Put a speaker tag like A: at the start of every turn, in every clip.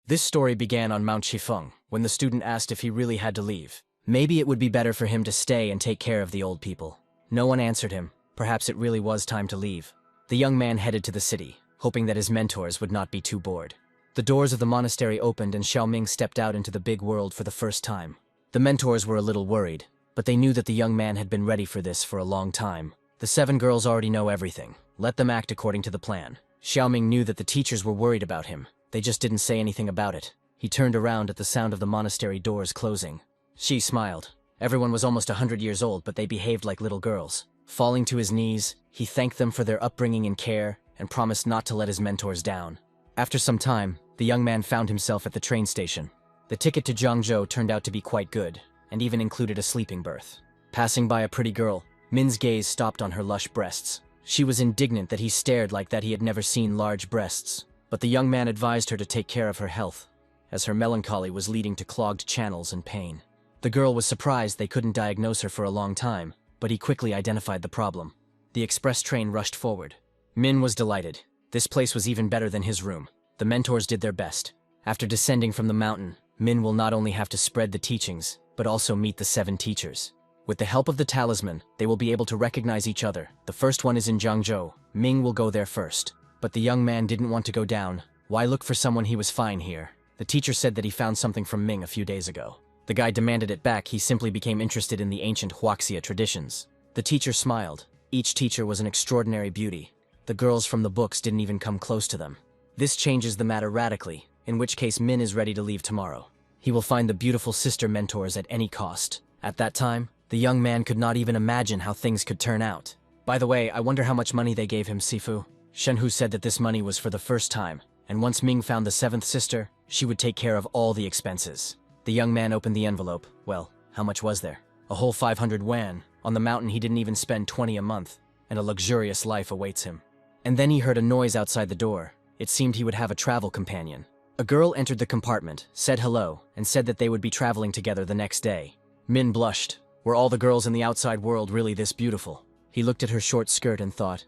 A: This story began on Mount Shifeng, when the student asked if he really had to leave. Maybe it would be better for him to stay and take care of the old people. No one answered him. Perhaps it really was time to leave. The young man headed to the city, hoping that his mentors would not be too bored. The doors of the monastery opened and Xiaoming stepped out into the big world for the first time. The mentors were a little worried, but they knew that the young man had been ready for this for a long time. The 7 girls already know everything. Let them act according to the plan. Xiaoming knew that the teachers were worried about him. They just didn't say anything about it. He turned around at the sound of the monastery doors closing. She smiled. Everyone was almost 100 years old, but they behaved like little girls. Falling to his knees, he thanked them for their upbringing and care and promised not to let his mentors down. After some time, the young man found himself at the train station. The ticket to Zhangzhou turned out to be quite good, and even included a sleeping berth. Passing by a pretty girl, Min's gaze stopped on her lush breasts. She was indignant that he stared like that. He had never seen large breasts. But the young man advised her to take care of her health, as her melancholy was leading to clogged channels and pain. The girl was surprised they couldn't diagnose her for a long time, but he quickly identified the problem. The express train rushed forward. Min was delighted. This place was even better than his room. The mentors did their best. After descending from the mountain, Min will not only have to spread the teachings, but also meet the 7 teachers. With the help of the talisman, they will be able to recognize each other. The first one is in Zhangzhou. Ming will go there first. But the young man didn't want to go down. Why look for someone? He was fine here. The teacher said that he found something from Ming a few days ago. The guy demanded it back. He simply became interested in the ancient Huaxia traditions. The teacher smiled. Each teacher was an extraordinary beauty. The girls from the books didn't even come close to them. This changes the matter radically, in which case Min is ready to leave tomorrow. He will find the beautiful sister mentors at any cost. At that time, the young man could not even imagine how things could turn out. By the way, I wonder how much money they gave him, Sifu. Shenhu said that this money was for the first time, and once Ming found the 7th sister, she would take care of all the expenses. The young man opened the envelope. Well, how much was there? A whole 500 yuan. On the mountain he didn't even spend 20 a month, and a luxurious life awaits him. And then he heard a noise outside the door. It seemed he would have a travel companion. A girl entered the compartment, said hello, and said that they would be traveling together the next day. Min blushed. Were all the girls in the outside world really this beautiful? He looked at her short skirt and thought,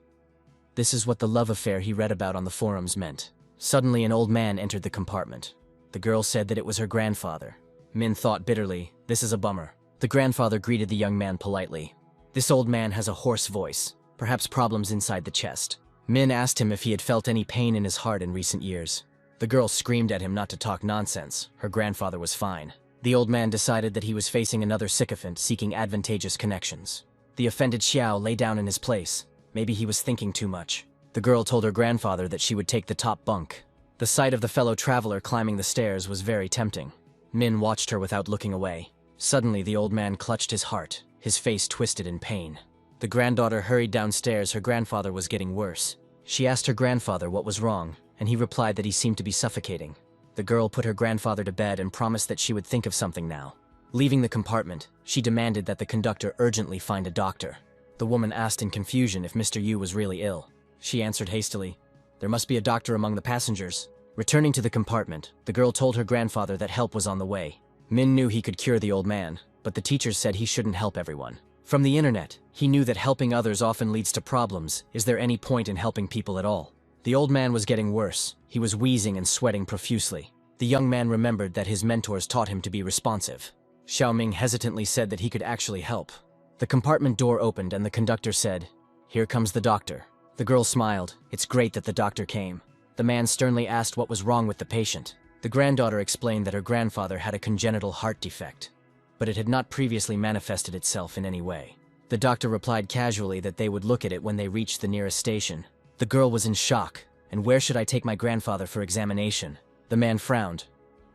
A: this is what the love affair he read about on the forums meant. Suddenly an old man entered the compartment. The girl said that it was her grandfather. Min thought bitterly, this is a bummer. The grandfather greeted the young man politely. This old man has a hoarse voice, perhaps problems inside the chest. Min asked him if he had felt any pain in his heart in recent years. The girl screamed at him not to talk nonsense. Her grandfather was fine. The old man decided that he was facing another sycophant seeking advantageous connections. The offended Xiao lay down in his place. Maybe he was thinking too much. The girl told her grandfather that she would take the top bunk. The sight of the fellow traveler climbing the stairs was very tempting. Min watched her without looking away. Suddenly the old man clutched his heart, his face twisted in pain. The granddaughter hurried downstairs. Her grandfather was getting worse. She asked her grandfather what was wrong, and he replied that he seemed to be suffocating. The girl put her grandfather to bed and promised that she would think of something now. Leaving the compartment, she demanded that the conductor urgently find a doctor. The woman asked in confusion if Mr. Yu was really ill. She answered hastily, there must be a doctor among the passengers. Returning to the compartment, the girl told her grandfather that help was on the way. Min knew he could cure the old man, but the teachers said he shouldn't help everyone. From the internet, he knew that helping others often leads to problems. Is there any point in helping people at all? The old man was getting worse. He was wheezing and sweating profusely. The young man remembered that his mentors taught him to be responsive. Xiaoming hesitantly said that he could actually help. The compartment door opened and the conductor said, here comes the doctor. The girl smiled. It's great that the doctor came. The man sternly asked what was wrong with the patient. The granddaughter explained that her grandfather had a congenital heart defect, but it had not previously manifested itself in any way. The doctor replied casually that they would look at it when they reached the nearest station. The girl was in shock. And where should I take my grandfather for examination? The man frowned.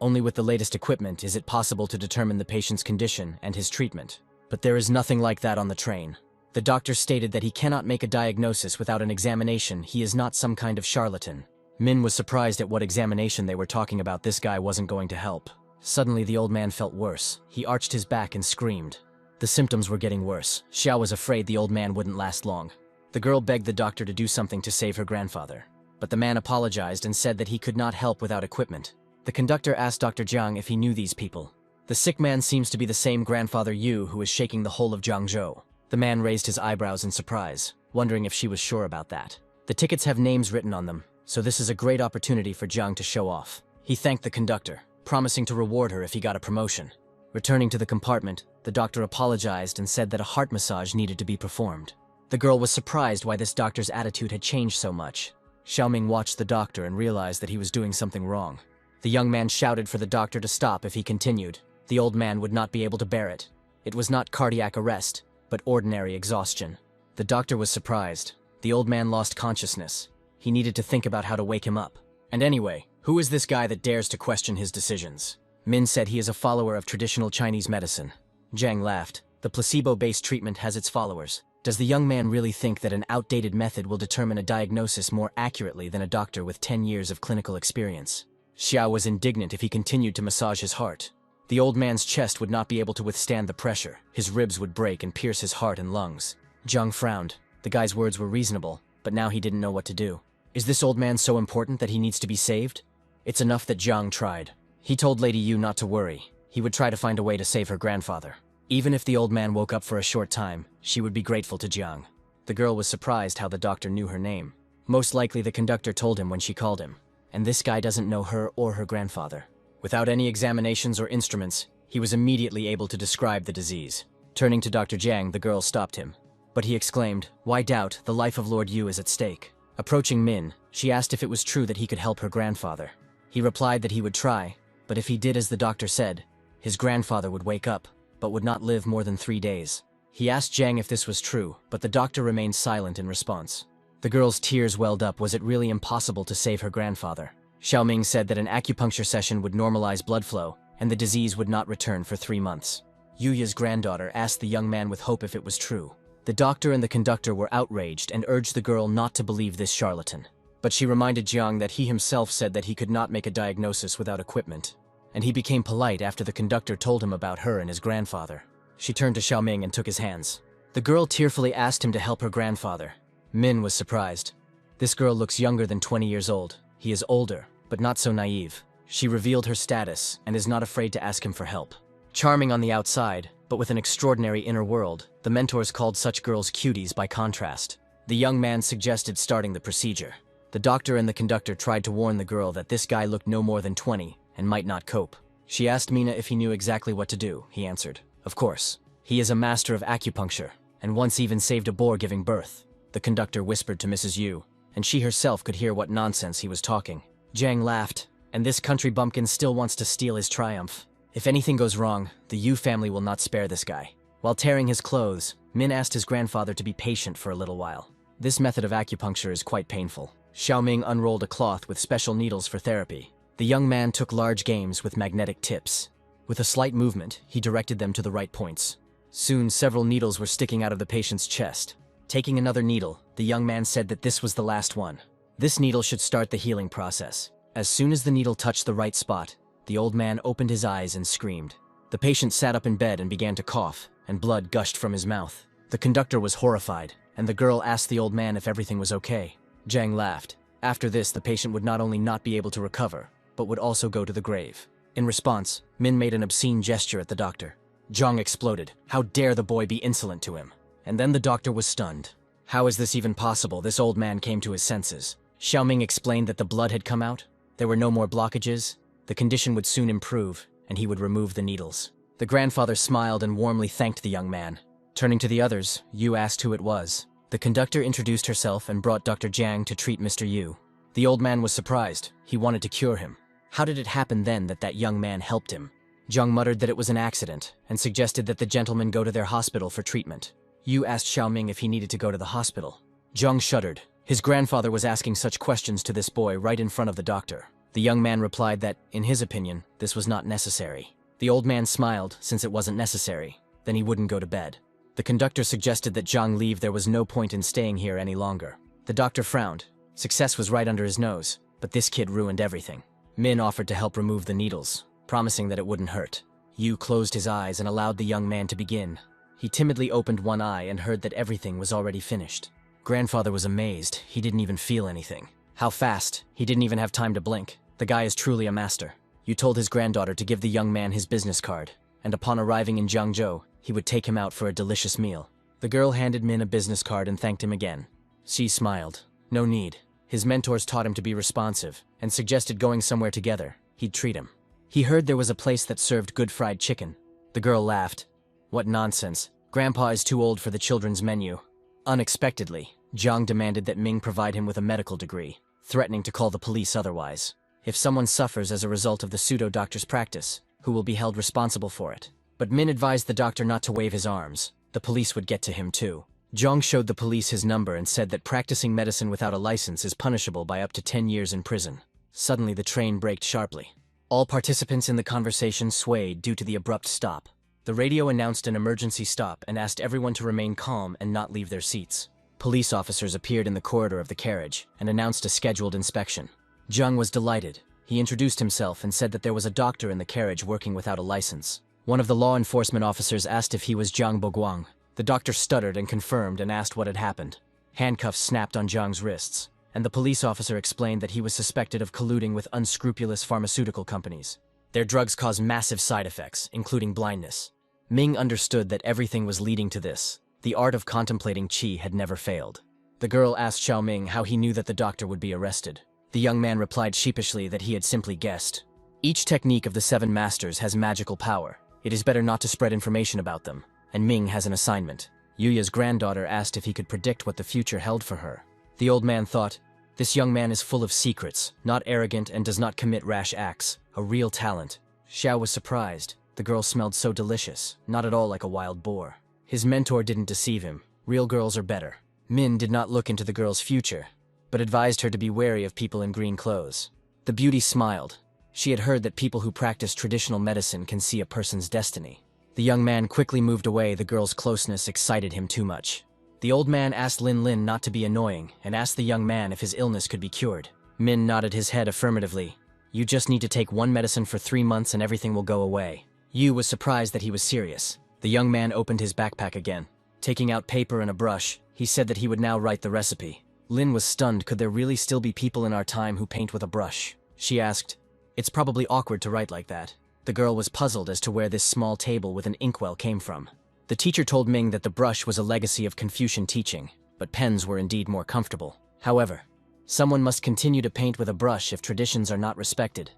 A: Only with the latest equipment is it possible to determine the patient's condition and his treatment. But there is nothing like that on the train. The doctor stated that he cannot make a diagnosis without an examination. He is not some kind of charlatan. Min was surprised at what examination they were talking about. This guy wasn't going to help. Suddenly the old man felt worse. He arched his back and screamed. The symptoms were getting worse. Xiao was afraid the old man wouldn't last long. The girl begged the doctor to do something to save her grandfather. But the man apologized and said that he could not help without equipment. The conductor asked Dr. Jiang if he knew these people. The sick man seems to be the same grandfather Yu who is shaking the whole of Zhangzhou. The man raised his eyebrows in surprise, wondering if she was sure about that. The tickets have names written on them, so this is a great opportunity for Jiang to show off. He thanked the conductor, promising to reward her if he got a promotion. Returning to the compartment, the doctor apologized and said that a heart massage needed to be performed. The girl was surprised why this doctor's attitude had changed so much. Xiaoming watched the doctor and realized that he was doing something wrong. The young man shouted for the doctor to stop if he continued. The old man would not be able to bear it. It was not cardiac arrest, but ordinary exhaustion. The doctor was surprised. The old man lost consciousness. He needed to think about how to wake him up. And anyway, who is this guy that dares to question his decisions? Min said he is a follower of traditional Chinese medicine. Zhang laughed. The placebo-based treatment has its followers. Does the young man really think that an outdated method will determine a diagnosis more accurately than a doctor with 10 years of clinical experience? Xiao was indignant if he continued to massage his heart. The old man's chest would not be able to withstand the pressure. His ribs would break and pierce his heart and lungs. Zhang frowned. The guy's words were reasonable, but now he didn't know what to do. Is this old man so important that he needs to be saved? It's enough that Zhang tried. He told Lady Yu not to worry. He would try to find a way to save her grandfather. Even if the old man woke up for a short time, she would be grateful to Zhang. The girl was surprised how the doctor knew her name. Most likely the conductor told him when she called him. And this guy doesn't know her or her grandfather. Without any examinations or instruments, he was immediately able to describe the disease. Turning to Dr. Jiang, the girl stopped him. But he exclaimed, "Why doubt? The life of Lord Yu is at stake." Approaching Min, she asked if it was true that he could help her grandfather. He replied that he would try, but if he did as the doctor said, his grandfather would wake up, but would not live more than 3 days. He asked Jiang if this was true, but the doctor remained silent in response. The girl's tears welled up. Was it really impossible to save her grandfather? Xiaoming said that an acupuncture session would normalize blood flow, and the disease would not return for 3 months. Yuya's granddaughter asked the young man with hope if it was true. The doctor and the conductor were outraged and urged the girl not to believe this charlatan. But she reminded Jiang that he himself said that he could not make a diagnosis without equipment. And he became polite after the conductor told him about her and his grandfather. She turned to Xiaoming and took his hands. The girl tearfully asked him to help her grandfather. Min was surprised. This girl looks younger than 20 years old. He is older, but not so naive. She revealed her status and is not afraid to ask him for help. Charming on the outside, but with an extraordinary inner world, the mentors called such girls cuties by contrast. The young man suggested starting the procedure. The doctor and the conductor tried to warn the girl that this guy looked no more than 20 and might not cope. She asked Mina if he knew exactly what to do. He answered, "Of course. He is a master of acupuncture, and once even saved a boar giving birth." The conductor whispered to Mrs. Yu, and she herself could hear what nonsense he was talking. Jiang laughed, and this country bumpkin still wants to steal his triumph. If anything goes wrong, the Yu family will not spare this guy. While tearing his clothes, Min asked his grandfather to be patient for a little while. This method of acupuncture is quite painful. Xiaoming unrolled a cloth with special needles for therapy. The young man took large games with magnetic tips. With a slight movement, he directed them to the right points. Soon, several needles were sticking out of the patient's chest. Taking another needle, the young man said that this was the last one. This needle should start the healing process. As soon as the needle touched the right spot, the old man opened his eyes and screamed. The patient sat up in bed and began to cough, and blood gushed from his mouth. The conductor was horrified, and the girl asked the old man if everything was okay. Jiang laughed. After this, the patient would not only not be able to recover, but would also go to the grave. In response, Min made an obscene gesture at the doctor. Zhang exploded. How dare the boy be insolent to him? And then the doctor was stunned. How is this even possible? This old man came to his senses. Xiaoming explained that the blood had come out. There were no more blockages. The condition would soon improve, and he would remove the needles. The grandfather smiled and warmly thanked the young man. Turning to the others, Yu asked who it was. The conductor introduced herself and brought Dr. Jiang to treat Mr. Yu. The old man was surprised. He wanted to cure him. How did it happen then that that young man helped him? Zhang muttered that it was an accident and suggested that the gentleman go to their hospital for treatment. Yu asked Xiaoming if he needed to go to the hospital. Zhang shuddered. His grandfather was asking such questions to this boy right in front of the doctor. The young man replied that, in his opinion, this was not necessary. The old man smiled, since it wasn't necessary. Then he wouldn't go to bed. The conductor suggested that Zhang leave. There was no point in staying here any longer. The doctor frowned. Success was right under his nose, but this kid ruined everything. Min offered to help remove the needles, promising that it wouldn't hurt. Yu closed his eyes and allowed the young man to begin. He timidly opened one eye and heard that everything was already finished. Grandfather was amazed. He didn't even feel anything. How fast? He didn't even have time to blink. The guy is truly a master. Yu told his granddaughter to give the young man his business card, and upon arriving in Jiangzhou, he would take him out for a delicious meal. The girl handed Min a business card and thanked him again. She smiled. No need. His mentors taught him to be responsive, and suggested going somewhere together. he'd treat him. He heard there was a place that served good fried chicken. The girl laughed. What nonsense. Grandpa is too old for the children's menu. Unexpectedly, Jiang demanded that Ming provide him with a medical degree, threatening to call the police otherwise. If someone suffers as a result of the pseudo-doctor's practice, who will be held responsible for it? But Min advised the doctor not to wave his arms. The police would get to him too. Jiang showed the police his number and said that practicing medicine without a license is punishable by up to 10 years in prison. Suddenly the train braked sharply. All participants in the conversation swayed due to the abrupt stop. The radio announced an emergency stop and asked everyone to remain calm and not leave their seats. Police officers appeared in the corridor of the carriage and announced a scheduled inspection. Jiang was delighted. He introduced himself and said that there was a doctor in the carriage working without a license. One of the law enforcement officers asked if he was Jiang Boguang. The doctor stuttered and confirmed and asked what had happened. Handcuffs snapped on Jiang's wrists, and the police officer explained that he was suspected of colluding with unscrupulous pharmaceutical companies. Their drugs cause massive side effects, including blindness. Ming understood that everything was leading to this. The art of contemplating qi had never failed. The girl asked Xiaoming how he knew that the doctor would be arrested. The young man replied sheepishly that he had simply guessed. Each technique of the 7 masters has magical power. It is better not to spread information about them, and Ming has an assignment. Yuya's granddaughter asked if he could predict what the future held for her. The old man thought, this young man is full of secrets, not arrogant and does not commit rash acts, a real talent. Xiao was surprised. The girl smelled so delicious, not at all like a wild boar. His mentor didn't deceive him. Real girls are better. Min did not look into the girl's future, but advised her to be wary of people in green clothes. The beauty smiled. She had heard that people who practice traditional medicine can see a person's destiny. The young man quickly moved away. The girl's closeness excited him too much. The old man asked Lin Lin not to be annoying and asked the young man if his illness could be cured. Min nodded his head affirmatively. You just need to take one medicine for 3 months and everything will go away. Yu was surprised that he was serious. The young man opened his backpack again. Taking out paper and a brush, he said that he would now write the recipe. Lin was stunned. Could there really still be people in our time who paint with a brush? She asked, it's probably awkward to write like that. The girl was puzzled as to where this small table with an inkwell came from. The teacher told Ming that the brush was a legacy of Confucian teaching, but pens were indeed more comfortable. However, someone must continue to paint with a brush if traditions are not respected.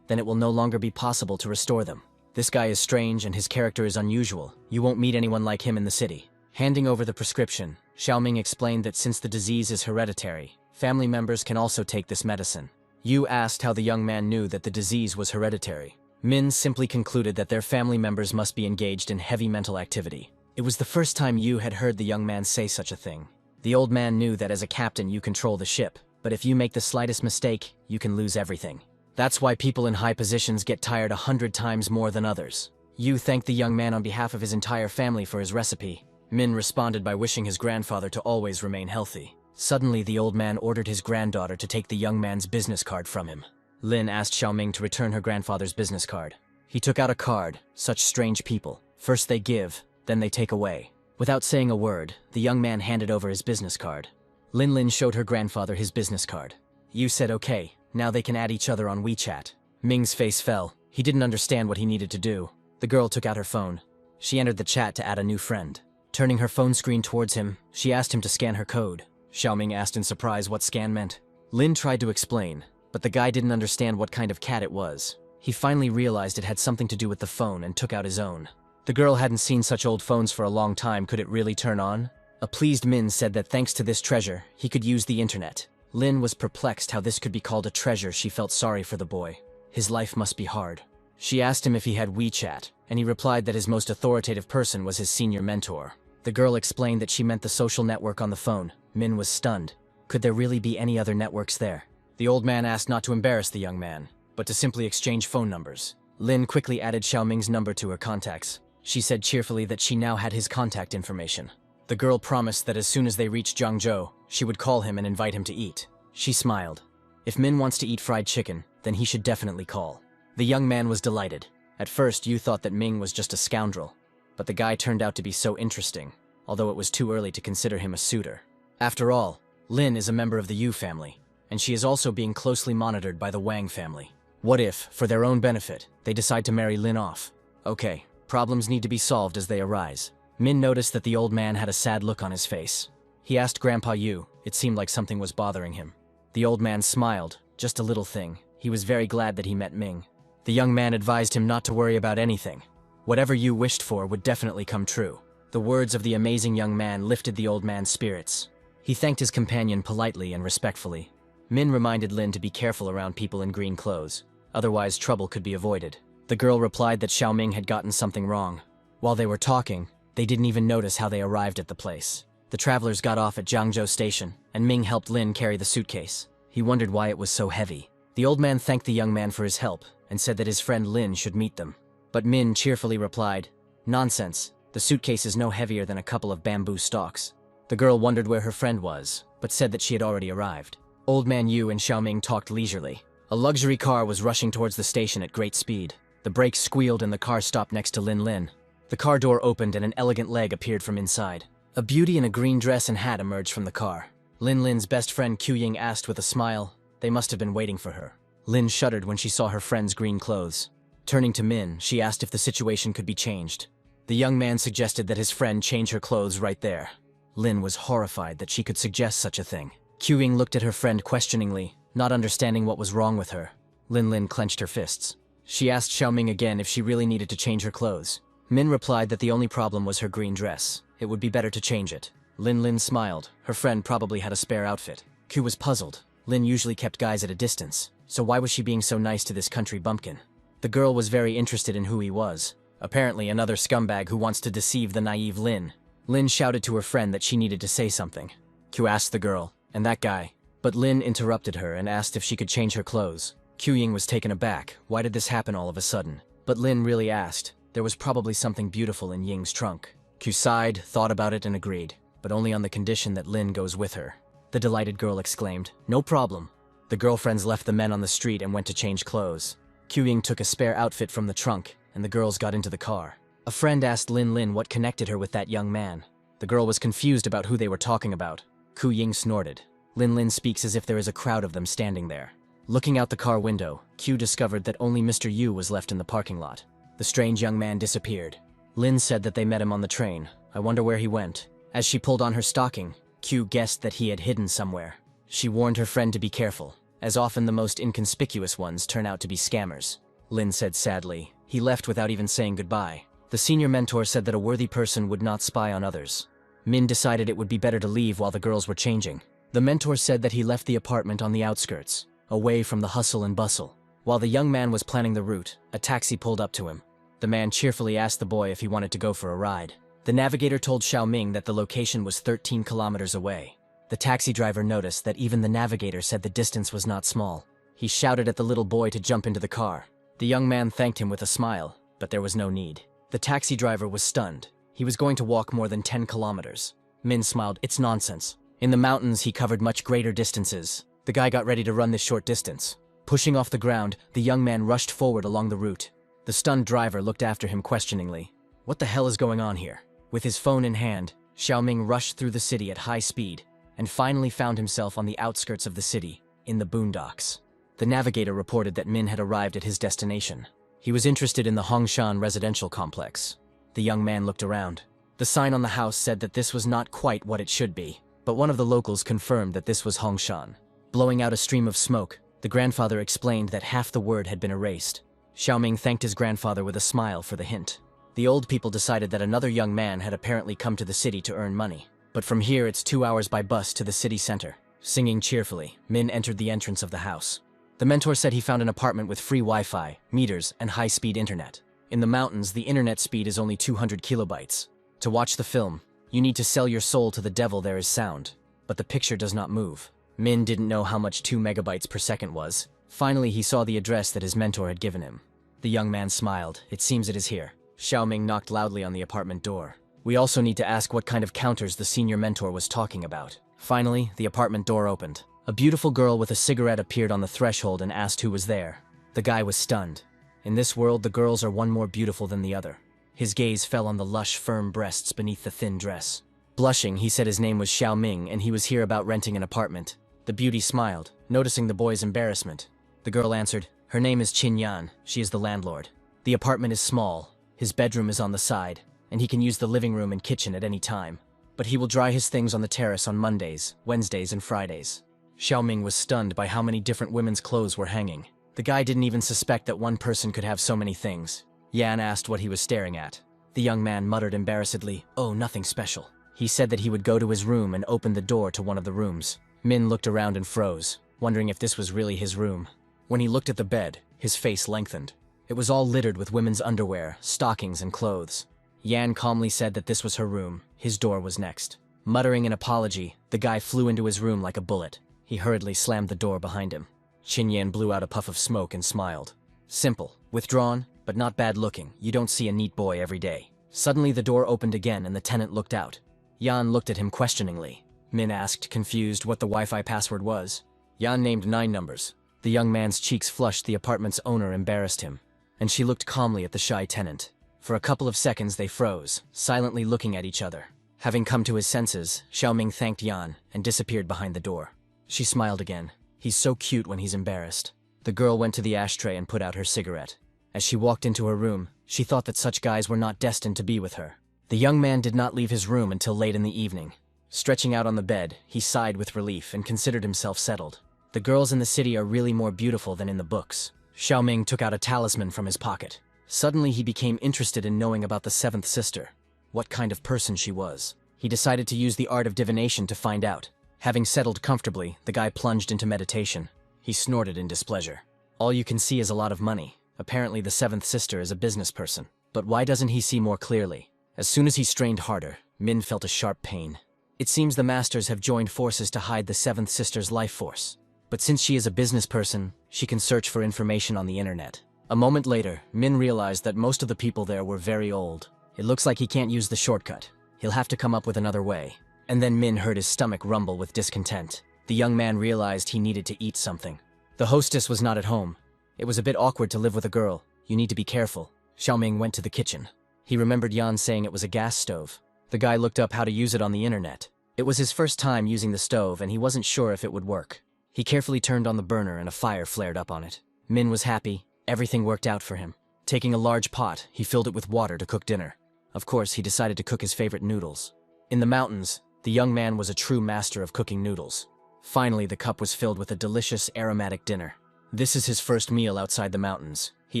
A: Then it will no longer be possible to restore them. This guy is strange and his character is unusual. You won't meet anyone like him in the city. Handing over the prescription, Xiaoming explained that since the disease is hereditary, family members can also take this medicine. Yu asked how the young man knew that the disease was hereditary. Min simply concluded that their family members must be engaged in heavy mental activity. It was the first time Yu had heard the young man say such a thing. The old man knew that as a captain you control the ship, but if you make the slightest mistake, you can lose everything. That's why people in high positions get tired 100 times more than others. Yu thanked the young man on behalf of his entire family for his recipe. Min responded by wishing his grandfather to always remain healthy. Suddenly, the old man ordered his granddaughter to take the young man's business card from him. Lin asked Xiaoming to return her grandfather's business card. He took out a card. Such strange people. First they give, then they take away. Without saying a word, the young man handed over his business card. Lin showed her grandfather his business card. Yu said okay, now they can add each other on WeChat. Ming's face fell. He didn't understand what he needed to do. The girl took out her phone. She entered the chat to add a new friend. Turning her phone screen towards him, she asked him to scan her code. Xiaoming asked in surprise what scan meant. Lin tried to explain, but the guy didn't understand what kind of cat it was. He finally realized it had something to do with the phone and took out his own. The girl hadn't seen such old phones for a long time. Could it really turn on? A pleased Min said that thanks to this treasure, he could use the internet. Lin was perplexed how this could be called a treasure. She felt sorry for the boy. His life must be hard. She asked him if he had WeChat, and he replied that his most authoritative person was his senior mentor. The girl explained that she meant the social network on the phone. Min was stunned. Could there really be any other networks there? The old man asked not to embarrass the young man, but to simply exchange phone numbers. Lin quickly added Xiaoming's number to her contacts. She said cheerfully that she now had his contact information. The girl promised that as soon as they reached Jiangzhou, she would call him and invite him to eat. She smiled. If Min wants to eat fried chicken, then he should definitely call. The young man was delighted. At first, Yu thought that Ming was just a scoundrel, but the guy turned out to be so interesting, although it was too early to consider him a suitor. After all, Lin is a member of the Yu family, and she is also being closely monitored by the Wang family. What if, for their own benefit, they decide to marry Lin off? Okay, problems need to be solved as they arise. Min noticed that the old man had a sad look on his face. He asked Grandpa Yu. It seemed like something was bothering him. The old man smiled. Just a little thing. He was very glad that he met Ming. The young man advised him not to worry about anything. Whatever you wished for would definitely come true. The words of the amazing young man lifted the old man's spirits. He thanked his companion politely and respectfully. Min reminded Lin to be careful around people in green clothes, otherwise trouble could be avoided. The girl replied that Xiaoming had gotten something wrong. While they were talking, they didn't even notice how they arrived at the place. The travelers got off at Jiangzhou Station, and Ming helped Lin carry the suitcase. He wondered why it was so heavy. The old man thanked the young man for his help, and said that his friend Lin should meet them. But Min cheerfully replied, "Nonsense, the suitcase is no heavier than a couple of bamboo stalks." The girl wondered where her friend was, but said that she had already arrived. Old Man Yu and Xiaoming talked leisurely. A luxury car was rushing towards the station at great speed. The brakes squealed and the car stopped next to Lin Lin. The car door opened and an elegant leg appeared from inside. A beauty in a green dress and hat emerged from the car. Lin Lin's best friend Q Ying asked with a smile. They must have been waiting for her. Lin shuddered when she saw her friend's green clothes. Turning to Min, she asked if the situation could be changed. The young man suggested that his friend change her clothes right there. Lin was horrified that she could suggest such a thing. Q Ying looked at her friend questioningly, not understanding what was wrong with her. Lin clenched her fists. She asked Xiaoming again if she really needed to change her clothes. Min replied that the only problem was her green dress. It would be better to change it. Lin smiled. Her friend probably had a spare outfit. Q was puzzled. Lin usually kept guys at a distance, so why was she being so nice to this country bumpkin? The girl was very interested in who he was. Apparently another scumbag who wants to deceive the naive Lin. Lin shouted to her friend that she needed to say something. Q asked the girl, "And that guy?" But Lin interrupted her and asked if she could change her clothes. Q Ying was taken aback. Why did this happen all of a sudden? But Lin really asked. There was probably something beautiful in Ying's trunk. Q sighed, thought about it and agreed, but only on the condition that Lin goes with her. The delighted girl exclaimed, "No problem." The girlfriends left the men on the street and went to change clothes. Q Ying took a spare outfit from the trunk, and the girls got into the car. A friend asked Lin what connected her with that young man. The girl was confused about who they were talking about. Q Ying snorted. Lin speaks as if there is a crowd of them standing there. Looking out the car window, Q discovered that only Mr. Yu was left in the parking lot. The strange young man disappeared. Lin said that they met him on the train. I wonder where he went. As she pulled on her stocking, Q guessed that he had hidden somewhere. She warned her friend to be careful, as often the most inconspicuous ones turn out to be scammers. Lin said sadly. He left without even saying goodbye. The senior mentor said that a worthy person would not spy on others. Min decided it would be better to leave while the girls were changing. The mentor said that he left the apartment on the outskirts, away from the hustle and bustle. While the young man was planning the route, a taxi pulled up to him. The man cheerfully asked the boy if he wanted to go for a ride. The navigator told Xiaoming that the location was 13 kilometers away. The taxi driver noticed that even the navigator said the distance was not small. He shouted at the little boy to jump into the car. The young man thanked him with a smile, but there was no need. The taxi driver was stunned. He was going to walk more than 10 kilometers. Min smiled. "It's nonsense. In the mountains, he covered much greater distances." The guy got ready to run this short distance. Pushing off the ground, the young man rushed forward along the route. The stunned driver looked after him questioningly. What the hell is going on here? With his phone in hand, Xiaoming rushed through the city at high speed and finally found himself on the outskirts of the city, in the boondocks. The navigator reported that Min had arrived at his destination. He was interested in the Hongshan residential complex. The young man looked around. The sign on the house said that this was not quite what it should be, but one of the locals confirmed that this was Hongshan. Blowing out a stream of smoke, the grandfather explained that half the word had been erased. Xiaoming thanked his grandfather with a smile for the hint. The old people decided that another young man had apparently come to the city to earn money. But from here it's 2 hours by bus to the city center. Singing cheerfully, Min entered the entrance of the house. The mentor said he found an apartment with free Wi-Fi, meters, and high-speed internet. In the mountains, the internet speed is only 200 kilobytes. To watch the film, you need to sell your soul to the devil. There is sound, but the picture does not move. Min didn't know how much 2 megabytes per second was. Finally, he saw the address that his mentor had given him. The young man smiled. It seems it is here. Xiaoming knocked loudly on the apartment door. We also need to ask what kind of counters the senior mentor was talking about. Finally, the apartment door opened. A beautiful girl with a cigarette appeared on the threshold and asked who was there. The guy was stunned. In this world, the girls are one more beautiful than the other. His gaze fell on the lush, firm breasts beneath the thin dress. Blushing, he said his name was Xiaoming and he was here about renting an apartment. The beauty smiled, noticing the boy's embarrassment. The girl answered, "Her name is Qin Yan. She is the landlord. The apartment is small. His bedroom is on the side, and he can use the living room and kitchen at any time. But he will dry his things on the terrace on Mondays, Wednesdays, and Fridays." Xiaoming was stunned by how many different women's clothes were hanging. The guy didn't even suspect that one person could have so many things. Yan asked what he was staring at. The young man muttered embarrassedly, "Oh, nothing special." He said that he would go to his room and open the door to one of the rooms. Min looked around and froze, wondering if this was really his room. When he looked at the bed, his face lengthened. It was all littered with women's underwear, stockings, and clothes. Yan calmly said that this was her room. His door was next. Muttering an apology, the guy flew into his room like a bullet. He hurriedly slammed the door behind him. Qin Yan blew out a puff of smoke and smiled. Simple, withdrawn, but not bad looking. You don't see a neat boy every day. Suddenly the door opened again and the tenant looked out. Yan looked at him questioningly. Min asked, confused, what the Wi-Fi password was. Yan named 9 numbers. The young man's cheeks flushed. The apartment's owner embarrassed him, and she looked calmly at the shy tenant. For a couple of seconds they froze, silently looking at each other. Having come to his senses, Xiaoming thanked Yan and disappeared behind the door. She smiled again. He's so cute when he's embarrassed. The girl went to the ashtray and put out her cigarette. As she walked into her room, she thought that such guys were not destined to be with her. The young man did not leave his room until late in the evening. Stretching out on the bed, he sighed with relief and considered himself settled. The girls in the city are really more beautiful than in the books. Xiaoming took out a talisman from his pocket. Suddenly he became interested in knowing about the 7th sister. What kind of person she was. He decided to use the art of divination to find out. Having settled comfortably, the guy plunged into meditation. He snorted in displeasure. All you can see is a lot of money. Apparently the 7th sister is a business person. But why doesn't he see more clearly? As soon as he strained harder, Min felt a sharp pain. It seems the masters have joined forces to hide the 7th sister's life force. But since she is a business person, she can search for information on the internet. A moment later, Min realized that most of the people there were very old. It looks like he can't use the shortcut. He'll have to come up with another way. And then Min heard his stomach rumble with discontent. The young man realized he needed to eat something. The hostess was not at home. It was a bit awkward to live with a girl. You need to be careful. Xiaoming went to the kitchen. He remembered Yan saying it was a gas stove. The guy looked up how to use it on the internet. It was his first time using the stove and he wasn't sure if it would work. He carefully turned on the burner and a fire flared up on it. Min was happy. Everything worked out for him. Taking a large pot, he filled it with water to cook dinner. Of course, he decided to cook his favorite noodles. In the mountains, the young man was a true master of cooking noodles. Finally, the cup was filled with a delicious, aromatic dinner. This is his first meal outside the mountains. He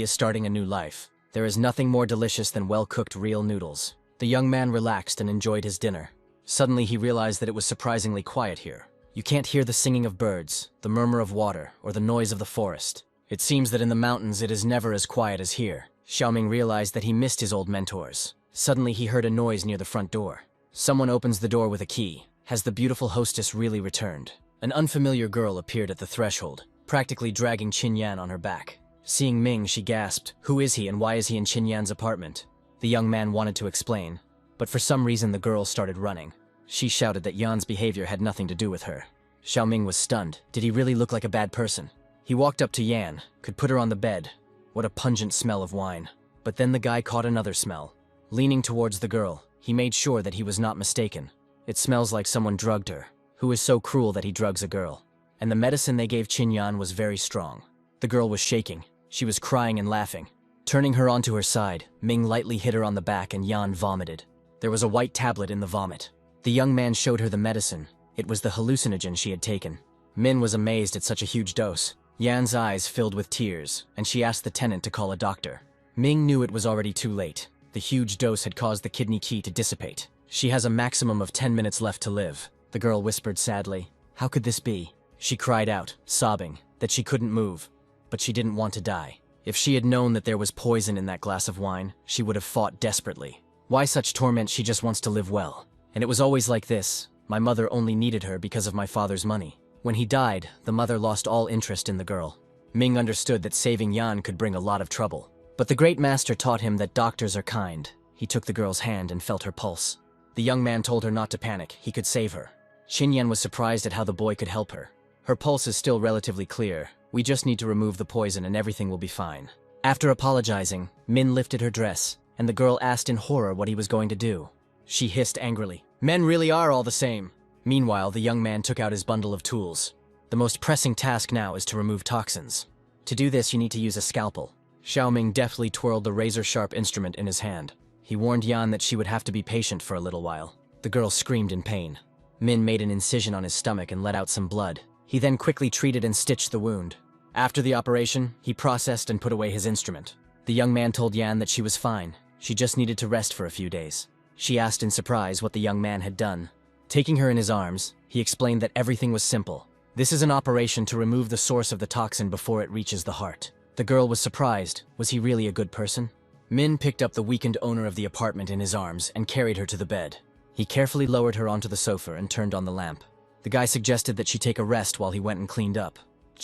A: is starting a new life. There is nothing more delicious than well-cooked real noodles. The young man relaxed and enjoyed his dinner. Suddenly, he realized that it was surprisingly quiet here. You can't hear the singing of birds, the murmur of water, or the noise of the forest. It seems that in the mountains it is never as quiet as here. Xiaoming realized that he missed his old mentors. Suddenly he heard a noise near the front door. Someone opens the door with a key. Has the beautiful hostess really returned? An unfamiliar girl appeared at the threshold, practically dragging Qin Yan on her back. Seeing Ming, she gasped, "Who is he and why is he in Qin Yan's apartment?" The young man wanted to explain, but for some reason the girl started running. She shouted that Yan's behavior had nothing to do with her. Xiaoming was stunned. Did he really look like a bad person? He walked up to Yan, could put her on the bed. What a pungent smell of wine. But then the guy caught another smell. Leaning towards the girl, he made sure that he was not mistaken. It smells like someone drugged her. Who is so cruel that he drugs a girl? And the medicine they gave Qin Yan was very strong. The girl was shaking. She was crying and laughing. Turning her onto her side, Ming lightly hit her on the back and Yan vomited. There was a white tablet in the vomit. The young man showed her the medicine. It was the hallucinogen she had taken. Min was amazed at such a huge dose. Yan's eyes filled with tears, and she asked the tenant to call a doctor. Ming knew it was already too late. The huge dose had caused the kidney key to dissipate. She has a maximum of 10 minutes left to live, the girl whispered sadly. How could this be? She cried out, sobbing, that she couldn't move. But she didn't want to die. If she had known that there was poison in that glass of wine, she would have fought desperately. Why such torment? She just wants to live well. And it was always like this. My mother only needed her because of my father's money. When he died, the mother lost all interest in the girl. Ming understood that saving Yan could bring a lot of trouble. But the great master taught him that doctors are kind. He took the girl's hand and felt her pulse. The young man told her not to panic. He could save her. Qin Yan was surprised at how the boy could help her. Her pulse is still relatively clear. We just need to remove the poison and everything will be fine. After apologizing, Min lifted her dress, and the girl asked in horror what he was going to do. She hissed angrily. Men really are all the same. Meanwhile, the young man took out his bundle of tools. The most pressing task now is to remove toxins. To do this, you need to use a scalpel. Xiaoming deftly twirled the razor-sharp instrument in his hand. He warned Yan that she would have to be patient for a little while. The girl screamed in pain. Min made an incision on his stomach and let out some blood. He then quickly treated and stitched the wound. After the operation, he processed and put away his instrument. The young man told Yan that she was fine. She just needed to rest for a few days. She asked in surprise what the young man had done. Taking her in his arms, he explained that everything was simple. This is an operation to remove the source of the toxin before it reaches the heart. The girl was surprised. Was he really a good person? Min picked up the weakened owner of the apartment in his arms and carried her to the bed. He carefully lowered her onto the sofa and turned on the lamp. The guy suggested that she take a rest while he went and cleaned up.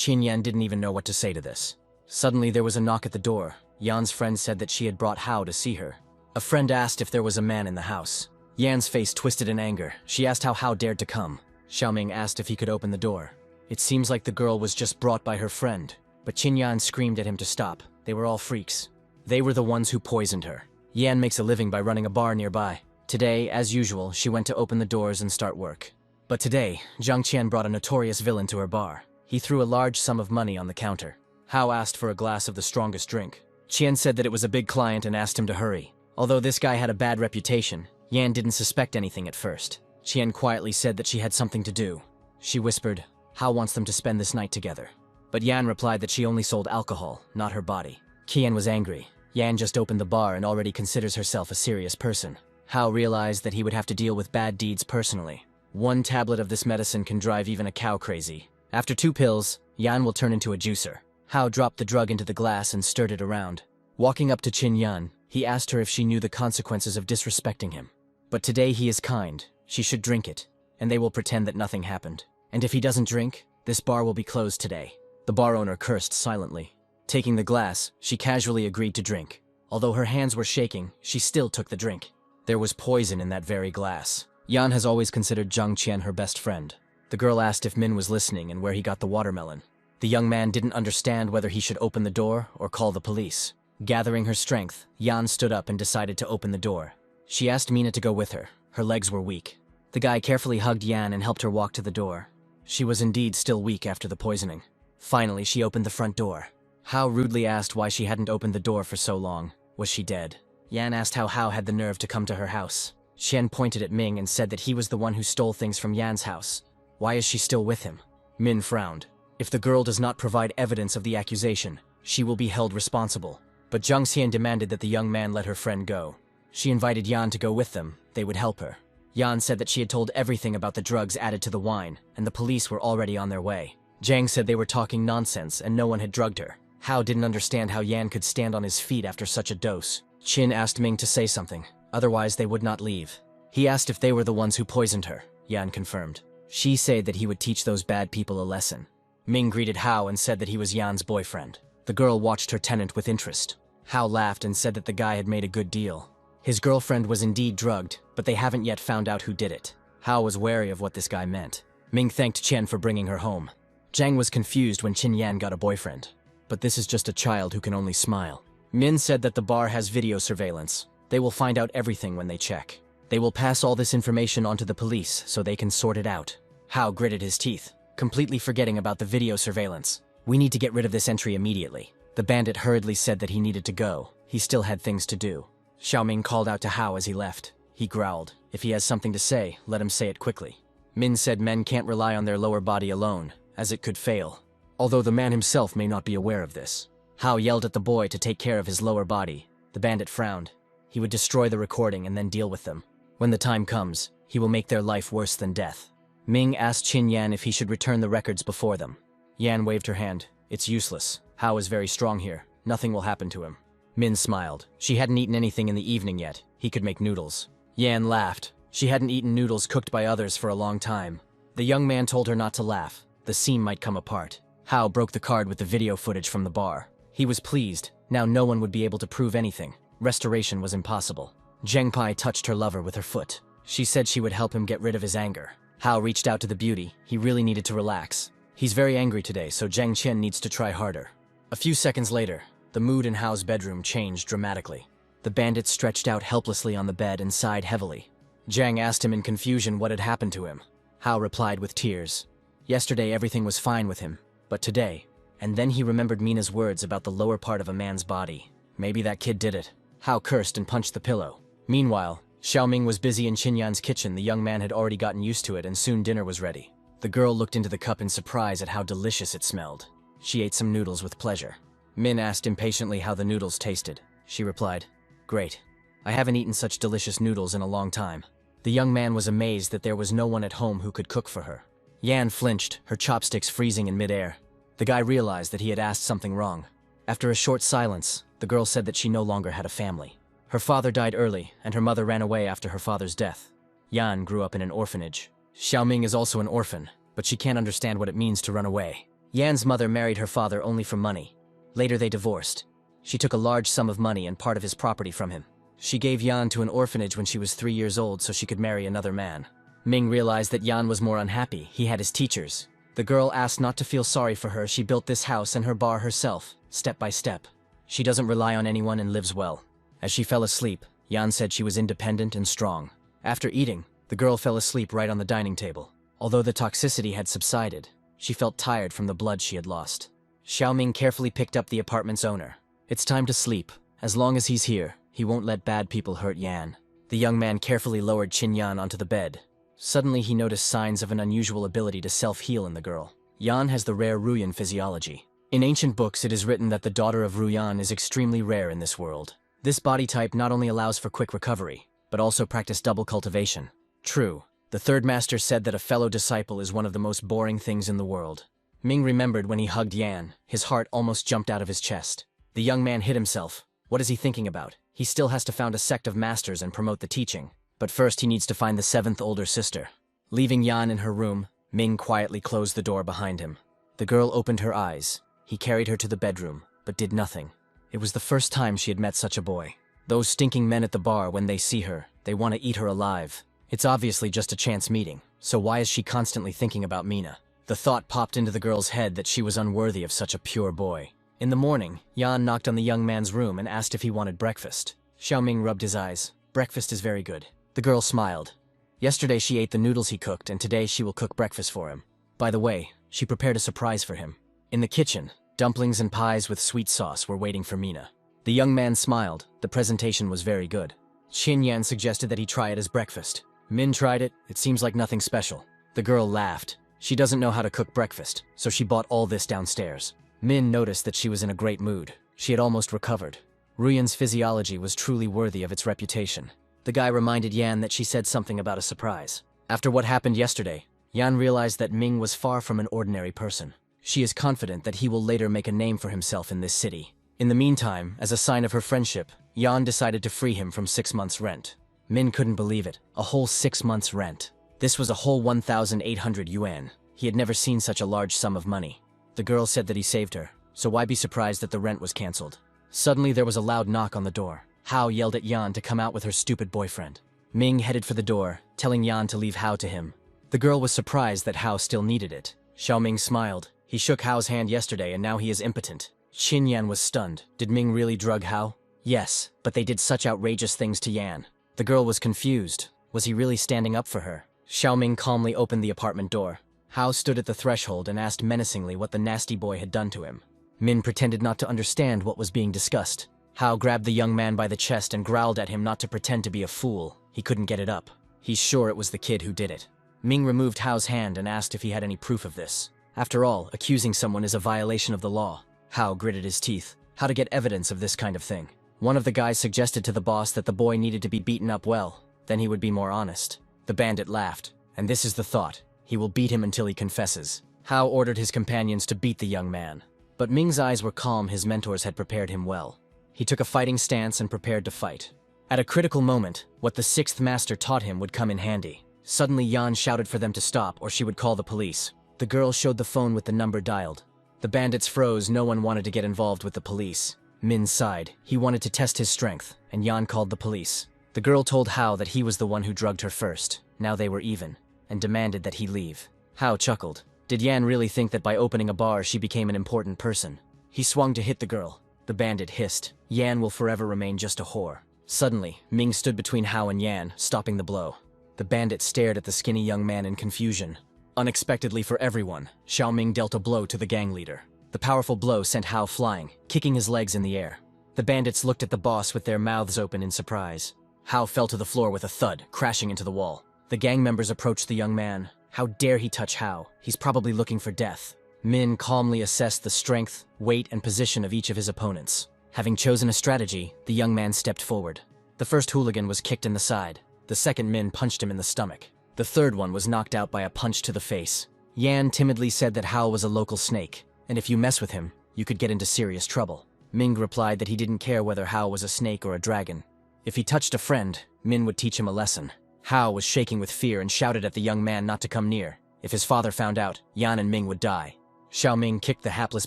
A: Yan didn't even know what to say to this. Suddenly there was a knock at the door. Yan's friend said that she had brought Hao to see her. A friend asked if there was a man in the house. Yan's face twisted in anger. She asked how Hao dared to come. Xiaoming asked if he could open the door. It seems like the girl was just brought by her friend, but Yan screamed at him to stop. They were all freaks. They were the ones who poisoned her. Yan makes a living by running a bar nearby. Today, as usual, she went to open the doors and start work. But today, Zhang Qian brought a notorious villain to her bar. He threw a large sum of money on the counter. Hao asked for a glass of the strongest drink. Qian said that it was a big client and asked him to hurry. Although this guy had a bad reputation, Yan didn't suspect anything at first. Qian quietly said that she had something to do. She whispered, Hao wants them to spend this night together. But Yan replied that she only sold alcohol, not her body. Qian was angry. Yan just opened the bar and already considers herself a serious person. Hao realized that he would have to deal with bad deeds personally. One tablet of this medicine can drive even a cow crazy. After 2 pills, Yan will turn into a juicer. Hao dropped the drug into the glass and stirred it around. Walking up to Qin Yan, he asked her if she knew the consequences of disrespecting him. But today he is kind. She should drink it, and they will pretend that nothing happened. And if he doesn't drink, this bar will be closed today. The bar owner cursed silently. Taking the glass, she casually agreed to drink. Although her hands were shaking, she still took the drink. There was poison in that very glass. Yan has always considered Zhang Qian her best friend. The girl asked if Min was listening and where he got the watermelon. The young man didn't understand whether he should open the door or call the police. Gathering her strength, Yan stood up and decided to open the door. She asked Mina to go with her. Her legs were weak. The guy carefully hugged Yan and helped her walk to the door. She was indeed still weak after the poisoning. Finally, she opened the front door. Hao rudely asked why she hadn't opened the door for so long. Was she dead? Yan asked how Hao had the nerve to come to her house. Qian pointed at Ming and said that he was the one who stole things from Yan's house. Why is she still with him? Min frowned. If the girl does not provide evidence of the accusation, she will be held responsible. But Zhang Xian demanded that the young man let her friend go. She invited Yan to go with them. They would help her. Yan said that she had told everything about the drugs added to the wine, and the police were already on their way. Zhang said they were talking nonsense and no one had drugged her. Hao didn't understand how Yan could stand on his feet after such a dose. Qin asked Ming to say something, otherwise they would not leave. He asked if they were the ones who poisoned her. Yan confirmed. She said that he would teach those bad people a lesson. Ming greeted Hao and said that he was Yan's boyfriend. The girl watched her tenant with interest. Hao laughed and said that the guy had made a good deal. His girlfriend was indeed drugged, but they haven't yet found out who did it. Hao was wary of what this guy meant. Ming thanked Qian for bringing her home. Zhang was confused when Qin Yan got a boyfriend. But this is just a child who can only smile. Min said that the bar has video surveillance. They will find out everything when they check. They will pass all this information on to the police so they can sort it out. Hao gritted his teeth, completely forgetting about the video surveillance. We need to get rid of this entry immediately. The bandit hurriedly said that he needed to go. He still had things to do. Xiaoming called out to Hao as he left. He growled. If he has something to say, let him say it quickly. Min said men can't rely on their lower body alone, as it could fail. Although the man himself may not be aware of this. Hao yelled at the boy to take care of his lower body. The bandit frowned. He would destroy the recording and then deal with them. When the time comes, he will make their life worse than death. Ming asked Qin Yan if he should return the records before them. Yan waved her hand. It's useless. Hao is very strong here. Nothing will happen to him. Min smiled. She hadn't eaten anything in the evening yet. He could make noodles. Yan laughed. She hadn't eaten noodles cooked by others for a long time. The young man told her not to laugh. The scene might come apart. Hao broke the card with the video footage from the bar. He was pleased. Now no one would be able to prove anything. Restoration was impossible. Zheng Pai touched her lover with her foot. She said she would help him get rid of his anger. Hao reached out to the beauty. He really needed to relax. He's very angry today, so Zhang Qian needs to try harder. A few seconds later, the mood in Hao's bedroom changed dramatically. The bandit stretched out helplessly on the bed and sighed heavily. Zhang asked him in confusion what had happened to him. Hao replied with tears. Yesterday everything was fine with him, but today... And then he remembered Mina's words about the lower part of a man's body. Maybe that kid did it. Hao cursed and punched the pillow. Meanwhile, Xiaoming was busy in Qinyan's kitchen. The young man had already gotten used to it and soon dinner was ready. The girl looked into the cup in surprise at how delicious it smelled. She ate some noodles with pleasure. Min asked impatiently how the noodles tasted. She replied, "Great. I haven't eaten such delicious noodles in a long time." The young man was amazed that there was no one at home who could cook for her. Yan flinched, her chopsticks freezing in midair. The guy realized that he had asked something wrong. After a short silence, the girl said that she no longer had a family. Her father died early, and her mother ran away after her father's death. Yan grew up in an orphanage. Xiaoming is also an orphan, but she can't understand what it means to run away. Yan's mother married her father only for money. Later they divorced. She took a large sum of money and part of his property from him. She gave Yan to an orphanage when she was 3 years old so she could marry another man. Ming realized that Yan was more unhappy. He had his teachers. The girl asked not to feel sorry for her. She built this house and her bar herself, step by step. She doesn't rely on anyone and lives well. As she fell asleep, Yan said she was independent and strong. After eating, the girl fell asleep right on the dining table. Although the toxicity had subsided, she felt tired from the blood she had lost. Xiaoming carefully picked up the apartment's owner. "It's time to sleep. As long as he's here, he won't let bad people hurt Yan." The young man carefully lowered Qin Yan onto the bed. Suddenly he noticed signs of an unusual ability to self-heal in the girl. Yan has the rare Ruyan physiology. In ancient books it is written that the daughter of Ruyan is extremely rare in this world. This body type not only allows for quick recovery, but also practice double cultivation. True, the third master said that a fellow disciple is one of the most boring things in the world. Ming remembered when he hugged Yan, his heart almost jumped out of his chest. The young man hit himself. What is he thinking about? He still has to found a sect of masters and promote the teaching. But first he needs to find the 7th older sister. Leaving Yan in her room, Ming quietly closed the door behind him. The girl opened her eyes. He carried her to the bedroom, but did nothing. It was the first time she had met such a boy. Those stinking men at the bar, when they see her, they want to eat her alive. It's obviously just a chance meeting, so why is she constantly thinking about Mina? The thought popped into the girl's head that she was unworthy of such a pure boy. In the morning, Yan knocked on the young man's room and asked if he wanted breakfast. Xiaoming rubbed his eyes. "Breakfast is very good." The girl smiled. Yesterday she ate the noodles he cooked, and today she will cook breakfast for him. By the way, she prepared a surprise for him. In the kitchen, dumplings and pies with sweet sauce were waiting for Mina. The young man smiled. The presentation was very good. Qin Yan suggested that he try it as breakfast. Min tried it. It seems like nothing special. The girl laughed. She doesn't know how to cook breakfast, so she bought all this downstairs. Min noticed that she was in a great mood. She had almost recovered. Ruyan's physiology was truly worthy of its reputation. The guy reminded Yan that she said something about a surprise. After what happened yesterday, Yan realized that Ming was far from an ordinary person. She is confident that he will later make a name for himself in this city. In the meantime, as a sign of her friendship, Yan decided to free him from 6 months' rent. Min couldn't believe it. A whole 6 months' rent. This was a whole 1,800 yuan. He had never seen such a large sum of money. The girl said that he saved her, so why be surprised that the rent was cancelled? Suddenly there was a loud knock on the door. Hao yelled at Yan to come out with her stupid boyfriend. Ming headed for the door, telling Yan to leave Hao to him. The girl was surprised that Hao still needed it. Xiaoming smiled. He shook Hao's hand yesterday and now he is impotent. Qin Yan was stunned. Did Ming really drug Hao? Yes, but they did such outrageous things to Yan. The girl was confused. Was he really standing up for her? Xiaoming calmly opened the apartment door. Hao stood at the threshold and asked menacingly what the nasty boy had done to him. Min pretended not to understand what was being discussed. Hao grabbed the young man by the chest and growled at him not to pretend to be a fool. He couldn't get it up. He's sure it was the kid who did it. Ming removed Hao's hand and asked if he had any proof of this. After all, accusing someone is a violation of the law. Hao gritted his teeth. How to get evidence of this kind of thing? One of the guys suggested to the boss that the boy needed to be beaten up well. Then he would be more honest. The bandit laughed. And this is the thought. He will beat him until he confesses. Hao ordered his companions to beat the young man. But Ming's eyes were calm. His mentors had prepared him well. He took a fighting stance and prepared to fight. At a critical moment, what the 6th master taught him would come in handy. Suddenly Yan shouted for them to stop or she would call the police. The girl showed the phone with the number dialed. The bandits froze. No one wanted to get involved with the police. Min sighed. He wanted to test his strength, and Yan called the police. The girl told Hao that he was the one who drugged her first. Now they were even, and demanded that he leave. Hao chuckled. Did Yan really think that by opening a bar she became an important person? He swung to hit the girl. The bandit hissed. Yan will forever remain just a whore. Suddenly, Ming stood between Hao and Yan, stopping the blow. The bandit stared at the skinny young man in confusion. Unexpectedly for everyone, Xiaoming dealt a blow to the gang leader. The powerful blow sent Hao flying, kicking his legs in the air. The bandits looked at the boss with their mouths open in surprise. Hao fell to the floor with a thud, crashing into the wall. The gang members approached the young man. How dare he touch Hao? He's probably looking for death. Min calmly assessed the strength, weight, and position of each of his opponents. Having chosen a strategy, the young man stepped forward. The first hooligan was kicked in the side. The second Min punched him in the stomach. The third one was knocked out by a punch to the face. Yan timidly said that Hao was a local snake, and if you mess with him, you could get into serious trouble. Ming replied that he didn't care whether Hao was a snake or a dragon. If he touched a friend, Min would teach him a lesson. Hao was shaking with fear and shouted at the young man not to come near. If his father found out, Yan and Ming would die. Xiao Ming kicked the hapless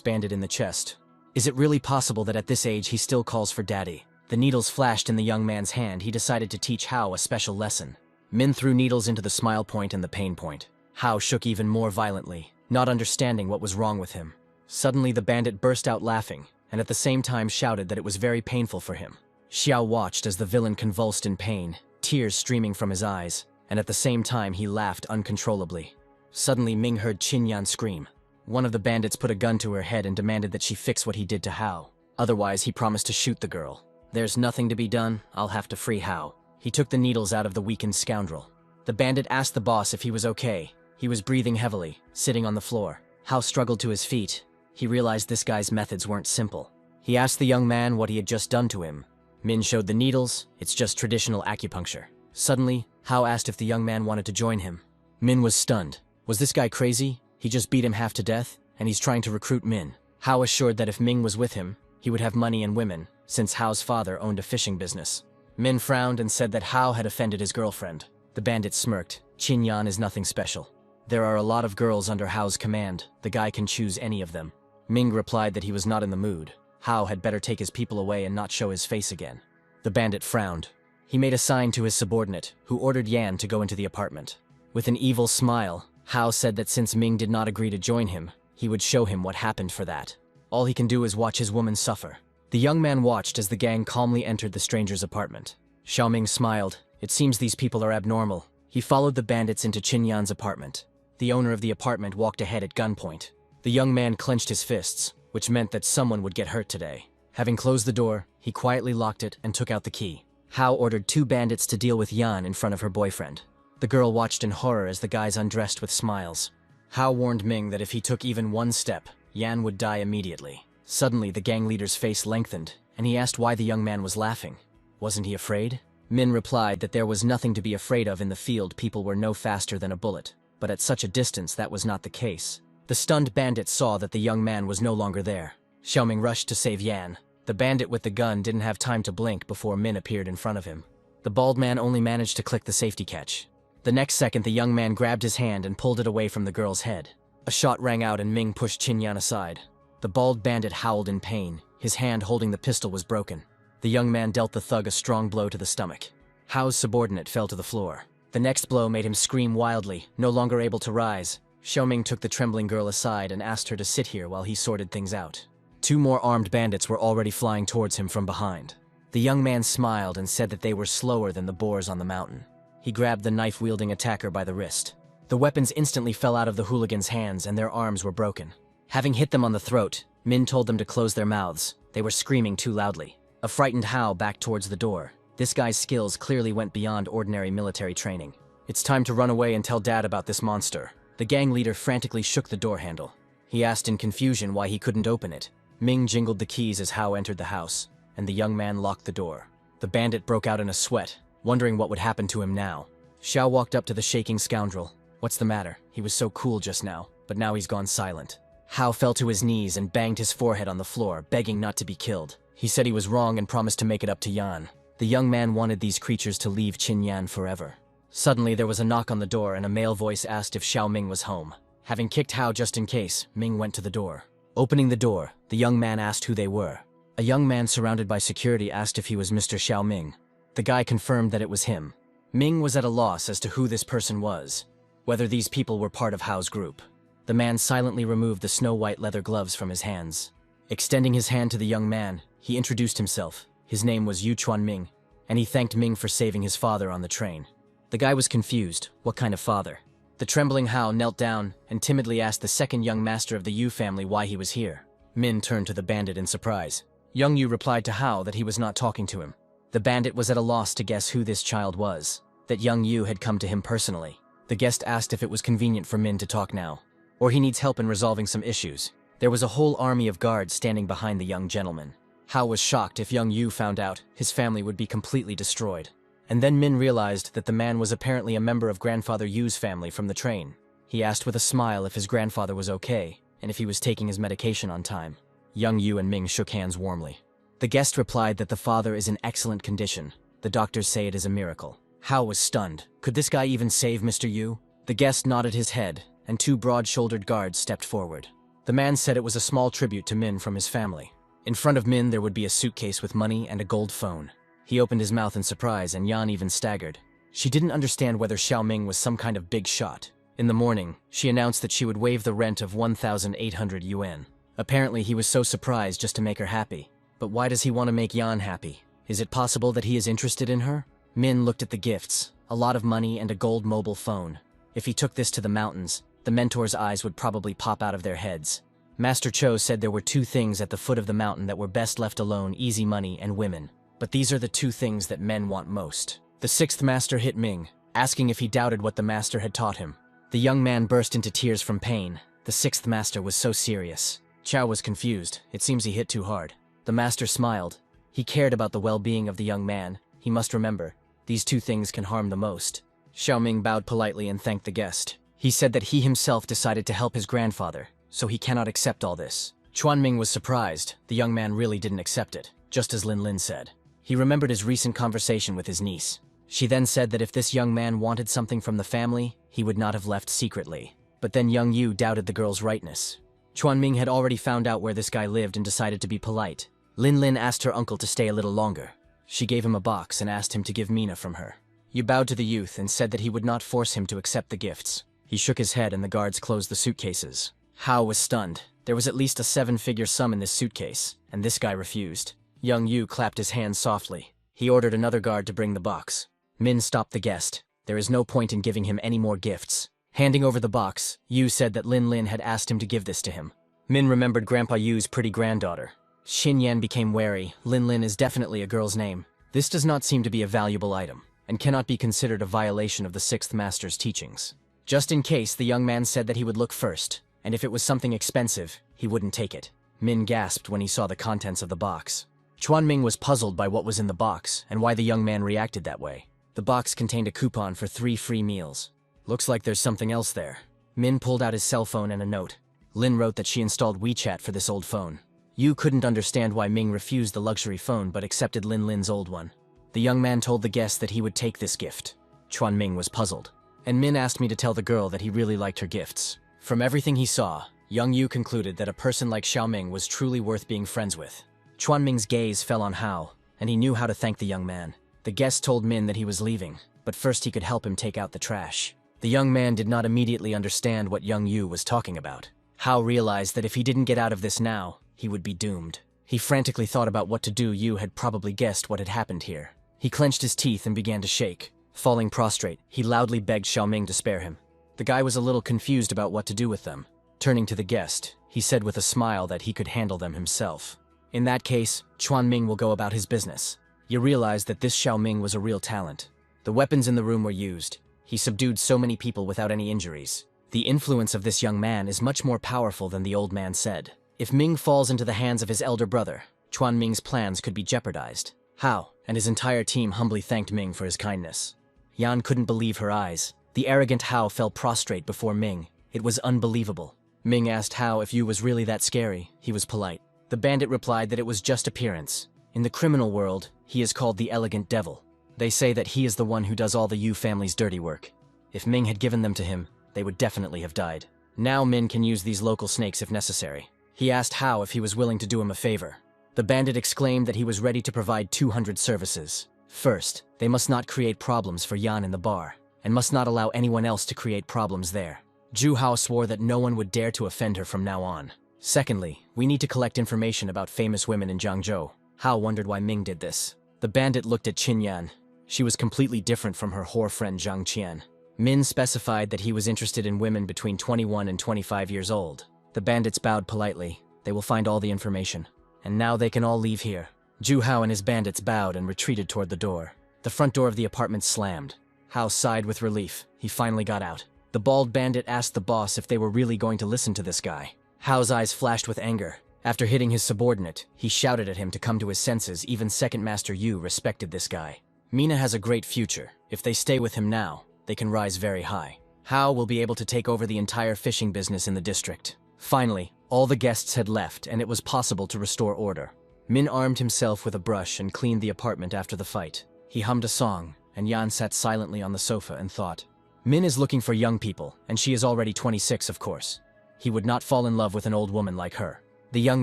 A: bandit in the chest. Is it really possible that at this age he still calls for daddy? The needles flashed in the young man's hand. He decided to teach Hao a special lesson. Min threw needles into the smile point and the pain point. Hao shook even more violently, not understanding what was wrong with him. Suddenly the bandit burst out laughing, and at the same time shouted that it was very painful for him. Xiao watched as the villain convulsed in pain, tears streaming from his eyes, and at the same time he laughed uncontrollably. Suddenly Ming heard Qin Yan scream. One of the bandits put a gun to her head and demanded that she fix what he did to Hao. Otherwise, he promised to shoot the girl. There's nothing to be done, I'll have to free Hao. He took the needles out of the weakened scoundrel. The bandit asked the boss if he was okay. He was breathing heavily, sitting on the floor. Hao struggled to his feet. He realized this guy's methods weren't simple. He asked the young man what he had just done to him. Min showed the needles. It's just traditional acupuncture. Suddenly, Hao asked if the young man wanted to join him. Min was stunned. Was this guy crazy? He just beat him half to death, and he's trying to recruit Min. Hao assured that if Ming was with him, he would have money and women, since Hao's father owned a fishing business. Min frowned and said that Hao had offended his girlfriend. The bandit smirked. Qin Yan is nothing special. There are a lot of girls under Hao's command. The guy can choose any of them. Ming replied that he was not in the mood. Hao had better take his people away and not show his face again. The bandit frowned. He made a sign to his subordinate, who ordered Yan to go into the apartment. With an evil smile, Hao said that since Ming did not agree to join him, he would show him what happened for that. All he can do is watch his woman suffer. The young man watched as the gang calmly entered the stranger's apartment. Xiao Ming smiled. It seems these people are abnormal. He followed the bandits into Qin Yan's apartment. The owner of the apartment walked ahead at gunpoint. The young man clenched his fists, which meant that someone would get hurt today. Having closed the door, he quietly locked it and took out the key. Hao ordered 2 bandits to deal with Yan in front of her boyfriend. The girl watched in horror as the guys undressed with smiles. Hao warned Ming that if he took even one step, Yan would die immediately. Suddenly, the gang leader's face lengthened, and he asked why the young man was laughing. Wasn't he afraid? Min replied that there was nothing to be afraid of in the field. People were no faster than a bullet, but at such a distance that was not the case. The stunned bandit saw that the young man was no longer there. Xiaoming rushed to save Yan. The bandit with the gun didn't have time to blink before Min appeared in front of him. The bald man only managed to click the safety catch. The next second, the young man grabbed his hand and pulled it away from the girl's head. A shot rang out and Ming pushed Qin Yan aside. The bald bandit howled in pain. His hand holding the pistol was broken. The young man dealt the thug a strong blow to the stomach. Hao's subordinate fell to the floor. The next blow made him scream wildly, no longer able to rise. Xiaoming took the trembling girl aside and asked her to sit here while he sorted things out. 2 more armed bandits were already flying towards him from behind. The young man smiled and said that they were slower than the boars on the mountain. He grabbed the knife-wielding attacker by the wrist. The weapons instantly fell out of the hooligans' hands and their arms were broken. Having hit them on the throat, Min told them to close their mouths. They were screaming too loudly. A frightened Hao backed towards the door. This guy's skills clearly went beyond ordinary military training. It's time to run away and tell Dad about this monster. The gang leader frantically shook the door handle. He asked in confusion why he couldn't open it. Ming jingled the keys as Hao entered the house, and the young man locked the door. The bandit broke out in a sweat, wondering what would happen to him now. Xiao walked up to the shaking scoundrel. What's the matter? He was so cool just now, but now he's gone silent. Hao fell to his knees and banged his forehead on the floor, begging not to be killed. He said he was wrong and promised to make it up to Yan. The young man wanted these creatures to leave Qin Yan forever. Suddenly, there was a knock on the door and a male voice asked if Xiao Ming was home. Having kicked Hao just in case, Ming went to the door. Opening the door, the young man asked who they were. A young man surrounded by security asked if he was Mr. Xiao Ming. The guy confirmed that it was him. Ming was at a loss as to who this person was, whether these people were part of Hao's group. The man silently removed the snow-white leather gloves from his hands. Extending his hand to the young man, he introduced himself. His name was Yu Chuan Ming, and he thanked Ming for saving his father on the train. The guy was confused. What kind of father? The trembling Hao knelt down and timidly asked the second young master of the Yu family why he was here. Min turned to the bandit in surprise. Young Yu replied to Hao that he was not talking to him. The bandit was at a loss to guess who this child was, that young Yu had come to him personally. The guest asked if it was convenient for Min to talk now. or he needs help in resolving some issues. There was a whole army of guards standing behind the young gentleman. Hao was shocked. If young Yu found out, his family would be completely destroyed. And then Min realized that the man was apparently a member of grandfather Yu's family from the train. He asked with a smile if his grandfather was okay, and if he was taking his medication on time. Young Yu and Ming shook hands warmly. The guest replied that the father is in excellent condition. The doctors say it is a miracle. Hao was stunned. Could this guy even save Mr. Yu? The guest nodded his head, and two broad-shouldered guards stepped forward. The man said it was a small tribute to Min from his family. In front of Min there would be a suitcase with money and a gold phone. He opened his mouth in surprise, and Yan even staggered. She didn't understand whether Xiaoming was some kind of big shot. In the morning, she announced that she would waive the rent of 1,800 yuan. Apparently he was so surprised just to make her happy. But why does he want to make Yan happy? Is it possible that he is interested in her? Min looked at the gifts, a lot of money and a gold mobile phone. If he took this to the mountains, the mentor's eyes would probably pop out of their heads. Master Cho said there were two things at the foot of the mountain that were best left alone: easy money and women. But these are the two things that men want most. The sixth master hit Ming, asking if he doubted what the master had taught him. The young man burst into tears from pain. The sixth master was so serious. Chao was confused. It seems he hit too hard. The master smiled. He cared about the well-being of the young man. He must remember, these two things can harm the most. Xiaoming bowed politely and thanked the guest. He said that he himself decided to help his grandfather, so he cannot accept all this. Chuanming was surprised. The young man really didn't accept it, just as Lin Lin said. He remembered his recent conversation with his niece. She then said that if this young man wanted something from the family, he would not have left secretly. But then young Yu doubted the girl's rightness. Chuanming had already found out where this guy lived and decided to be polite. Lin Lin asked her uncle to stay a little longer. She gave him a box and asked him to give Mina from her. Yu bowed to the youth and said that he would not force him to accept the gifts. He shook his head and the guards closed the suitcases. Hao was stunned. There was at least a 7-figure sum in this suitcase, and this guy refused. Young Yu clapped his hands softly. He ordered another guard to bring the box. Min stopped the guest. There is no point in giving him any more gifts. Handing over the box, Yu said that Lin Lin had asked him to give this to him. Min remembered Grandpa Yu's pretty granddaughter. Xin Yan became wary. Lin Lin is definitely a girl's name. This does not seem to be a valuable item, and cannot be considered a violation of the sixth master's teachings. Just in case, the young man said that he would look first, and if it was something expensive, he wouldn't take it. Min gasped when he saw the contents of the box. Chuanming was puzzled by what was in the box, and why the young man reacted that way. The box contained a coupon for 3 free meals. Looks like there's something else there. Min pulled out his cell phone and a note. Lin wrote that she installed WeChat for this old phone. Yu couldn't understand why Ming refused the luxury phone but accepted Lin Lin's old one. The young man told the guest that he would take this gift. Chuanming was puzzled. And Min asked me to tell the girl that he really liked her gifts. From everything he saw, young Yu concluded that a person like Xiaoming was truly worth being friends with. Chuanming's gaze fell on Hao, and he knew how to thank the young man. The guest told Min that he was leaving, but first he could help him take out the trash. The young man did not immediately understand what young Yu was talking about. Hao realized that if he didn't get out of this now, he would be doomed. He frantically thought about what to do. Yu had probably guessed what had happened here. He clenched his teeth and began to shake. Falling prostrate, he loudly begged Xiaoming to spare him. The guy was a little confused about what to do with them. Turning to the guest, he said with a smile that he could handle them himself. In that case, Chuanming will go about his business. You realized that this Xiaoming was a real talent. The weapons in the room were used. He subdued so many people without any injuries. The influence of this young man is much more powerful than the old man said. If Ming falls into the hands of his elder brother, Chuanming's plans could be jeopardized. Hao and his entire team humbly thanked Ming for his kindness. Yan couldn't believe her eyes. The arrogant Hao fell prostrate before Ming. It was unbelievable. Ming asked Hao if Yu was really that scary. He was polite. The bandit replied that it was just appearance. In the criminal world, he is called the Elegant Devil. They say that he is the one who does all the Yu family's dirty work. If Ming had given them to him, they would definitely have died. Now Min can use these local snakes if necessary. He asked Hao if he was willing to do him a favor. The bandit exclaimed that he was ready to provide 200 services. First, they must not create problems for Yan in the bar, and must not allow anyone else to create problems there. Zhu Hao swore that no one would dare to offend her from now on. Secondly, we need to collect information about famous women in Jiangzhou. Hao wondered why Ming did this. The bandit looked at Qin Yan. She was completely different from her whore friend Zhang Qian. Min specified that he was interested in women between 21 and 25 years old. The bandits bowed politely. They will find all the information. And now they can all leave here. Zhu Hao and his bandits bowed and retreated toward the door. The front door of the apartment slammed. Hao sighed with relief. He finally got out. The bald bandit asked the boss if they were really going to listen to this guy. Hao's eyes flashed with anger. After hitting his subordinate, he shouted at him to come to his senses. Even Second Master Yu respected this guy. Mina has a great future. If they stay with him now, they can rise very high. Hao will be able to take over the entire fishing business in the district. Finally, all the guests had left and it was possible to restore order. Min armed himself with a brush and cleaned the apartment after the fight. He hummed a song, and Yan sat silently on the sofa and thought. Min is looking for young people, and she is already 26, of course. He would not fall in love with an old woman like her. The young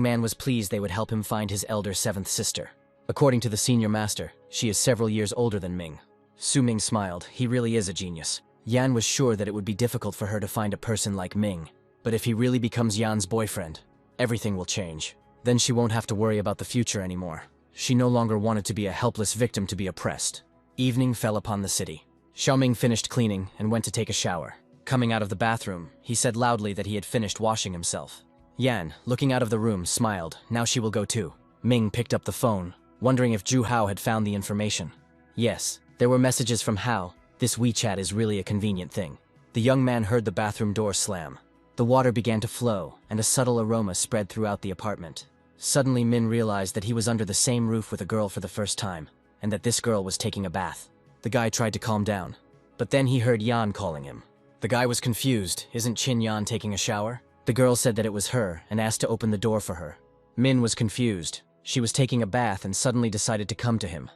A: man was pleased they would help him find his elder seventh sister. According to the senior master, she is several years older than Ming. Su Ming smiled. He really is a genius. Yan was sure that it would be difficult for her to find a person like Ming. But if he really becomes Yan's boyfriend, everything will change. Then she won't have to worry about the future anymore. She no longer wanted to be a helpless victim to be oppressed. Evening fell upon the city. Xiaoming finished cleaning and went to take a shower. Coming out of the bathroom, he said loudly that he had finished washing himself. Yan, looking out of the room, smiled. Now she will go too. Ming picked up the phone, wondering if Zhu Hao had found the information. Yes, there were messages from Hao. This WeChat is really a convenient thing. The young man heard the bathroom door slam. The water began to flow, and a subtle aroma spread throughout the apartment. Suddenly Min realized that he was under the same roof with a girl for the first time, and that this girl was taking a bath. The guy tried to calm down, but then he heard Yan calling him. The guy was confused. Isn't Qin Yan taking a shower? The girl said that it was her and asked to open the door for her. Min was confused. She was taking a bath and suddenly decided to come to him.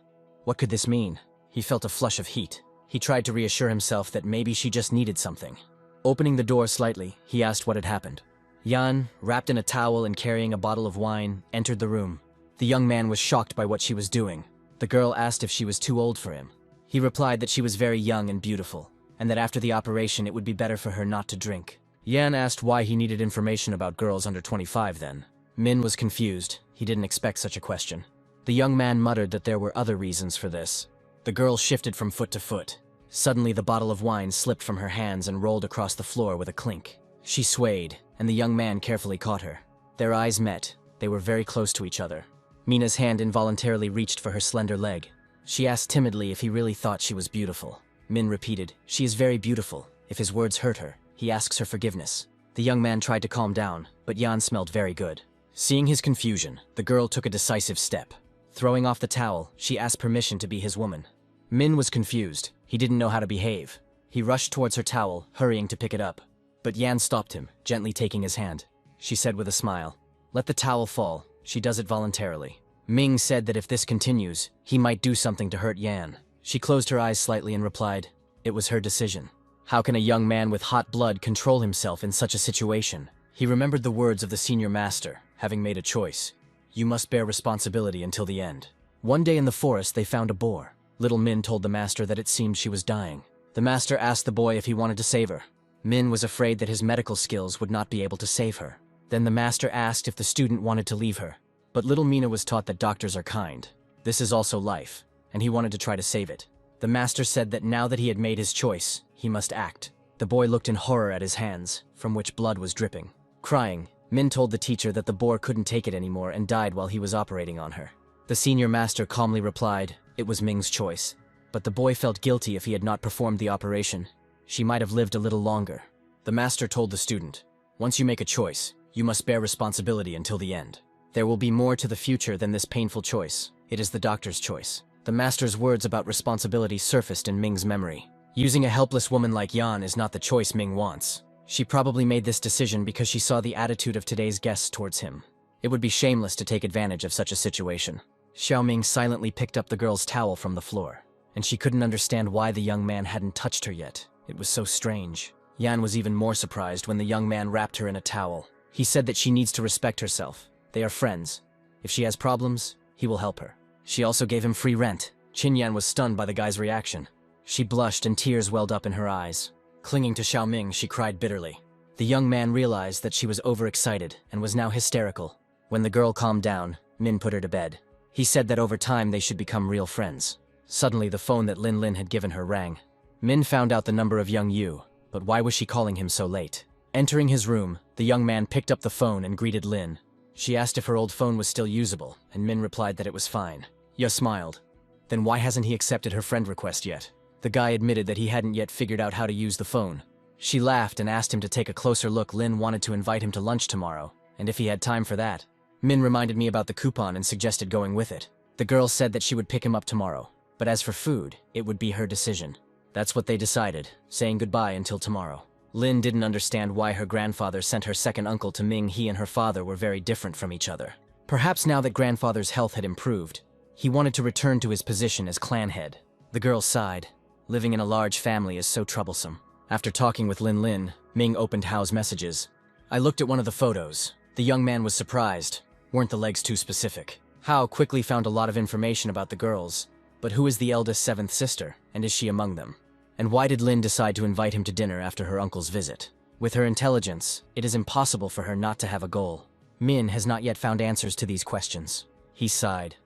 A: What could this mean? He felt a flush of heat. He tried to reassure himself that maybe she just needed something. Opening the door slightly, he asked what had happened. Yan, wrapped in a towel and carrying a bottle of wine, entered the room. The young man was shocked by what she was doing. The girl asked if she was too old for him. He replied that she was very young and beautiful, and that after the operation it would be better for her not to drink. Yan asked why he needed information about girls under 25 then. Min was confused. He didn't expect such a question. The young man muttered that there were other reasons for this. The girl shifted from foot to foot. Suddenly the bottle of wine slipped from her hands and rolled across the floor with a clink. She swayed, and the young man carefully caught her. Their eyes met. They were very close to each other. Mina's hand involuntarily reached for her slender leg. She asked timidly if he really thought she was beautiful. Min repeated, "She is very beautiful." If his words hurt her, he asks her forgiveness. The young man tried to calm down, but Yan smelled very good. Seeing his confusion, the girl took a decisive step. Throwing off the towel, she asked permission to be his woman. Min was confused. He didn't know how to behave. He rushed towards her towel, hurrying to pick it up. But Yan stopped him, gently taking his hand. She said with a smile, "Let the towel fall. She does it voluntarily." Ming said that if this continues, he might do something to hurt Yan. She closed her eyes slightly and replied, "It was her decision." How can a young man with hot blood control himself in such a situation? He remembered the words of the senior master, having made a choice. You must bear responsibility until the end. One day in the forest they found a boar. Little Min told the master that it seemed she was dying. The master asked the boy if he wanted to save her. Min was afraid that his medical skills would not be able to save her. Then the master asked if the student wanted to leave her. But little Mina was taught that doctors are kind. This is also life, and he wanted to try to save it. The master said that now that he had made his choice, he must act. The boy looked in horror at his hands, from which blood was dripping. Crying, Min told the teacher that the boar couldn't take it anymore and died while he was operating on her. The senior master calmly replied, it was Ming's choice. But the boy felt guilty if he had not performed the operation. She might have lived a little longer. The master told the student, once you make a choice, you must bear responsibility until the end. There will be more to the future than this painful choice. It is the doctor's choice. The master's words about responsibility surfaced in Ming's memory. Using a helpless woman like Yan is not the choice Ming wants. She probably made this decision because she saw the attitude of today's guests towards him. It would be shameless to take advantage of such a situation. Xiaoming silently picked up the girl's towel from the floor, and she couldn't understand why the young man hadn't touched her yet. It was so strange. Yan was even more surprised when the young man wrapped her in a towel. He said that she needs to respect herself. They are friends. If she has problems, he will help her. She also gave him free rent. Qin was stunned by the guy's reaction. She blushed and tears welled up in her eyes. Clinging to Xiaoming, she cried bitterly. The young man realized that she was overexcited and was now hysterical. When the girl calmed down, Min put her to bed. He said that over time they should become real friends. Suddenly the phone that Lin Lin had given her rang. Min found out the number of young Yu, but why was she calling him so late? Entering his room, the young man picked up the phone and greeted Lin. She asked if her old phone was still usable, and Min replied that it was fine. Yu smiled. Then why hasn't he accepted her friend request yet? The guy admitted that he hadn't yet figured out how to use the phone. She laughed and asked him to take a closer look. Lin wanted to invite him to lunch tomorrow, and if he had time for that. Min reminded me about the coupon and suggested going with it. The girl said that she would pick him up tomorrow, but as for food, it would be her decision. That's what they decided, saying goodbye until tomorrow. Lin didn't understand why her grandfather sent her second uncle to Ming. He and her father were very different from each other. Perhaps now that grandfather's health had improved, he wanted to return to his position as clan head. The girl sighed. Living in a large family is so troublesome. After talking with Lin, Ming opened Hao's messages. I looked at one of the photos. The young man was surprised. Weren't the legs too specific? Hao quickly found a lot of information about the girls. But who is the eldest seventh sister, and is she among them? And why did Lin decide to invite him to dinner after her uncle's visit? With her intelligence, it is impossible for her not to have a goal. Min has not yet found answers to these questions. He sighed.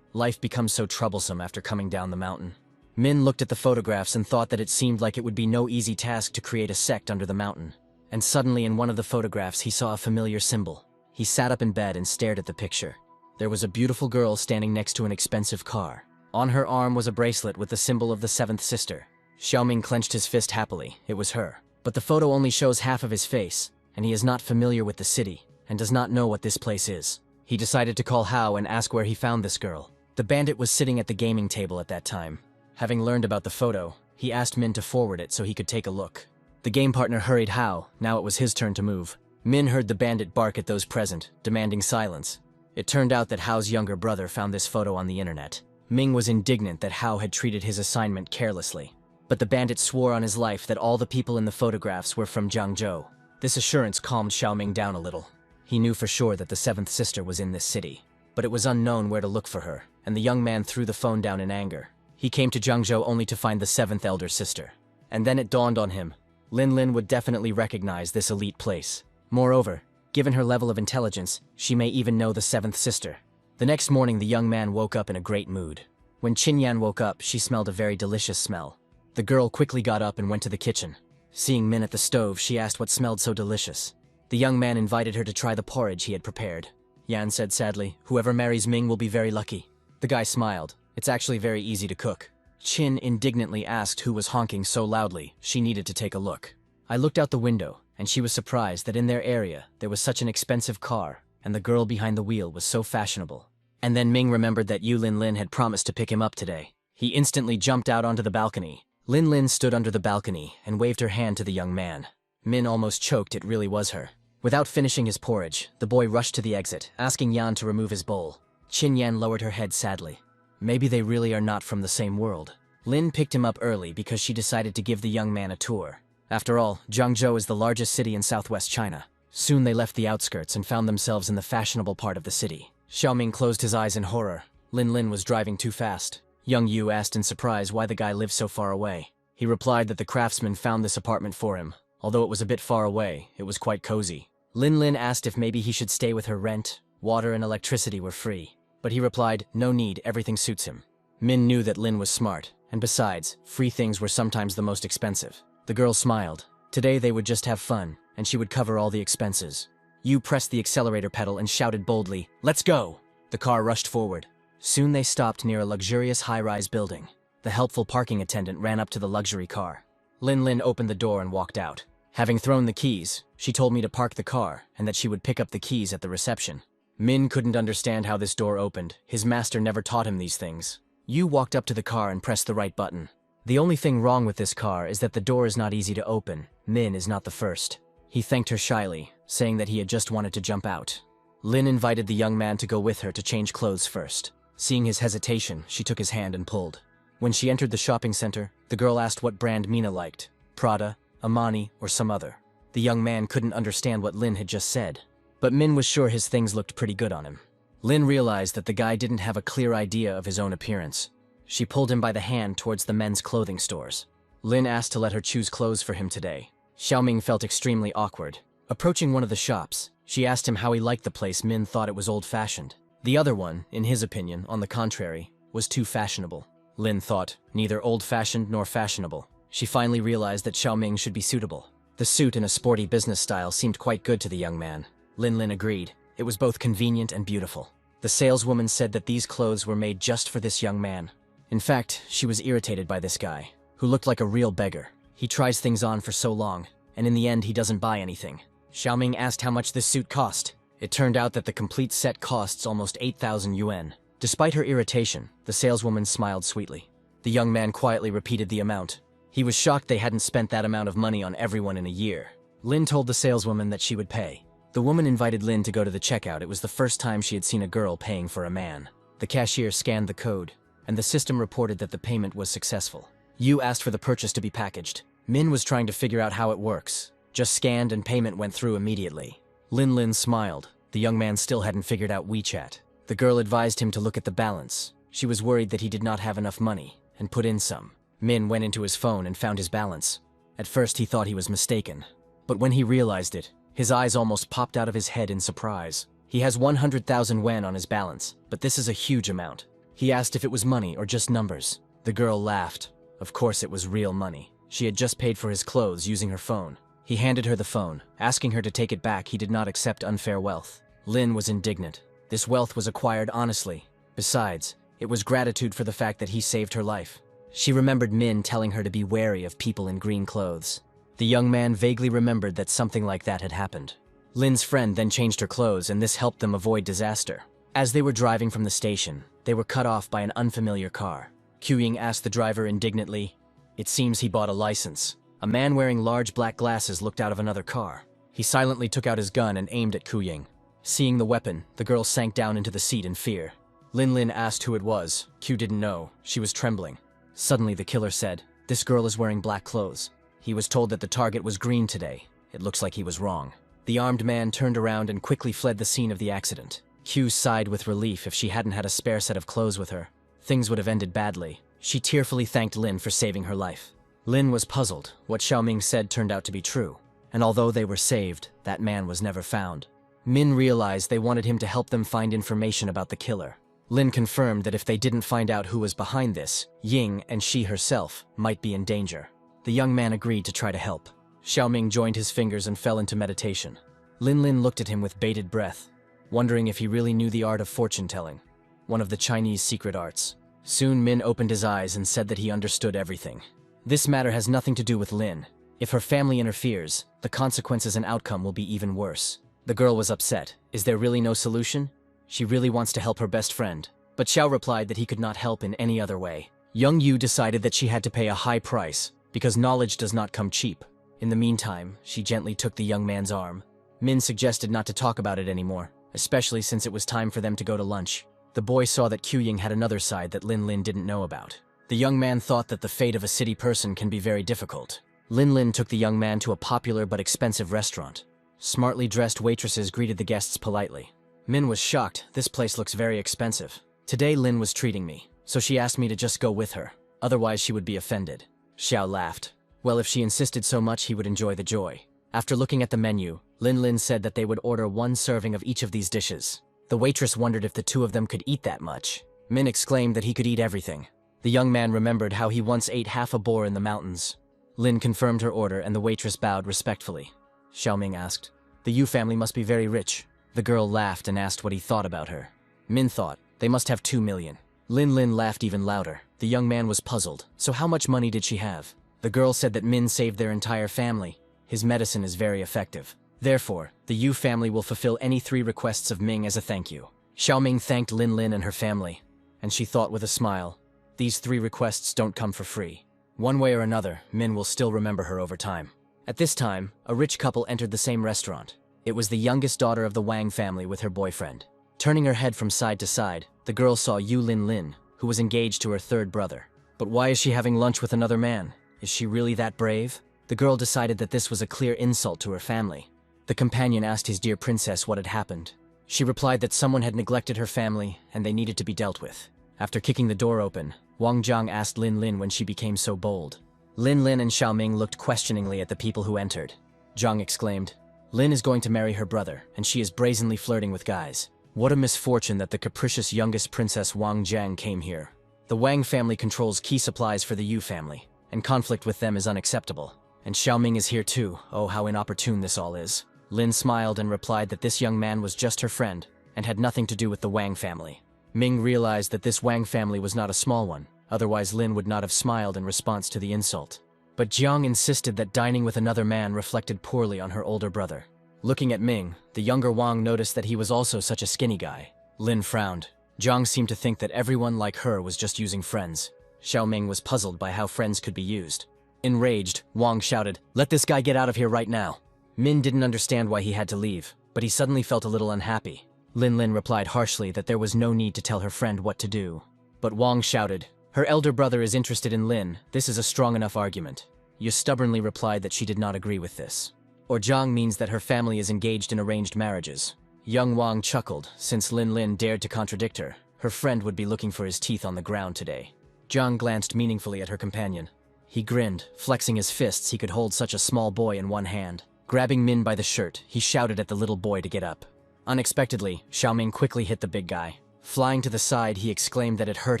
A: Life becomes so troublesome after coming down the mountain. Min looked at the photographs and thought that it seemed like it would be no easy task to create a sect under the mountain. And suddenly in one of the photographs he saw a familiar symbol. He sat up in bed and stared at the picture. There was a beautiful girl standing next to an expensive car. On her arm was a bracelet with the symbol of the seventh sister. Xiaoming clenched his fist happily. It was her. But the photo only shows half of his face, and he is not familiar with the city, and does not know what this place is. He decided to call Hao and ask where he found this girl. The bandit was sitting at the gaming table at that time. Having learned about the photo, he asked Min to forward it so he could take a look. The game partner hurried Hao. Now it was his turn to move. Min heard the bandit bark at those present, demanding silence. It turned out that Hao's younger brother found this photo on the internet. Ming was indignant that Hao had treated his assignment carelessly. But the bandit swore on his life that all the people in the photographs were from Jiangzhou. This assurance calmed Xiaoming down a little. He knew for sure that the seventh sister was in this city, but it was unknown where to look for her, and the young man threw the phone down in anger. He came to Jiangzhou only to find the seventh elder sister. And then it dawned on him. Lin would definitely recognize this elite place. Moreover, given her level of intelligence, she may even know the seventh sister. The next morning the young man woke up in a great mood. When Qinyan woke up, she smelled a very delicious smell. The girl quickly got up and went to the kitchen. Seeing Min at the stove, she asked what smelled so delicious. The young man invited her to try the porridge he had prepared. Yan said sadly, "Whoever marries Ming will be very lucky." The guy smiled. "It's actually very easy to cook." Qin indignantly asked who was honking so loudly. She needed to take a look. I looked out the window, and she was surprised that in their area there was such an expensive car, and the girl behind the wheel was so fashionable. And then Ming remembered that Lin had promised to pick him up today. He instantly jumped out onto the balcony. Lin stood under the balcony and waved her hand to the young man. Min almost choked. It really was her. Without finishing his porridge, the boy rushed to the exit, asking Yan to remove his bowl. Qinyan lowered her head sadly. Maybe they really are not from the same world. Lin picked him up early because she decided to give the young man a tour. After all, Jiangzhou is the largest city in southwest China. Soon they left the outskirts and found themselves in the fashionable part of the city. Xiaoming closed his eyes in horror. Lin was driving too fast. Young Yu asked in surprise why the guy lived so far away. He replied that the craftsman found this apartment for him. Although it was a bit far away, it was quite cozy. Lin asked if maybe he should stay with her. Rent, water, and electricity were free. But he replied, no need, everything suits him. Min knew that Lin was smart, and besides, free things were sometimes the most expensive. The girl smiled. Today they would just have fun, and she would cover all the expenses. Yu pressed the accelerator pedal and shouted boldly, "Let's go!" The car rushed forward. Soon they stopped near a luxurious high-rise building. The helpful parking attendant ran up to the luxury car. Lin opened the door and walked out. Having thrown the keys, she told me to park the car and that she would pick up the keys at the reception. Min couldn't understand how this door opened. His master never taught him these things. Yu walked up to the car and pressed the right button. The only thing wrong with this car is that the door is not easy to open. Min is not the first. He thanked her shyly, saying that he had just wanted to jump out. Lin invited the young man to go with her to change clothes first. Seeing his hesitation, she took his hand and pulled. When she entered the shopping center, the girl asked what brand Mina liked, Prada, Armani, or some other. The young man couldn't understand what Lin had just said, but Min was sure his things looked pretty good on him. Lin realized that the guy didn't have a clear idea of his own appearance. She pulled him by the hand towards the men's clothing stores. Lin asked to let her choose clothes for him today. Xiaoming felt extremely awkward. Approaching one of the shops, she asked him how he liked the place. Min thought it was old-fashioned. The other one, in his opinion, on the contrary, was too fashionable. Lin thought, neither old-fashioned nor fashionable. She finally realized that Xiaoming should be suitable. The suit in a sporty business style seemed quite good to the young man. Lin agreed. It was both convenient and beautiful. The saleswoman said that these clothes were made just for this young man. In fact, she was irritated by this guy, who looked like a real beggar. He tries things on for so long. and in the end he doesn't buy anything. Xiaoming asked how much this suit cost. It turned out that the complete set costs almost 8,000 yuan. Despite her irritation, the saleswoman smiled sweetly. The young man quietly repeated the amount. He was shocked they hadn't spent that amount of money on everyone in a year. Lin told the saleswoman that she would pay. The woman invited Lin to go to the checkout. It was the first time she had seen a girl paying for a man. The cashier scanned the code, and the system reported that the payment was successful. Yu asked for the purchase to be packaged. Min was trying to figure out how it works. Just scanned and payment went through immediately. Lin smiled. The young man still hadn't figured out WeChat. The girl advised him to look at the balance. She was worried that he did not have enough money, and put in some. Min went into his phone and found his balance. At first he thought he was mistaken, but when he realized it, his eyes almost popped out of his head in surprise. He has 100,000 yuan on his balance, but this is a huge amount. He asked if it was money or just numbers. The girl laughed. Of course it was real money. She had just paid for his clothes using her phone. He handed her the phone, asking her to take it back. He did not accept unfair wealth. Lin was indignant. This wealth was acquired honestly. Besides, it was gratitude for the fact that he saved her life. She remembered Min telling her to be wary of people in green clothes. The young man vaguely remembered that something like that had happened. Lin's friend then changed her clothes, and this helped them avoid disaster. As they were driving from the station, they were cut off by an unfamiliar car. Qiuying asked the driver indignantly, "It seems he bought a license." A man wearing large black glasses looked out of another car. He silently took out his gun and aimed at Qiuying. Seeing the weapon, the girl sank down into the seat in fear. Lin asked who it was. Q didn't know. She was trembling. Suddenly the killer said, "This girl is wearing black clothes." He was told that the target was green today. It looks like he was wrong. The armed man turned around and quickly fled the scene of the accident. Q sighed with relief. If she hadn't had a spare set of clothes with her, things would have ended badly. She tearfully thanked Lin for saving her life. Lin was puzzled. What Xiaoming said turned out to be true. And although they were saved, that man was never found. Min realized they wanted him to help them find information about the killer. Lin confirmed that if they didn't find out who was behind this, Ying and she herself might be in danger. The young man agreed to try to help. Xiaoming joined his fingers and fell into meditation. Lin looked at him with bated breath, wondering if he really knew the art of fortune-telling, one of the Chinese secret arts. Soon Min opened his eyes and said that he understood everything. This matter has nothing to do with Lin. If her family interferes, the consequences and outcome will be even worse. The girl was upset. Is there really no solution? She really wants to help her best friend. But Xiao replied that he could not help in any other way. Young Yu decided that she had to pay a high price, because knowledge does not come cheap. In the meantime, she gently took the young man's arm. Min suggested not to talk about it anymore, especially since it was time for them to go to lunch. The boy saw that Qiuying had another side that Lin didn't know about. The young man thought that the fate of a city person can be very difficult. Lin took the young man to a popular but expensive restaurant. Smartly dressed waitresses greeted the guests politely. Min was shocked. This place looks very expensive. Today Lin was treating me, so she asked me to just go with her. Otherwise she would be offended. Xiao laughed. Well, if she insisted so much, he would enjoy the joy. After looking at the menu, Lin said that they would order one serving of each of these dishes. The waitress wondered if the two of them could eat that much. Min exclaimed that he could eat everything. The young man remembered how he once ate half a boar in the mountains. Lin confirmed her order and the waitress bowed respectfully. Xiaoming asked, "The Yu family must be very rich." The girl laughed and asked what he thought about her. Min thought, they must have 2 million. Lin laughed even louder. The young man was puzzled. So how much money did she have? The girl said that Min saved their entire family. His medicine is very effective. Therefore, the Yu family will fulfill any 3 requests of Ming as a thank you. Xiaoming thanked Lin and her family, and she thought with a smile, these 3 requests don't come for free. One way or another, Min will still remember her over time. At this time, a rich couple entered the same restaurant. It was the youngest daughter of the Wang family with her boyfriend. Turning her head from side to side, the girl saw Yu Lin, who was engaged to her 3rd brother. But why is she having lunch with another man? Is she really that brave? The girl decided that this was a clear insult to her family. The companion asked his dear princess what had happened. She replied that someone had neglected her family and they needed to be dealt with. After kicking the door open, Wang Zhang asked Lin when she became so bold. Lin and Xiaoming looked questioningly at the people who entered. Zhang exclaimed, "Lin is going to marry her brother, and she is brazenly flirting with guys. What a misfortune that the capricious youngest princess Wang Jiang came here." The Wang family controls key supplies for the Yu family, and conflict with them is unacceptable. And Xiaoming is here too. Oh, how inopportune this all is. Lin smiled and replied that this young man was just her friend, and had nothing to do with the Wang family. Ming realized that this Wang family was not a small one, otherwise Lin would not have smiled in response to the insult. But Jiang insisted that dining with another man reflected poorly on her older brother. Looking at Ming, the younger Wang noticed that he was also such a skinny guy. Lin frowned. Jiang seemed to think that everyone like her was just using friends. Xiaoming was puzzled by how friends could be used. Enraged, Wang shouted, "Let this guy get out of here right now." Min didn't understand why he had to leave, but he suddenly felt a little unhappy. Lin replied harshly that there was no need to tell her friend what to do. But Wang shouted, "Her elder brother is interested in Lin. This is a strong enough argument." Yu stubbornly replied that she did not agree with this. Or Jiang means that her family is engaged in arranged marriages. Young Wang chuckled, since Lin dared to contradict her. Her friend would be looking for his teeth on the ground today. Jiang glanced meaningfully at her companion. He grinned, flexing his fists he could hold such a small boy in one hand. Grabbing Min by the shirt, he shouted at the little boy to get up. Unexpectedly, Xiaoming quickly hit the big guy. Flying to the side, he exclaimed that it hurt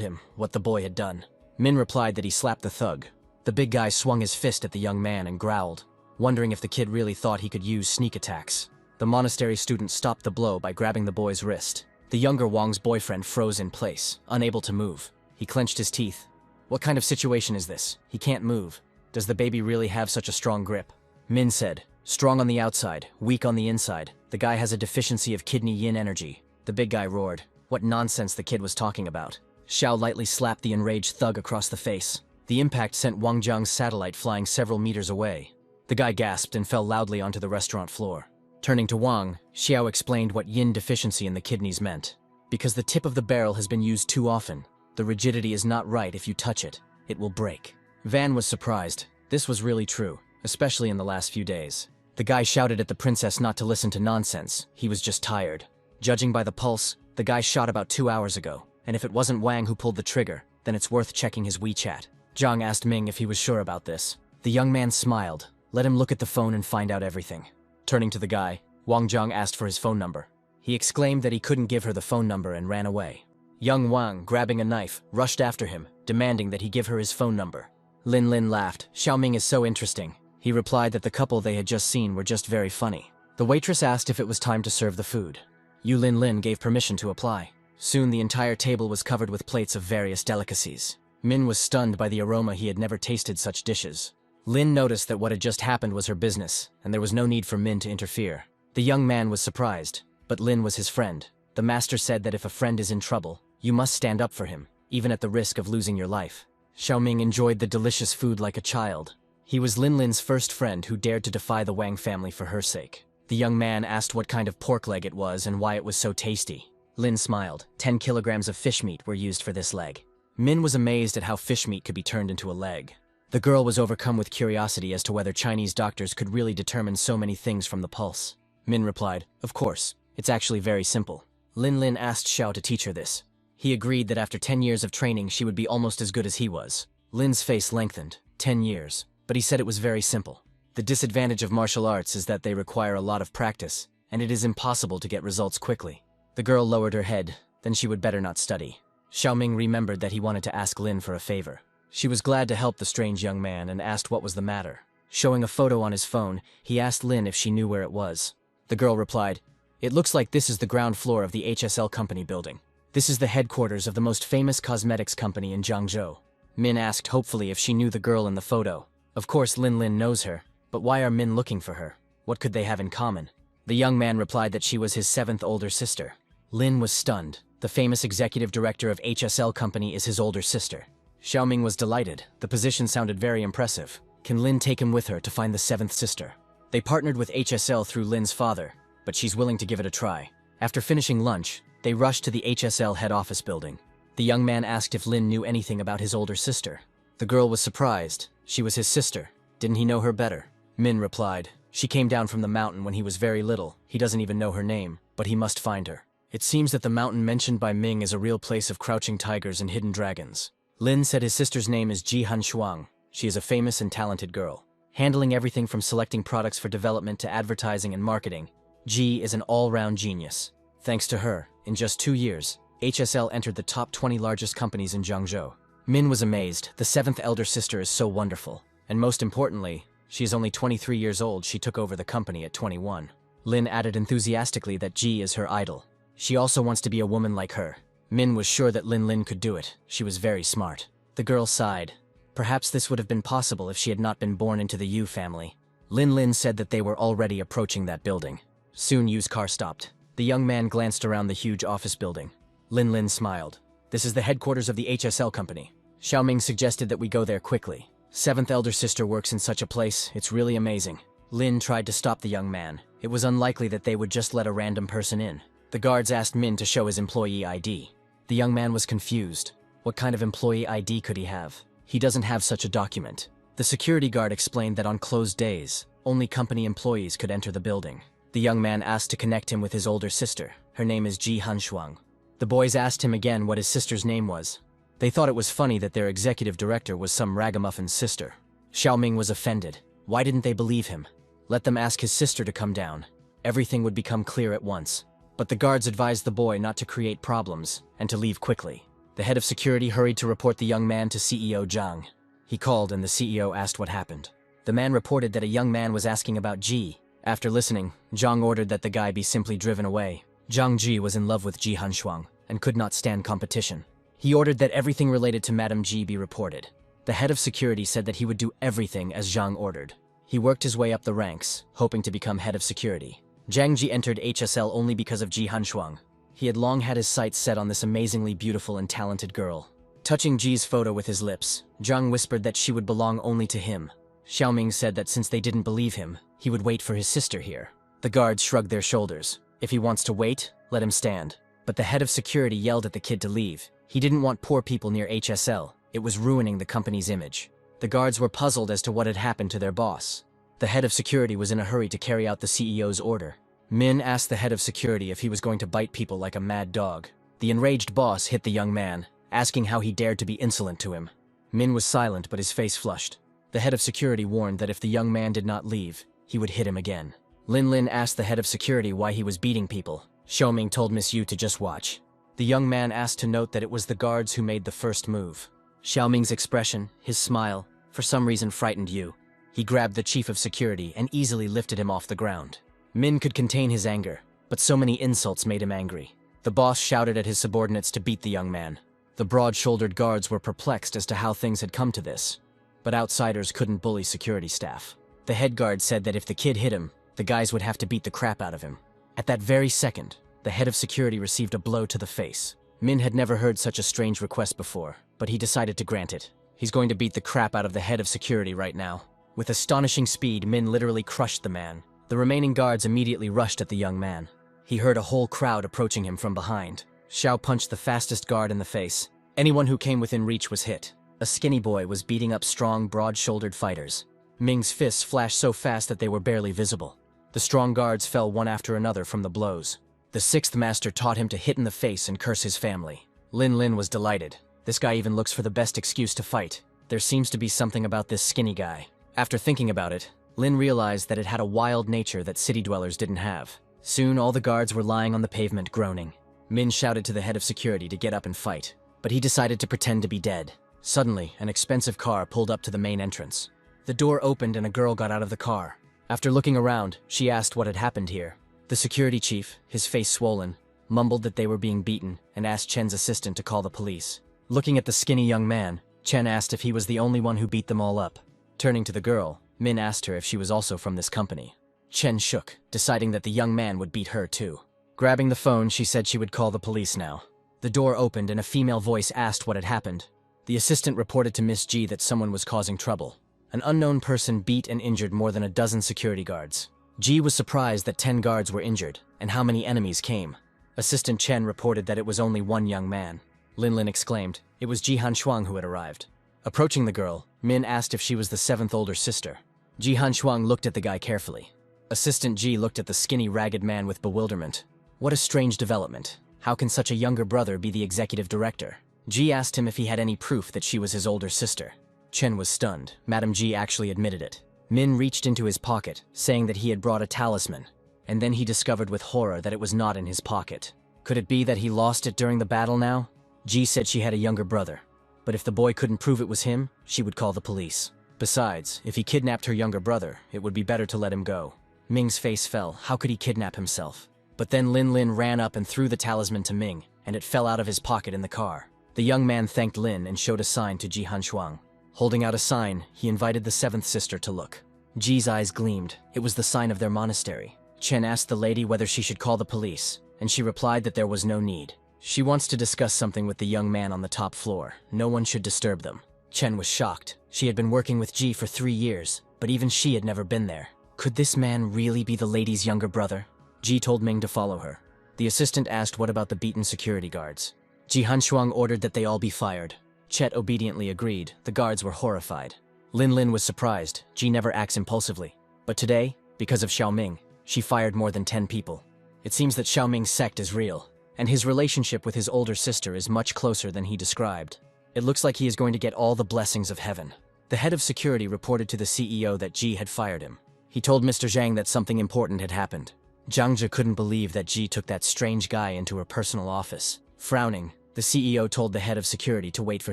A: him, what the boy had done. Min replied that he slapped the thug. The big guy swung his fist at the young man and growled, wondering if the kid really thought he could use sneak attacks. The monastery student stopped the blow by grabbing the boy's wrist. The younger Wang's boyfriend froze in place, unable to move. He clenched his teeth. What kind of situation is this? He can't move. Does the baby really have such a strong grip? Min said, "Strong on the outside, weak on the inside. The guy has a deficiency of kidney yin energy." The big guy roared. What nonsense the kid was talking about. Xiao lightly slapped the enraged thug across the face. The impact sent Wang Jiang's satellite flying several meters away. The guy gasped and fell loudly onto the restaurant floor. Turning to Wang, Xiao explained what yin deficiency in the kidneys meant. Because the tip of the barrel has been used too often, the rigidity is not right. If you touch it, it will break. Van was surprised. This was really true, especially in the last few days. The guy shouted at the princess not to listen to nonsense. He was just tired. Judging by the pulse, the guy shot about 2 hours ago, and if it wasn't Wang who pulled the trigger, then it's worth checking his WeChat. Jiang asked Ming if he was sure about this. The young man smiled. Let him look at the phone and find out everything. Turning to the guy, Wang Jiang asked for his phone number. He exclaimed that he couldn't give her the phone number and ran away. Young Wang, grabbing a knife, rushed after him, demanding that he give her his phone number. Lin laughed. Xiaoming is so interesting. He replied that the couple they had just seen were just very funny. The waitress asked if it was time to serve the food. Yu Lin gave permission to apply. Soon the entire table was covered with plates of various delicacies. Min was stunned by the aroma. He had never tasted such dishes. Lin noticed that what had just happened was her business, and there was no need for Min to interfere. The young man was surprised, but Lin was his friend. The master said that if a friend is in trouble, you must stand up for him, even at the risk of losing your life. Xiaoming enjoyed the delicious food like a child. He was Lin's first friend who dared to defy the Wang family for her sake. The young man asked what kind of pork leg it was and why it was so tasty. Lin smiled. 10 kilograms of fish meat were used for this leg. Min was amazed at how fish meat could be turned into a leg. The girl was overcome with curiosity as to whether Chinese doctors could really determine so many things from the pulse. Min replied, "Of course, it's actually very simple." Lin asked Xiao to teach her this. He agreed that after 10 years of training she would be almost as good as he was. Lin's face lengthened. 10 years. But he said it was very simple. The disadvantage of martial arts is that they require a lot of practice, and it is impossible to get results quickly. The girl lowered her head. Then she would better not study. Xiaoming remembered that he wanted to ask Lin for a favor. She was glad to help the strange young man and asked what was the matter. Showing a photo on his phone, he asked Lin if she knew where it was. The girl replied, "It looks like this is the ground floor of the HSL company building. This is the headquarters of the most famous cosmetics company in Jiangzhou." Min asked hopefully if she knew the girl in the photo. Of course Lin knows her, but why are Min looking for her? What could they have in common? The young man replied that she was his 7th older sister. Lin was stunned. The famous executive director of HSL company is his older sister. Xiaoming was delighted. The position sounded very impressive. Can Lin take him with her to find the 7th sister? They partnered with HSL through Lin's father, but she's willing to give it a try. After finishing lunch, they rushed to the HSL head office building. The young man asked if Lin knew anything about his older sister. The girl was surprised. She was his sister. Didn't he know her better? Min replied, "She came down from the mountain when he was very little. He doesn't even know her name, but he must find her." It seems that the mountain mentioned by Ming is a real place of crouching tigers and hidden dragons. Lin said his sister's name is Ji Han Shuang. She is a famous and talented girl. Handling everything from selecting products for development to advertising and marketing, Ji is an all-round genius. Thanks to her, in just 2 years, HSL entered the top 20 largest companies in Jiangzhou. Min was amazed. The 7th elder sister is so wonderful. And most importantly, she is only 23 years old. She took over the company at 21. Lin added enthusiastically that Ji is her idol. She also wants to be a woman like her. Min was sure that Lin could do it. She was very smart. The girl sighed. Perhaps this would have been possible if she had not been born into the Yu family. Lin Lin said that they were already approaching that building. Soon Yu's car stopped. The young man glanced around the huge office building. Lin Lin smiled. This is the headquarters of the HSL company. Xiaoming suggested that we go there quickly. Seventh elder sister works in such a place, it's really amazing. Lin tried to stop the young man. It was unlikely that they would just let a random person in. The guards asked Min to show his employee ID. The young man was confused. What kind of employee ID could he have? He doesn't have such a document. The security guard explained that on closed days, only company employees could enter the building. The young man asked to connect him with his older sister. Her name is Ji Hanshuang. The boys asked him again what his sister's name was. They thought it was funny that their executive director was some ragamuffin's sister. Xiaoming was offended. Why didn't they believe him? Let them ask his sister to come down. Everything would become clear at once. But the guards advised the boy not to create problems and to leave quickly. The head of security hurried to report the young man to CEO Zhang. He called and the CEO asked what happened. The man reported that a young man was asking about Ji. After listening, Zhang ordered that the guy be simply driven away. Zhang Ji was in love with Ji Hanshuang and could not stand competition. He ordered that everything related to Madame Ji be reported. The head of security said that he would do everything as Zhang ordered. He worked his way up the ranks, hoping to become head of security. Zhang Ji entered HSL only because of Ji Hanshuang. He had long had his sights set on this amazingly beautiful and talented girl. Touching Ji's photo with his lips, Zhang whispered that she would belong only to him. Xiaoming said that since they didn't believe him, he would wait for his sister here. The guards shrugged their shoulders. If he wants to wait, let him stand. But the head of security yelled at the kid to leave. He didn't want poor people near HSL. It was ruining the company's image. The guards were puzzled as to what had happened to their boss. The head of security was in a hurry to carry out the CEO's order. Min asked the head of security if he was going to bite people like a mad dog. The enraged boss hit the young man, asking how he dared to be insolent to him. Min was silent, but his face flushed. The head of security warned that if the young man did not leave, he would hit him again. Lin Lin asked the head of security why he was beating people. Xiaoming told Miss Yu to just watch. The young man asked to note that it was the guards who made the first move. Xiaoming's expression, his smile, for some reason frightened Yu. He grabbed the chief of security and easily lifted him off the ground. Min could contain his anger, but so many insults made him angry. The boss shouted at his subordinates to beat the young man. The broad-shouldered guards were perplexed as to how things had come to this. But outsiders couldn't bully security staff. The head guard said that if the kid hit him, the guys would have to beat the crap out of him. At that very second, the head of security received a blow to the face. Min had never heard such a strange request before, but he decided to grant it. He's going to beat the crap out of the head of security right now. With astonishing speed, Min literally crushed the man. The remaining guards immediately rushed at the young man. He heard a whole crowd approaching him from behind. Xiao punched the fastest guard in the face. Anyone who came within reach was hit. A skinny boy was beating up strong, broad-shouldered fighters. Ming's fists flashed so fast that they were barely visible. The strong guards fell one after another from the blows. The sixth master taught him to hit in the face and curse his family. Lin Lin was delighted. This guy even looks for the best excuse to fight. There seems to be something about this skinny guy. After thinking about it, Lin realized that it had a wild nature that city dwellers didn't have. Soon all the guards were lying on the pavement groaning. Min shouted to the head of security to get up and fight, but he decided to pretend to be dead. Suddenly, an expensive car pulled up to the main entrance. The door opened and a girl got out of the car. After looking around, she asked what had happened here. The security chief, his face swollen, mumbled that they were being beaten and asked Chen's assistant to call the police. Looking at the skinny young man, Chen asked if he was the only one who beat them all up. Turning to the girl, Min asked her if she was also from this company. Chen shook, deciding that the young man would beat her too. Grabbing the phone, she said she would call the police now. The door opened and a female voice asked what had happened. The assistant reported to Miss G that someone was causing trouble. An unknown person beat and injured more than a dozen security guards. G was surprised that 10 guards were injured, and how many enemies came. Assistant Chen reported that it was only one young man. Lin Lin exclaimed. It was Ji Hanshuang who had arrived. Approaching the girl, Min asked if she was the 7th older sister. Ji Hanshuang looked at the guy carefully. Assistant Ji looked at the skinny, ragged man with bewilderment. What a strange development. How can such a younger brother be the executive director? Ji asked him if he had any proof that she was his older sister. Chen was stunned. Madame Ji actually admitted it. Min reached into his pocket, saying that he had brought a talisman, and then he discovered with horror that it was not in his pocket. Could it be that he lost it during the battle now? Ji said she had a younger brother, but if the boy couldn't prove it was him, she would call the police. Besides, if he kidnapped her younger brother, it would be better to let him go. Ming's face fell. How could he kidnap himself? But then Lin Lin ran up and threw the talisman to Ming, and it fell out of his pocket in the car. The young man thanked Lin and showed a sign to Ji Hanshuang. Holding out a sign, he invited the seventh sister to look. Ji's eyes gleamed. It was the sign of their monastery. Chen asked the lady whether she should call the police, and she replied that there was no need. She wants to discuss something with the young man on the top floor. No one should disturb them. Chen was shocked. She had been working with Ji for 3 years, but even she had never been there. Could this man really be the lady's younger brother? Ji told Ming to follow her. The assistant asked what about the beaten security guards. Ji Hanshuang ordered that they all be fired. Chet obediently agreed. The guards were horrified. Lin Lin was surprised. Ji never acts impulsively. But today, because of Xiao Ming, she fired more than 10 people. It seems that Xiao Ming's sect is real, and his relationship with his older sister is much closer than he described. It looks like he is going to get all the blessings of heaven. The head of security reported to the CEO that Ji had fired him. He told Mr. Zhang that something important had happened. Zhang Zhe couldn't believe that Ji took that strange guy into her personal office. Frowning, the CEO told the head of security to wait for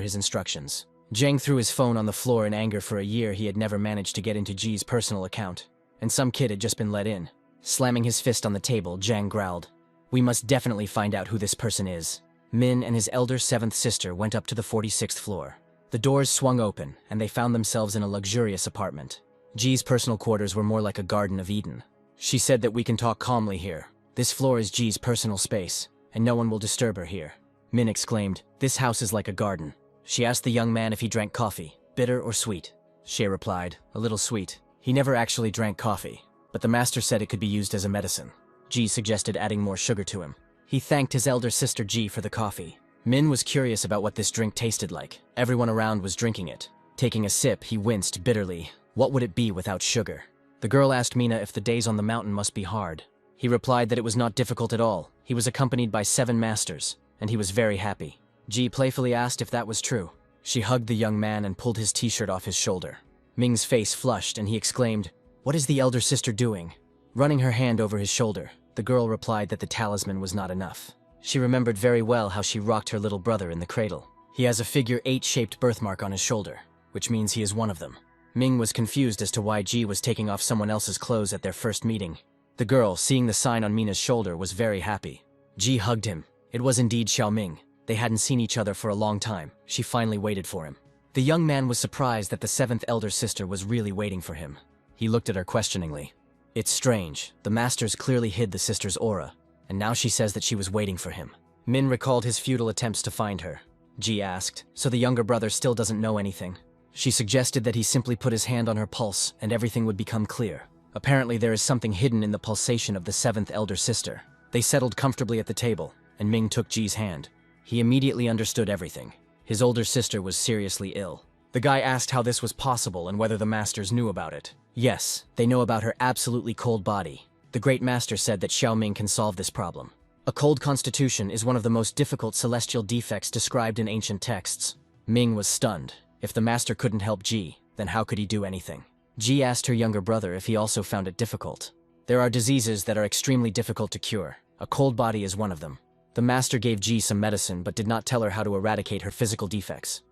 A: his instructions. Zhang threw his phone on the floor in anger. For a year he had never managed to get into Ji's personal account, and some kid had just been let in. Slamming his fist on the table, Zhang growled, "We must definitely find out who this person is." Min and his elder 7th sister went up to the 46th floor. The doors swung open, and they found themselves in a luxurious apartment. Ji's personal quarters were more like a Garden of Eden. She said that we can talk calmly here. This floor is Ji's personal space, and no one will disturb her here. Min exclaimed, "This house is like a garden." She asked the young man if he drank coffee, bitter or sweet. Xie replied, "A little sweet." He never actually drank coffee, but the master said it could be used as a medicine. Ji suggested adding more sugar to him. He thanked his elder sister Ji for the coffee. Min was curious about what this drink tasted like. Everyone around was drinking it. Taking a sip, he winced bitterly. What would it be without sugar? The girl asked Mina if the days on the mountain must be hard. He replied that it was not difficult at all. He was accompanied by 7 masters, and he was very happy. Ji playfully asked if that was true. She hugged the young man and pulled his t-shirt off his shoulder. Ming's face flushed, and he exclaimed, "What is the elder sister doing?" Running her hand over his shoulder, the girl replied that the talisman was not enough. She remembered very well how she rocked her little brother in the cradle. He has a figure 8-shaped birthmark on his shoulder, which means he is one of them. Ming was confused as to why Ji was taking off someone else's clothes at their first meeting. The girl, seeing the sign on Mina's shoulder, was very happy. Ji hugged him. It was indeed Xiao Ming. They hadn't seen each other for a long time. She finally waited for him. The young man was surprised that the 7th elder sister was really waiting for him. He looked at her questioningly. It's strange. The masters clearly hid the sister's aura, and now she says that she was waiting for him. Min recalled his futile attempts to find her. Ji asked, "So the younger brother still doesn't know anything?" She suggested that he simply put his hand on her pulse and everything would become clear. Apparently there is something hidden in the pulsation of the 7th elder sister. They settled comfortably at the table, and Ming took Ji's hand. He immediately understood everything. His older sister was seriously ill. The guy asked how this was possible and whether the masters knew about it. Yes, they know about her absolutely cold body. The great master said that Xiao Ming can solve this problem. A cold constitution is one of the most difficult celestial defects described in ancient texts. Ming was stunned. If the master couldn't help Ji, then how could he do anything? Ji asked her younger brother if he also found it difficult. There are diseases that are extremely difficult to cure. A cold body is one of them. The master gave Ji some medicine but did not tell her how to eradicate her physical defects.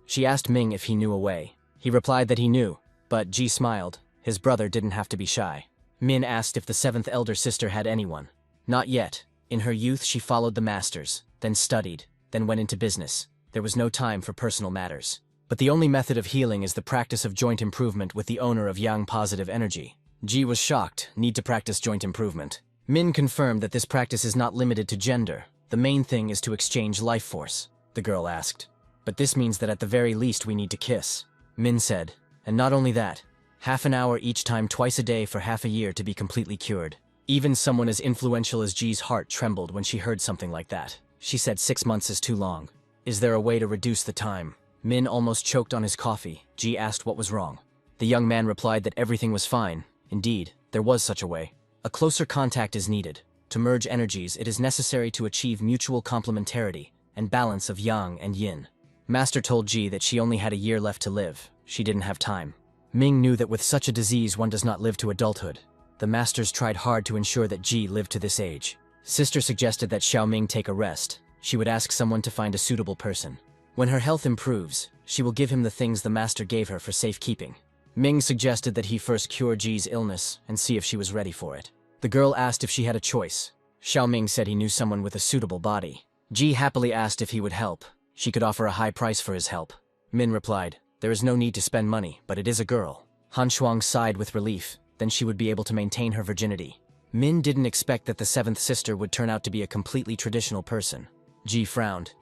A: She asked Ming if he knew a way. He replied that he knew, but Ji smiled. His brother didn't have to be shy. Min asked if the 7th elder sister had anyone. Not yet. In her youth she followed the masters, then studied, then went into business. There was no time for personal matters. But the only method of healing is the practice of joint improvement with the owner of Yang positive energy. Ji was shocked. Need to practice joint improvement. Min confirmed that this practice is not limited to gender. The main thing is to exchange life force. The girl asked. But this means that at the very least we need to kiss. Min said. And not only that, half an hour each time twice a day for half a year to be completely cured. Even someone as influential as Ji's heart trembled when she heard something like that. She said 6 months is too long. Is there a way to reduce the time? Min almost choked on his coffee. Ji asked what was wrong. The young man replied that everything was fine. Indeed, there was such a way. A closer contact is needed. To merge energies, it is necessary to achieve mutual complementarity and balance of yang and yin. Master told Ji that she only had a year left to live. She didn't have time. Ming knew that with such a disease one does not live to adulthood. The masters tried hard to ensure that Ji lived to this age. Sister suggested that Xiao Ming take a rest. She would ask someone to find a suitable person. When her health improves, she will give him the things the master gave her for safekeeping. Ming suggested that he first cure Ji's illness and see if she was ready for it. The girl asked if she had a choice. Xiao Ming said he knew someone with a suitable body. Ji happily asked if he would help. She could offer a high price for his help. Min replied, There is no need to spend money, but it is a girl. Han Shuang sighed with relief, then she would be able to maintain her virginity. Min didn't expect that the seventh sister would turn out to be a completely traditional person. Ji frowned.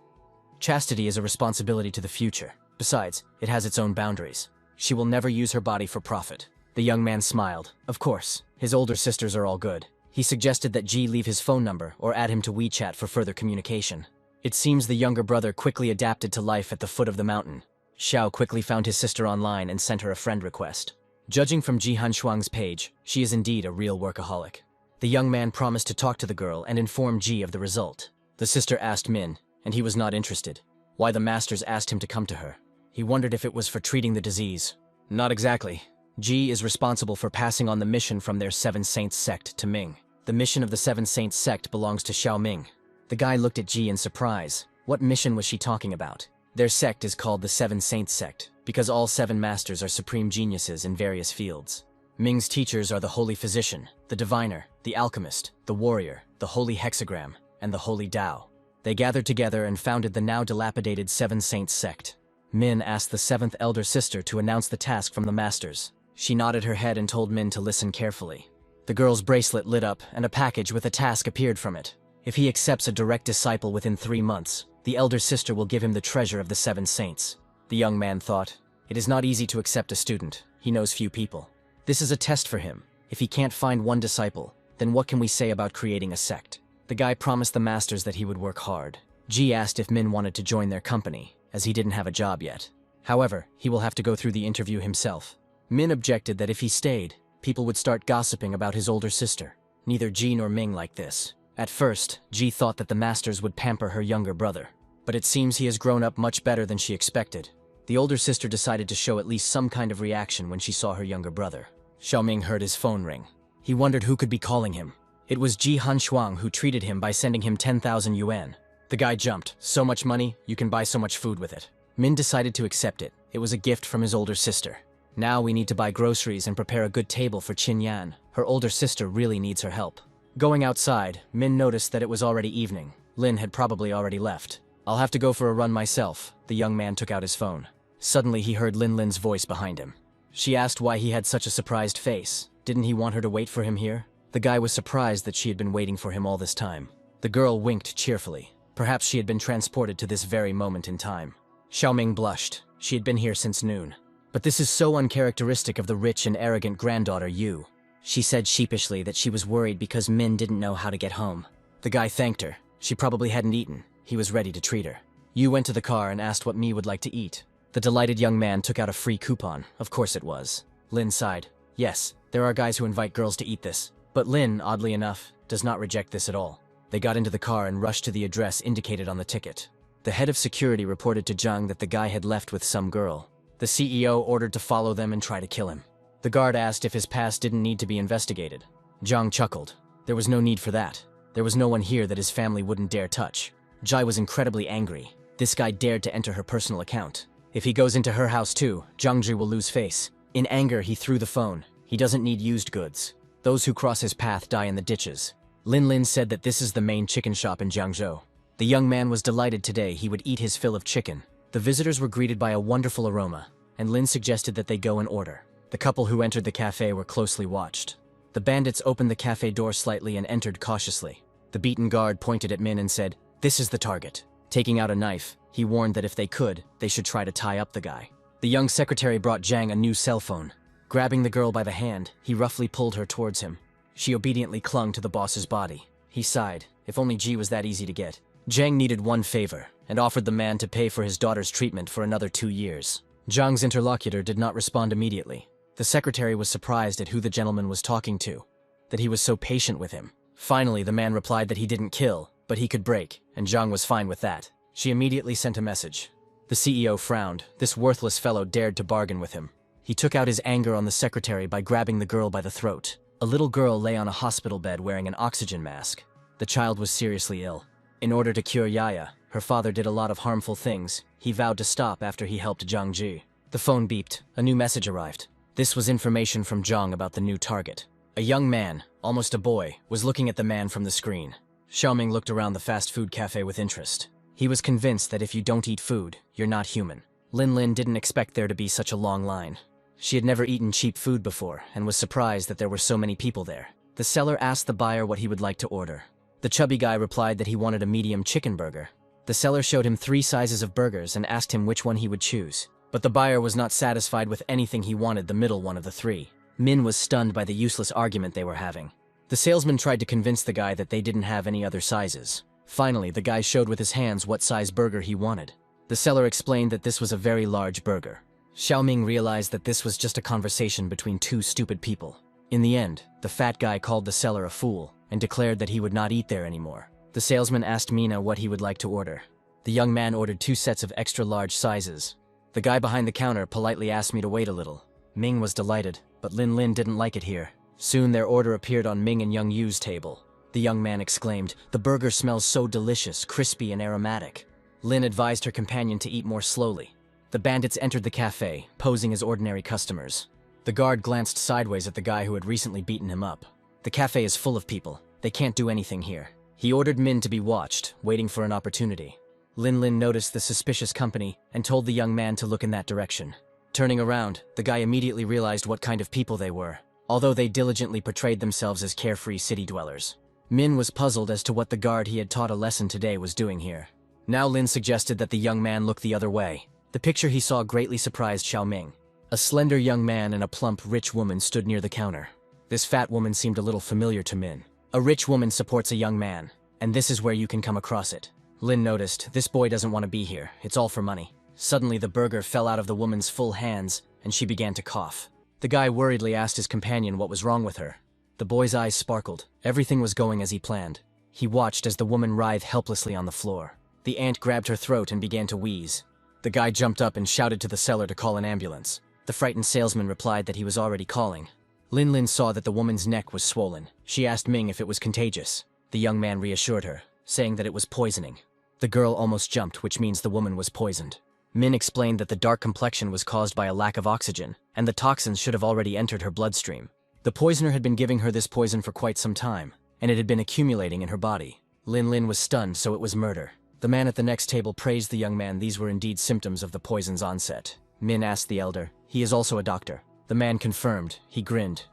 A: Chastity is a responsibility to the future. Besides, it has its own boundaries. She will never use her body for profit. The young man smiled. Of course, his older sisters are all good. He suggested that Ji leave his phone number or add him to WeChat for further communication. It seems the younger brother quickly adapted to life at the foot of the mountain. Xiao quickly found his sister online and sent her a friend request. Judging from Ji Han Shuang's page, she is indeed a real workaholic. The young man promised to talk to the girl and inform Ji of the result. The sister asked Min, and he was not interested. Why the masters asked him to come to her. He wondered if it was for treating the disease. Not exactly. Ji is responsible for passing on the mission from their Seven Saints sect to Ming. The mission of the Seven Saints sect belongs to Xiao Ming. The guy looked at Ji in surprise. What mission was she talking about? Their sect is called the Seven Saints sect, because all seven masters are supreme geniuses in various fields. Ming's teachers are the Holy Physician, the Diviner, the Alchemist, the Warrior, the Holy Hexagram, and the Holy Tao. They gathered together and founded the now dilapidated Seven Saints sect. Min asked the seventh elder sister to announce the task from the masters. She nodded her head and told Min to listen carefully. The girl's bracelet lit up, and a package with a task appeared from it. If he accepts a direct disciple within 3 months, the elder sister will give him the treasure of the Seven Saints. The young man thought, it is not easy to accept a student. He knows few people. This is a test for him. If he can't find one disciple, then what can we say about creating a sect? The guy promised the masters that he would work hard. Ji asked if Min wanted to join their company, as he didn't have a job yet. However, he will have to go through the interview himself. Min objected that if he stayed, people would start gossiping about his older sister. Neither Ji nor Ming liked this. At first, Ji thought that the masters would pamper her younger brother. But it seems he has grown up much better than she expected. The older sister decided to show at least some kind of reaction when she saw her younger brother. Xiao Ming heard his phone ring. He wondered who could be calling him. It was Ji Han Shuang who treated him by sending him 10,000 yuan. The guy jumped. So much money, you can buy so much food with it. Min decided to accept it. It was a gift from his older sister. Now we need to buy groceries and prepare a good table for Qin Yan. Her older sister really needs her help. Going outside, Min noticed that it was already evening. Lin had probably already left. I'll have to go for a run myself. The young man took out his phone. Suddenly he heard Lin's voice behind him. She asked why he had such a surprised face. Didn't he want her to wait for him here? The guy was surprised that she had been waiting for him all this time. The girl winked cheerfully. Perhaps she had been transported to this very moment in time. Xiao Ming blushed. She had been here since noon. But this is so uncharacteristic of the rich and arrogant granddaughter Yu. She said sheepishly that she was worried because Min didn't know how to get home. The guy thanked her. She probably hadn't eaten. He was ready to treat her. Yu went to the car and asked what Mi would like to eat. The delighted young man took out a free coupon. Of course it was. Lin sighed. Yes, there are guys who invite girls to eat this. But Lin, oddly enough, does not reject this at all. They got into the car and rushed to the address indicated on the ticket. The head of security reported to Zhang that the guy had left with some girl. The CEO ordered to follow them and try to kill him. The guard asked if his past didn't need to be investigated. Zhang chuckled. There was no need for that. There was no one here that his family wouldn't dare touch. Jai was incredibly angry. This guy dared to enter her personal account. If he goes into her house too, Zhangzhi will lose face. In anger, he threw the phone. He doesn't need used goods. Those who cross his path die in the ditches. Lin said that this is the main chicken shop in Jiangzhou. The young man was delighted today he would eat his fill of chicken. The visitors were greeted by a wonderful aroma, and Lin suggested that they go in order. The couple who entered the cafe were closely watched. The bandits opened the cafe door slightly and entered cautiously. The beaten guard pointed at Min and said, "This is the target." Taking out a knife, he warned that if they could, they should try to tie up the guy. The young secretary brought Zhang a new cell phone. Grabbing the girl by the hand, he roughly pulled her towards him. She obediently clung to the boss's body. He sighed. If only Ji was that easy to get. Zhang needed one favor, and offered the man to pay for his daughter's treatment for another 2 years. Zhang's interlocutor did not respond immediately. The secretary was surprised at who the gentleman was talking to, that he was so patient with him. Finally, the man replied that he didn't kill, but he could break, and Zhang was fine with that. She immediately sent a message. The CEO frowned. This worthless fellow dared to bargain with him. He took out his anger on the secretary by grabbing the girl by the throat. A little girl lay on a hospital bed wearing an oxygen mask. The child was seriously ill. In order to cure Yaya, her father did a lot of harmful things. He vowed to stop after he helped Zhang Ji. The phone beeped. A new message arrived. This was information from Zhang about the new target. A young man, almost a boy, was looking at the man from the screen. Xiaoming looked around the fast food cafe with interest. He was convinced that if you don't eat food, you're not human. Lin didn't expect there to be such a long line. She had never eaten cheap food before and was surprised that there were so many people there. The seller asked the buyer what he would like to order. The chubby guy replied that he wanted a medium chicken burger. The seller showed him 3 sizes of burgers and asked him which one he would choose. But the buyer was not satisfied with anything. He wanted the middle one of the 3. Min was stunned by the useless argument they were having. The salesman tried to convince the guy that they didn't have any other sizes. Finally, the guy showed with his hands what size burger he wanted. The seller explained that this was a very large burger. Xiaoming realized that this was just a conversation between 2 stupid people. In the end, the fat guy called the seller a fool and declared that he would not eat there anymore. The salesman asked Mina what he would like to order. The young man ordered 2 sets of extra large sizes. The guy behind the counter politely asked me to wait a little. Ming was delighted, but Lin didn't like it here. Soon their order appeared on Ming and Young Yu's table. The young man exclaimed, "The burger smells so delicious, crispy and aromatic." Lin advised her companion to eat more slowly. The bandits entered the cafe, posing as ordinary customers. The guard glanced sideways at the guy who had recently beaten him up. "The cafe is full of people. They can't do anything here." He ordered Min to be watched, waiting for an opportunity. Lin noticed the suspicious company and told the young man to look in that direction. Turning around, the guy immediately realized what kind of people they were, although they diligently portrayed themselves as carefree city dwellers. Min was puzzled as to what the guard he had taught a lesson today was doing here. Now Lin suggested that the young man look the other way. The picture he saw greatly surprised Xiaoming. A slender young man and a plump, rich woman stood near the counter. This fat woman seemed a little familiar to Min. A rich woman supports a young man, and this is where you can come across it. Lin noticed, this boy doesn't want to be here, it's all for money. Suddenly the burger fell out of the woman's full hands, and she began to cough. The guy worriedly asked his companion what was wrong with her. The boy's eyes sparkled. Everything was going as he planned. He watched as the woman writhed helplessly on the floor. The ant grabbed her throat and began to wheeze. The guy jumped up and shouted to the seller to call an ambulance. The frightened salesman replied that he was already calling. Lin saw that the woman's neck was swollen. She asked Ming if it was contagious. The young man reassured her, saying that it was poisoning. The girl almost jumped, which means the woman was poisoned. Min explained that the dark complexion was caused by a lack of oxygen, and the toxins should have already entered her bloodstream. The poisoner had been giving her this poison for quite some time, and it had been accumulating in her body. Lin was stunned, so it was murder. The man at the next table praised the young man. These were indeed symptoms of the poison's onset. Min asked the elder, "He is also a doctor." The man confirmed. He grinned.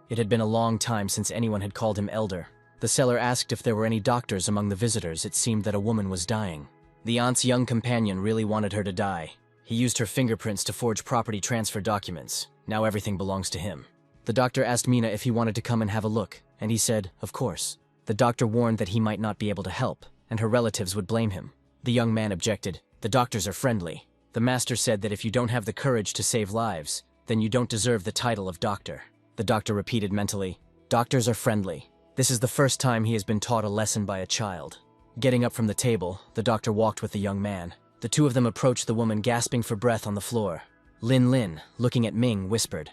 A: It had been a long time since anyone had called him elder. The seller asked if there were any doctors among the visitors. It seemed that a woman was dying. The aunt's young companion really wanted her to die. He used her fingerprints to forge property transfer documents. Now everything belongs to him. The doctor asked Mina if he wanted to come and have a look, and he said, of course. The doctor warned that he might not be able to help, and her relatives would blame him. The young man objected. The doctors are friendly. The master said that if you don't have the courage to save lives, then you don't deserve the title of doctor. The doctor repeated mentally, "Doctors are friendly." This is the first time he has been taught a lesson by a child. Getting up from the table, the doctor walked with the young man. The two of them approached the woman gasping for breath on the floor. Lin, looking at Ming, whispered,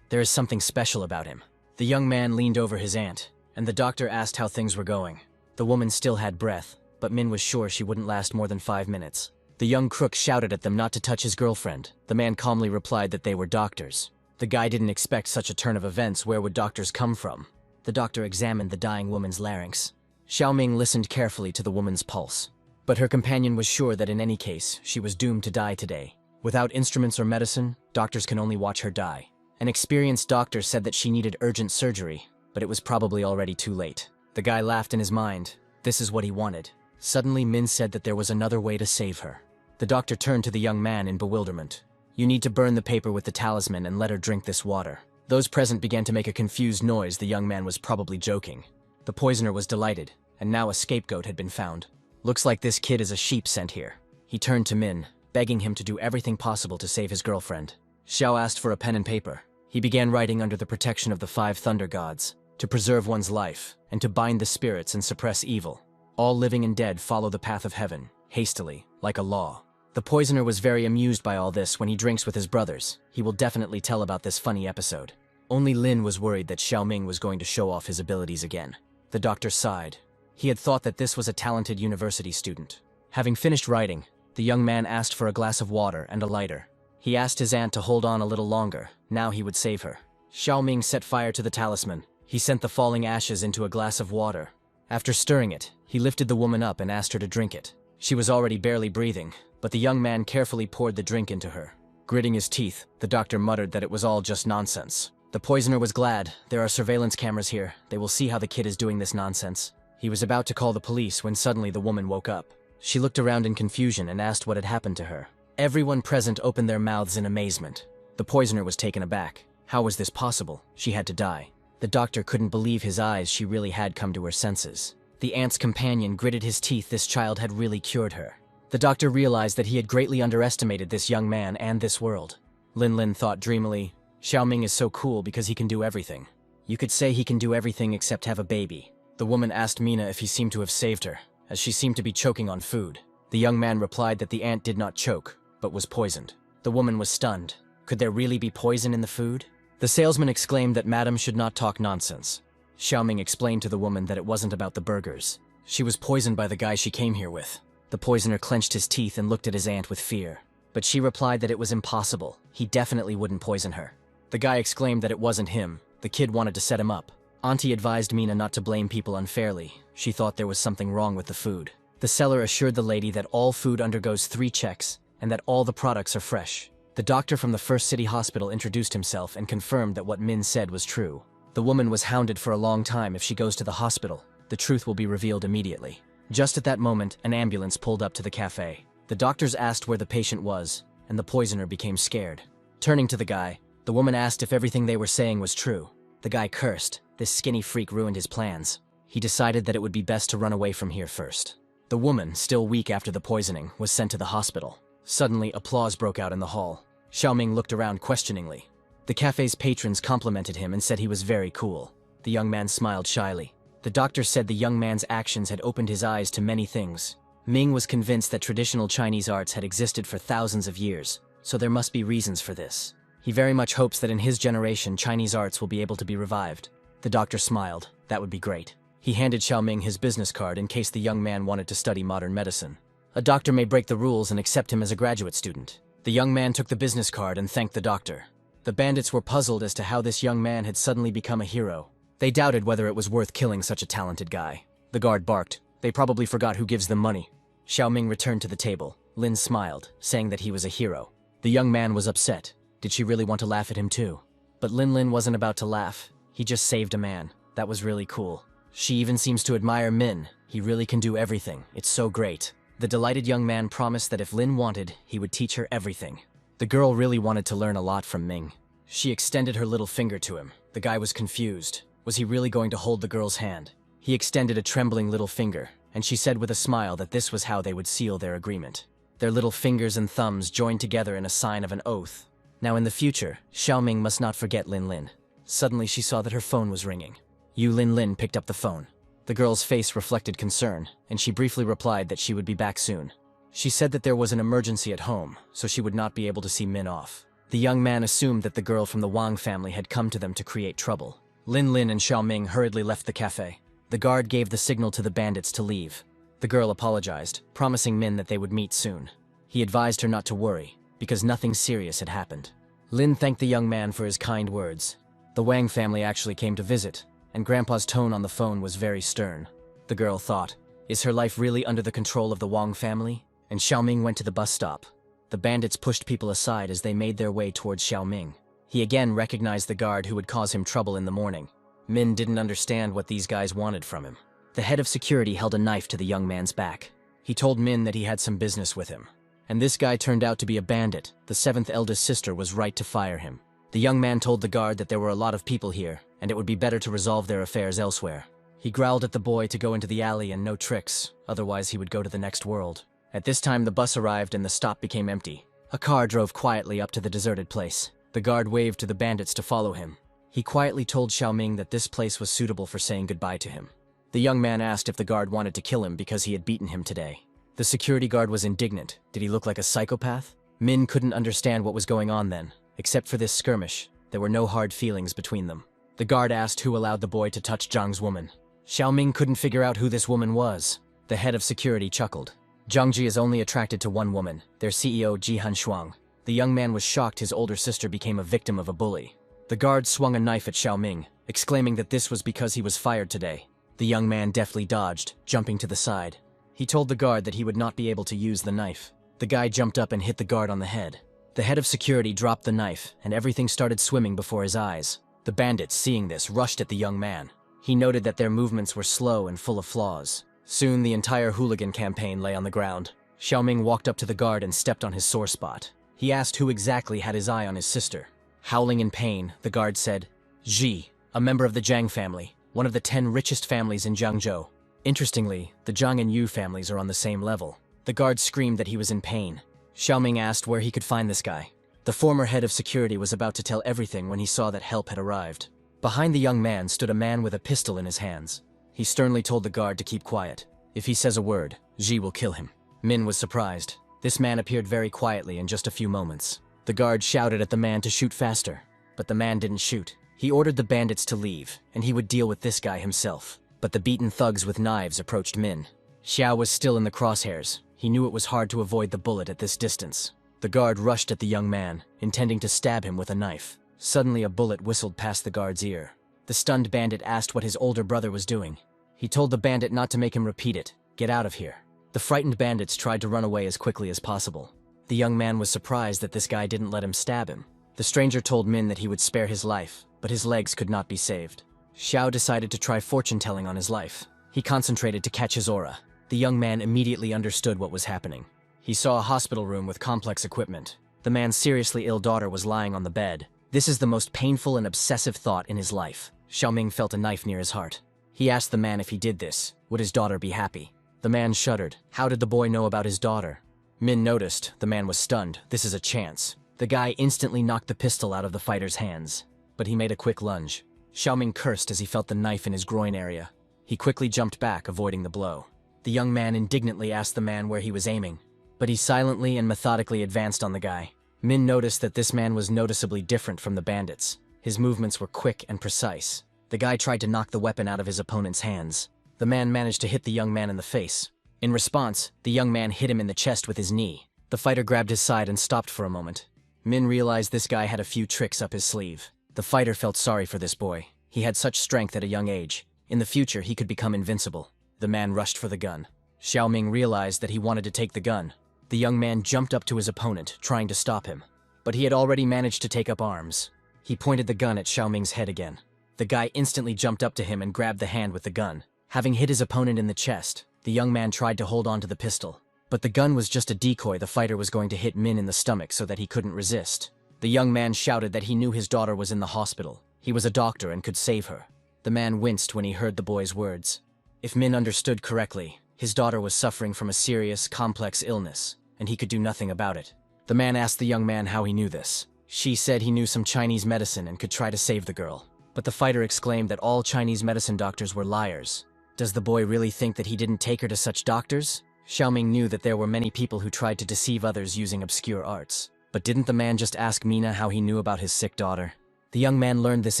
A: "There is something special about him." The young man leaned over his aunt, and the doctor asked how things were going. The woman still had breath, but Min was sure she wouldn't last more than 5 minutes. The young crook shouted at them not to touch his girlfriend. The man calmly replied that they were doctors. The guy didn't expect such a turn of events. Where would doctors come from? The doctor examined the dying woman's larynx. Xiaoming listened carefully to the woman's pulse. But her companion was sure that in any case, she was doomed to die today. Without instruments or medicine, doctors can only watch her die. An experienced doctor said that she needed urgent surgery, but it was probably already too late. The guy laughed in his mind. This is what he wanted. Suddenly, Min said that there was another way to save her. The doctor turned to the young man in bewilderment. "You need to burn the paper with the talisman and let her drink this water." Those present began to make a confused noise. The young man was probably joking. The poisoner was delighted, and now a scapegoat had been found. "Looks like this kid is a sheep sent here." He turned to Min, begging him to do everything possible to save his girlfriend. Xiao asked for a pen and paper. He began writing under the protection of the 5 thunder gods, to preserve one's life, and to bind the spirits and suppress evil. All living and dead follow the path of heaven, hastily, like a law. The poisoner was very amused by all this. When he drinks with his brothers, he will definitely tell about this funny episode. Only Lin was worried that Xiaoming was going to show off his abilities again. The doctor sighed. He had thought that this was a talented university student. Having finished writing, the young man asked for a glass of water and a lighter. He asked his aunt to hold on a little longer. Now he would save her. Xiaoming set fire to the talisman. He sent the falling ashes into a glass of water. After stirring it, he lifted the woman up and asked her to drink it. She was already barely breathing, but the young man carefully poured the drink into her. Gritting his teeth, the doctor muttered that it was all just nonsense. The poisoner was glad. There are surveillance cameras here. They will see how the kid is doing this nonsense. He was about to call the police when suddenly the woman woke up. She looked around in confusion and asked what had happened to her. Everyone present opened their mouths in amazement. The poisoner was taken aback. How was this possible? She had to die. The doctor couldn't believe his eyes. She really had come to her senses. The aunt's companion gritted his teeth. This child had really cured her. The doctor realized that he had greatly underestimated this young man and this world. Lin Lin thought dreamily, Xiaoming is so cool because he can do everything. You could say he can do everything except have a baby. The woman asked Mina if he seemed to have saved her, as she seemed to be choking on food. The young man replied that the aunt did not choke, but was poisoned. The woman was stunned. Could there really be poison in the food? The salesman exclaimed that Madam should not talk nonsense. Xiaoming explained to the woman that it wasn't about the burgers. She was poisoned by the guy she came here with. The poisoner clenched his teeth and looked at his aunt with fear. But she replied that it was impossible. He definitely wouldn't poison her. The guy exclaimed that it wasn't him. The kid wanted to set him up. Auntie advised Mina not to blame people unfairly. She thought there was something wrong with the food. The seller assured the lady that all food undergoes 3 checks and that all the products are fresh. The doctor from the first city hospital introduced himself and confirmed that what Min said was true. The woman was hounded for a long time. If she goes to the hospital, the truth will be revealed immediately. Just at that moment, an ambulance pulled up to the cafe. The doctors asked where the patient was, and the poisoner became scared. Turning to the guy, the woman asked if everything they were saying was true. The guy cursed. This skinny freak ruined his plans. He decided that it would be best to run away from here first. The woman, still weak after the poisoning, was sent to the hospital. Suddenly, applause broke out in the hall. Xiaoming looked around questioningly. The cafe's patrons complimented him and said he was very cool. The young man smiled shyly. The doctor said the young man's actions had opened his eyes to many things. Ming was convinced that traditional Chinese arts had existed for thousands of years, so there must be reasons for this. He very much hopes that in his generation, Chinese arts will be able to be revived. The doctor smiled. That would be great. He handed Xiaoming his business card in case the young man wanted to study modern medicine. A doctor may break the rules and accept him as a graduate student. The young man took the business card and thanked the doctor. The bandits were puzzled as to how this young man had suddenly become a hero. They doubted whether it was worth killing such a talented guy. The guard barked. They probably forgot who gives them money. Xiaoming returned to the table. Lin smiled, saying that he was a hero. The young man was upset. Did she really want to laugh at him too? But Lin wasn't about to laugh. He just saved a man. That was really cool. She even seems to admire Min. He really can do everything. It's so great. The delighted young man promised that if Lin wanted, he would teach her everything. The girl really wanted to learn a lot from Ming. She extended her little finger to him. The guy was confused. Was he really going to hold the girl's hand? He extended a trembling little finger, and she said with a smile that this was how they would seal their agreement. Their little fingers and thumbs joined together in a sign of an oath. Now in the future, Xiaoming must not forget Lin. Suddenly she saw that her phone was ringing. Lin picked up the phone. The girl's face reflected concern, and she briefly replied that she would be back soon. She said that there was an emergency at home, so she would not be able to see Min off. The young man assumed that the girl from the Wang family had come to them to create trouble. Lin and Xiaoming hurriedly left the cafe. The guard gave the signal to the bandits to leave. The girl apologized, promising Min that they would meet soon. He advised her not to worry, because nothing serious had happened. Lin thanked the young man for his kind words. The Wang family actually came to visit, and Grandpa's tone on the phone was very stern. The girl thought, is her life really under the control of the Wang family? And Xiaoming went to the bus stop. The bandits pushed people aside as they made their way towards Xiaoming. He again recognized the guard who would cause him trouble in the morning. Min didn't understand what these guys wanted from him. The head of security held a knife to the young man's back. He told Min that he had some business with him. And this guy turned out to be a bandit. The 7th eldest sister was right to fire him. The young man told the guard that there were a lot of people here, and it would be better to resolve their affairs elsewhere. He growled at the boy to go into the alley and no tricks, otherwise he would go to the next world. At this time the bus arrived and the stop became empty. A car drove quietly up to the deserted place. The guard waved to the bandits to follow him. He quietly told Xiaoming that this place was suitable for saying goodbye to him. The young man asked if the guard wanted to kill him because he had beaten him today. The security guard was indignant. Did he look like a psychopath? Min couldn't understand what was going on then. Except for this skirmish, there were no hard feelings between them. The guard asked who allowed the boy to touch Zhang's woman. Xiaoming couldn't figure out who this woman was. The head of security chuckled. Zhangji is only attracted to one woman, their CEO Jihan Shuang. The young man was shocked his older sister became a victim of a bully. The guard swung a knife at Xiaoming, exclaiming that this was because he was fired today. The young man deftly dodged, jumping to the side. He told the guard that he would not be able to use the knife. The guy jumped up and hit the guard on the head. The head of security dropped the knife, and everything started swimming before his eyes. The bandits, seeing this, rushed at the young man. He noted that their movements were slow and full of flaws. Soon, the entire hooligan campaign lay on the ground. Xiaoming walked up to the guard and stepped on his sore spot. He asked who exactly had his eye on his sister. Howling in pain, the guard said, "Ji, a member of the Zhang family, one of the 10 richest families in Jiangzhou." Interestingly, the Zhang and Yu families are on the same level. The guard screamed that he was in pain. Xiaoming asked where he could find this guy. The former head of security was about to tell everything when he saw that help had arrived. Behind the young man stood a man with a pistol in his hands. He sternly told the guard to keep quiet. If he says a word, Ji will kill him. Min was surprised. This man appeared very quietly in just a few moments. The guard shouted at the man to shoot faster, but the man didn't shoot. He ordered the bandits to leave, and he would deal with this guy himself. But the beaten thugs with knives approached Min. Xiao was still in the crosshairs. He knew it was hard to avoid the bullet at this distance. The guard rushed at the young man, intending to stab him with a knife. Suddenly a bullet whistled past the guard's ear. The stunned bandit asked what his older brother was doing. He told the bandit not to make him repeat it. Get out of here. The frightened bandits tried to run away as quickly as possible. The young man was surprised that this guy didn't let him stab him. The stranger told Min that he would spare his life, but his legs could not be saved. Xiao decided to try fortune-telling on his life. He concentrated to catch his aura. The young man immediately understood what was happening. He saw a hospital room with complex equipment. The man's seriously ill daughter was lying on the bed. This is the most painful and obsessive thought in his life. Xiaoming felt a knife near his heart. He asked the man if he did this, would his daughter be happy? The man shuddered. How did the boy know about his daughter? Min noticed. The man was stunned. This is a chance. The guy instantly knocked the pistol out of the fighter's hands, but he made a quick lunge. Xiaoming cursed as he felt the knife in his groin area. He quickly jumped back, avoiding the blow. The young man indignantly asked the man where he was aiming, but he silently and methodically advanced on the guy. Min noticed that this man was noticeably different from the bandits. His movements were quick and precise. The guy tried to knock the weapon out of his opponent's hands. The man managed to hit the young man in the face. In response, the young man hit him in the chest with his knee. The fighter grabbed his side and stopped for a moment. Min realized this guy had a few tricks up his sleeve. The fighter felt sorry for this boy. He had such strength at a young age. In the future, he could become invincible. The man rushed for the gun. Xiaoming realized that he wanted to take the gun. The young man jumped up to his opponent, trying to stop him. But he had already managed to take up arms. He pointed the gun at Xiaoming's head again. The guy instantly jumped up to him and grabbed the hand with the gun. Having hit his opponent in the chest, the young man tried to hold on to the pistol. But the gun was just a decoy. The fighter was going to hit Min in the stomach so that he couldn't resist. The young man shouted that he knew his daughter was in the hospital. He was a doctor and could save her. The man winced when he heard the boy's words. If Min understood correctly, his daughter was suffering from a serious, complex illness, and he could do nothing about it. The man asked the young man how he knew this. She said he knew some Chinese medicine and could try to save the girl. But the fighter exclaimed that all Chinese medicine doctors were liars. Does the boy really think that he didn't take her to such doctors? Xiaoming knew that there were many people who tried to deceive others using obscure arts. But didn't the man just ask Mina how he knew about his sick daughter? The young man learned this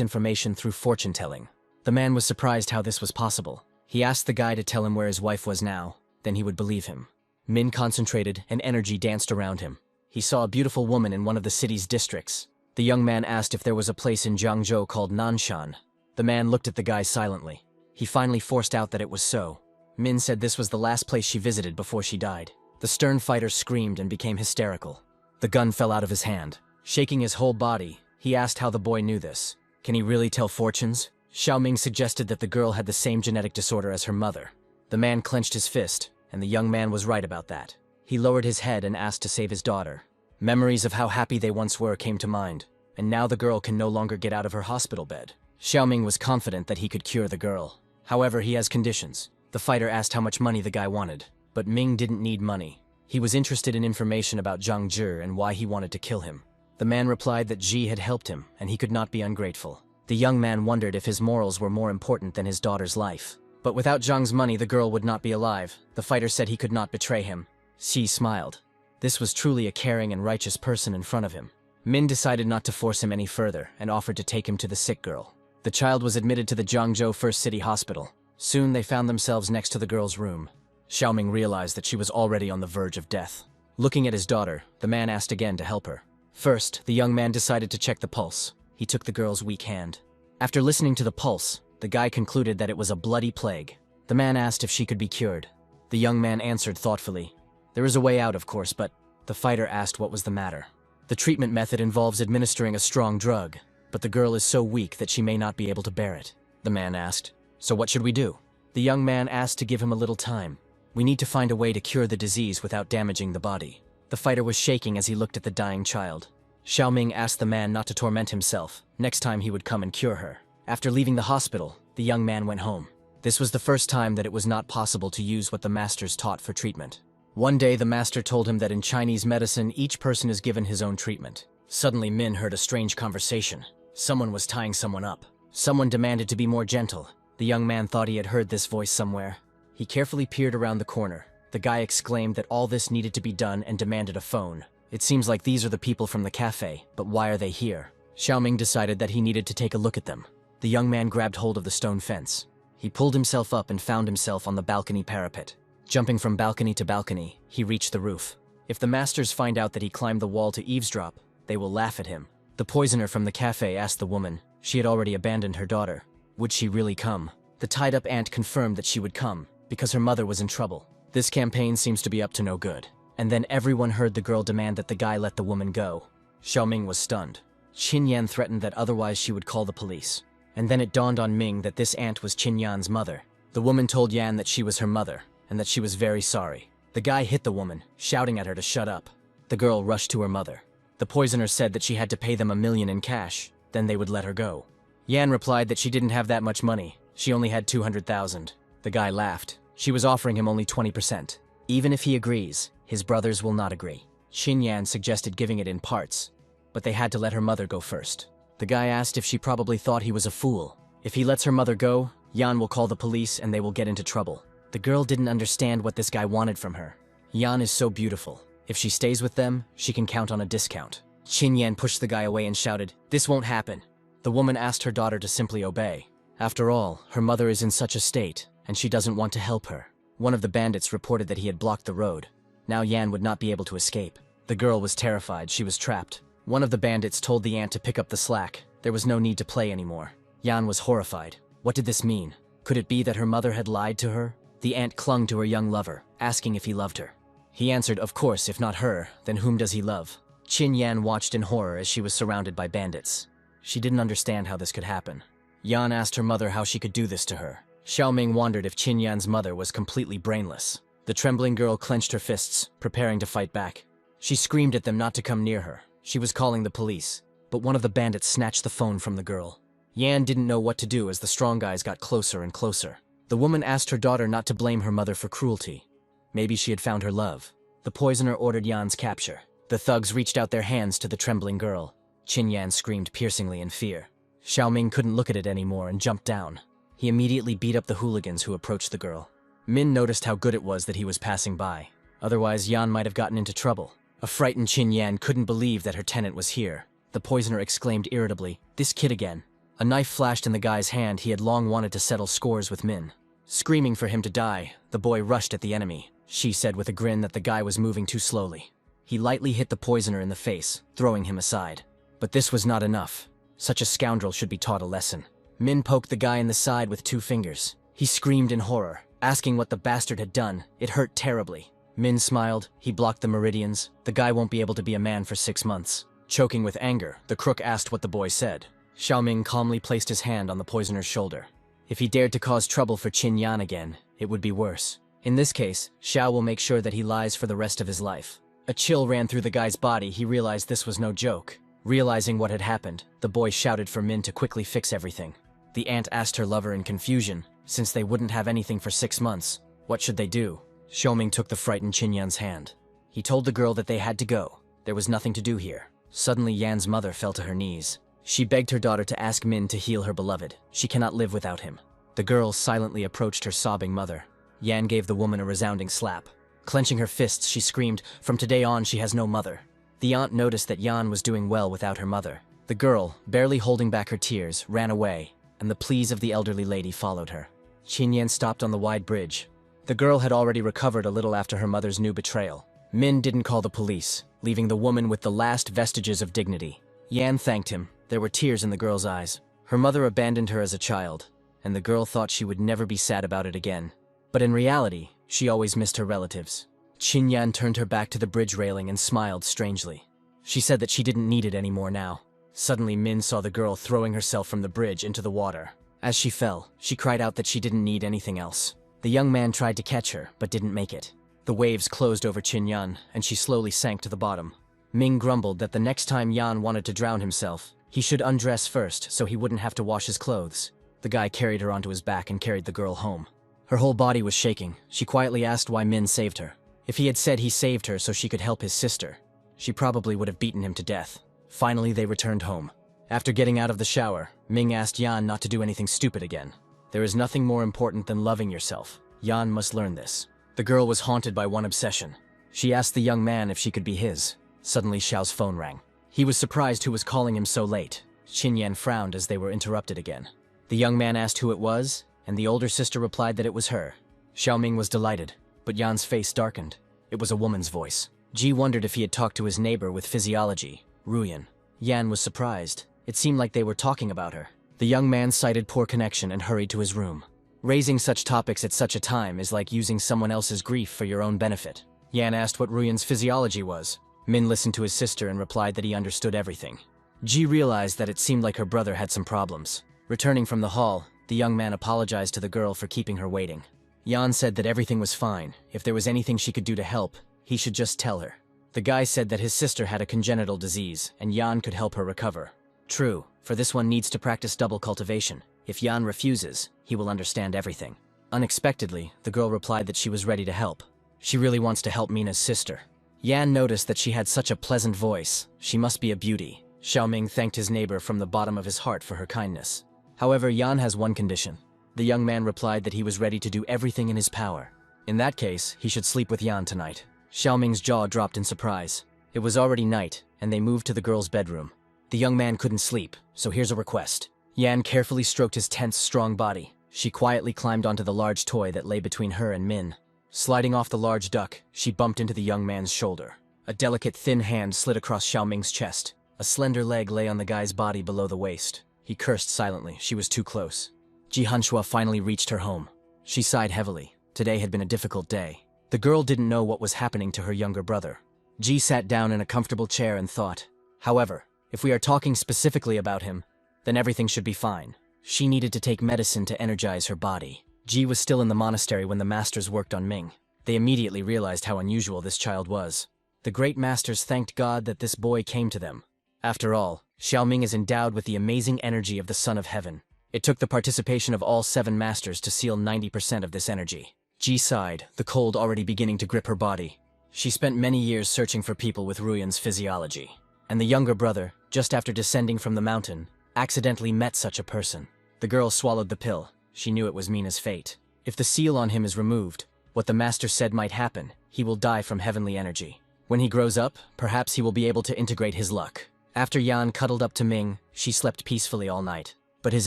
A: information through fortune-telling. The man was surprised how this was possible. He asked the guy to tell him where his wife was now, then he would believe him. Min concentrated, and energy danced around him. He saw a beautiful woman in one of the city's districts. The young man asked if there was a place in Jiangzhou called Nanshan. The man looked at the guy silently. He finally forced out that it was so. Min said this was the last place she visited before she died. The stern fighter screamed and became hysterical. The gun fell out of his hand. Shaking his whole body, he asked how the boy knew this. Can he really tell fortunes? Xiaoming suggested that the girl had the same genetic disorder as her mother. The man clenched his fist, and the young man was right about that. He lowered his head and asked to save his daughter. Memories of how happy they once were came to mind, and now the girl can no longer get out of her hospital bed. Xiaoming was confident that he could cure the girl. However, he has conditions. The fighter asked how much money the guy wanted, but Ming didn't need money. He was interested in information about Zhang Zhi and why he wanted to kill him. The man replied that Ji had helped him, and he could not be ungrateful. The young man wondered if his morals were more important than his daughter's life. But without Zhang's money, the girl would not be alive. The fighter said he could not betray him. Xi smiled. This was truly a caring and righteous person in front of him. Min decided not to force him any further and offered to take him to the sick girl. The child was admitted to the Jiangzhou First City Hospital. Soon they found themselves next to the girl's room. Xiaoming realized that she was already on the verge of death. Looking at his daughter, the man asked again to help her. First, the young man decided to check the pulse. He took the girl's weak hand. After listening to the pulse, the guy concluded that it was a bloody plague. The man asked if she could be cured. The young man answered thoughtfully, "There is a way out, of course, but The fighter asked what was the matter. The treatment method involves administering a strong drug, but the girl is so weak that she may not be able to bear it. The man asked, "So what should we do?" The young man asked to give him a little time. "We need to find a way to cure the disease without damaging the body." The fighter was shaking as he looked at the dying child. Xiaoming asked the man not to torment himself. Next time he would come and cure her. After leaving the hospital, the young man went home. This was the first time that it was not possible to use what the masters taught for treatment. One day, the master told him that in Chinese medicine, each person is given his own treatment. Suddenly, Min heard a strange conversation. Someone was tying someone up. Someone demanded to be more gentle. The young man thought he had heard this voice somewhere. He carefully peered around the corner. The guy exclaimed that all this needed to be done and demanded a phone. It seems like these are the people from the cafe, but why are they here? Xiaoming decided that he needed to take a look at them. The young man grabbed hold of the stone fence. He pulled himself up and found himself on the balcony parapet. Jumping from balcony to balcony, he reached the roof. If the masters find out that he climbed the wall to eavesdrop, they will laugh at him. The poisoner from the cafe asked the woman. She had already abandoned her daughter. Would she really come? The tied-up aunt confirmed that she would come, because her mother was in trouble. This campaign seems to be up to no good. And then everyone heard the girl demand that the guy let the woman go. Xiaoming was stunned. Qin Yan threatened that otherwise she would call the police. And then it dawned on Ming that this aunt was Qin Yan's mother. The woman told Yan that she was her mother, and that she was very sorry. The guy hit the woman, shouting at her to shut up. The girl rushed to her mother. The poisoner said that she had to pay them $1 million in cash, then they would let her go. Yan replied that she didn't have that much money. She only had 200,000. The guy laughed. She was offering him only 20%. Even if he agrees, his brothers will not agree. Qin Yan suggested giving it in parts, but they had to let her mother go first. The guy asked if she probably thought he was a fool. If he lets her mother go, Yan will call the police and they will get into trouble. The girl didn't understand what this guy wanted from her. Yan is so beautiful. If she stays with them, she can count on a discount. Qin Yan pushed the guy away and shouted, "This won't happen." The woman asked her daughter to simply obey. After all, her mother is in such a state, and she doesn't want to help her. One of the bandits reported that he had blocked the road. Now Yan would not be able to escape. The girl was terrified. She was trapped. One of the bandits told the aunt to pick up the slack. There was no need to play anymore. Yan was horrified. What did this mean? Could it be that her mother had lied to her? The aunt clung to her young lover, asking if he loved her. He answered, of course, if not her, then whom does he love? Qin Yan watched in horror as she was surrounded by bandits. She didn't understand how this could happen. Yan asked her mother how she could do this to her. Xiaoming wondered if Qin Yan's mother was completely brainless. The trembling girl clenched her fists, preparing to fight back. She screamed at them not to come near her. She was calling the police, but one of the bandits snatched the phone from the girl. Yan didn't know what to do as the strong guys got closer and closer. The woman asked her daughter not to blame her mother for cruelty. Maybe she had found her love. The poisoner ordered Yan's capture. The thugs reached out their hands to the trembling girl. Qin Yan screamed piercingly in fear. Xiaoming couldn't look at it anymore and jumped down. He immediately beat up the hooligans who approached the girl. Min noticed how good it was that he was passing by. Otherwise, Yan might have gotten into trouble. A frightened Qin Yan couldn't believe that her tenant was here. The poisoner exclaimed irritably, "This kid again." A knife flashed in the guy's hand. He had long wanted to settle scores with Min. Screaming for him to die, the boy rushed at the enemy. She said with a grin that the guy was moving too slowly. He lightly hit the poisoner in the face, throwing him aside. But this was not enough. Such a scoundrel should be taught a lesson. Min poked the guy in the side with 2 fingers. He screamed in horror, asking what the bastard had done. It hurt terribly. Min smiled. He blocked the meridians. The guy won't be able to be a man for 6 months. Choking with anger, the crook asked what the boy said. Xiaoming calmly placed his hand on the poisoner's shoulder. If he dared to cause trouble for Qin Yan again, it would be worse. In this case, Xiao will make sure that he lies for the rest of his life. A chill ran through the guy's body. He realized this was no joke. Realizing what had happened, the boy shouted for Min to quickly fix everything. The aunt asked her lover in confusion, since they wouldn't have anything for 6 months. What should they do? Xiaoming took the frightened Qin Yan's hand. He told the girl that they had to go. There was nothing to do here. Suddenly, Yan's mother fell to her knees. She begged her daughter to ask Min to heal her beloved. She cannot live without him. The girl silently approached her sobbing mother. Yan gave the woman a resounding slap. Clenching her fists, she screamed, "From today on, she has no mother." The aunt noticed that Yan was doing well without her mother. The girl, barely holding back her tears, ran away, and the pleas of the elderly lady followed her. Qin Yan stopped on the wide bridge. The girl had already recovered a little after her mother's new betrayal. Min didn't call the police, leaving the woman with the last vestiges of dignity. Yan thanked him. There were tears in the girl's eyes. Her mother abandoned her as a child, and the girl thought she would never be sad about it again. But in reality, she always missed her relatives. Qin Yan turned her back to the bridge railing and smiled strangely. She said that she didn't need it anymore now. Suddenly, Min saw the girl throwing herself from the bridge into the water. As she fell, she cried out that she didn't need anything else. The young man tried to catch her, but didn't make it. The waves closed over Qin Yan, and she slowly sank to the bottom. Ming grumbled that the next time Yan wanted to drown himself, he should undress first so he wouldn't have to wash his clothes. The guy carried her onto his back and carried the girl home. Her whole body was shaking. She quietly asked why Min saved her. If he had said he saved her so she could help his sister, she probably would have beaten him to death. Finally, they returned home. After getting out of the shower, Ming asked Yan not to do anything stupid again. There is nothing more important than loving yourself. Yan must learn this. The girl was haunted by one obsession. She asked the young man if she could be his. Suddenly, Xiao's phone rang. He was surprised who was calling him so late. Qin Yan frowned as they were interrupted again. The young man asked who it was, and the older sister replied that it was her. Xiaoming was delighted, but Yan's face darkened. It was a woman's voice. Ji wondered if he had talked to his neighbor with physiology, Ruyan. Yan was surprised. It seemed like they were talking about her. The young man cited poor connection and hurried to his room. Raising such topics at such a time is like using someone else's grief for your own benefit. Yan asked what Ruyan's physiology was. Min listened to his sister and replied that he understood everything. Ji realized that it seemed like her brother had some problems. Returning from the hall, the young man apologized to the girl for keeping her waiting. Yan said that everything was fine. If there was anything she could do to help, he should just tell her. The guy said that his sister had a congenital disease, and Yan could help her recover. True, for this one needs to practice double cultivation. If Yan refuses, he will understand everything. Unexpectedly, the girl replied that she was ready to help. She really wants to help Mina's sister. Yan noticed that she had such a pleasant voice. She must be a beauty. Xiaoming thanked his neighbor from the bottom of his heart for her kindness. However, Yan has one condition. The young man replied that he was ready to do everything in his power. In that case, he should sleep with Yan tonight. Xiaoming's jaw dropped in surprise. It was already night, and they moved to the girl's bedroom. The young man couldn't sleep, so here's a request. Yan carefully stroked his tense, strong body. She quietly climbed onto the large toy that lay between her and Min. Sliding off the large duck, she bumped into the young man's shoulder. A delicate, thin hand slid across Xiaoming's chest. A slender leg lay on the guy's body below the waist. He cursed silently. She was too close. Ji Hanshua finally reached her home. She sighed heavily. Today had been a difficult day. The girl didn't know what was happening to her younger brother. Ji sat down in a comfortable chair and thought. However, if we are talking specifically about him, then everything should be fine. She needed to take medicine to energize her body. Ji was still in the monastery when the masters worked on Ming. They immediately realized how unusual this child was. The great masters thanked God that this boy came to them. After all, Xiaoming is endowed with the amazing energy of the Son of Heaven. It took the participation of all 7 masters to seal 90% of this energy. Ji sighed, the cold already beginning to grip her body. She spent many years searching for people with Ruyan's physiology. And the younger brother, just after descending from the mountain, accidentally met such a person. The girl swallowed the pill. She knew it was Mina's fate. If the seal on him is removed, what the master said might happen. He will die from heavenly energy. When he grows up, perhaps he will be able to integrate his luck. After Yan cuddled up to Ming, she slept peacefully all night. But his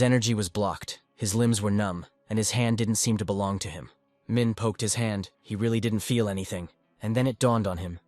A: energy was blocked, his limbs were numb, and his hand didn't seem to belong to him. Min poked his hand. He really didn't feel anything. And then it dawned on him.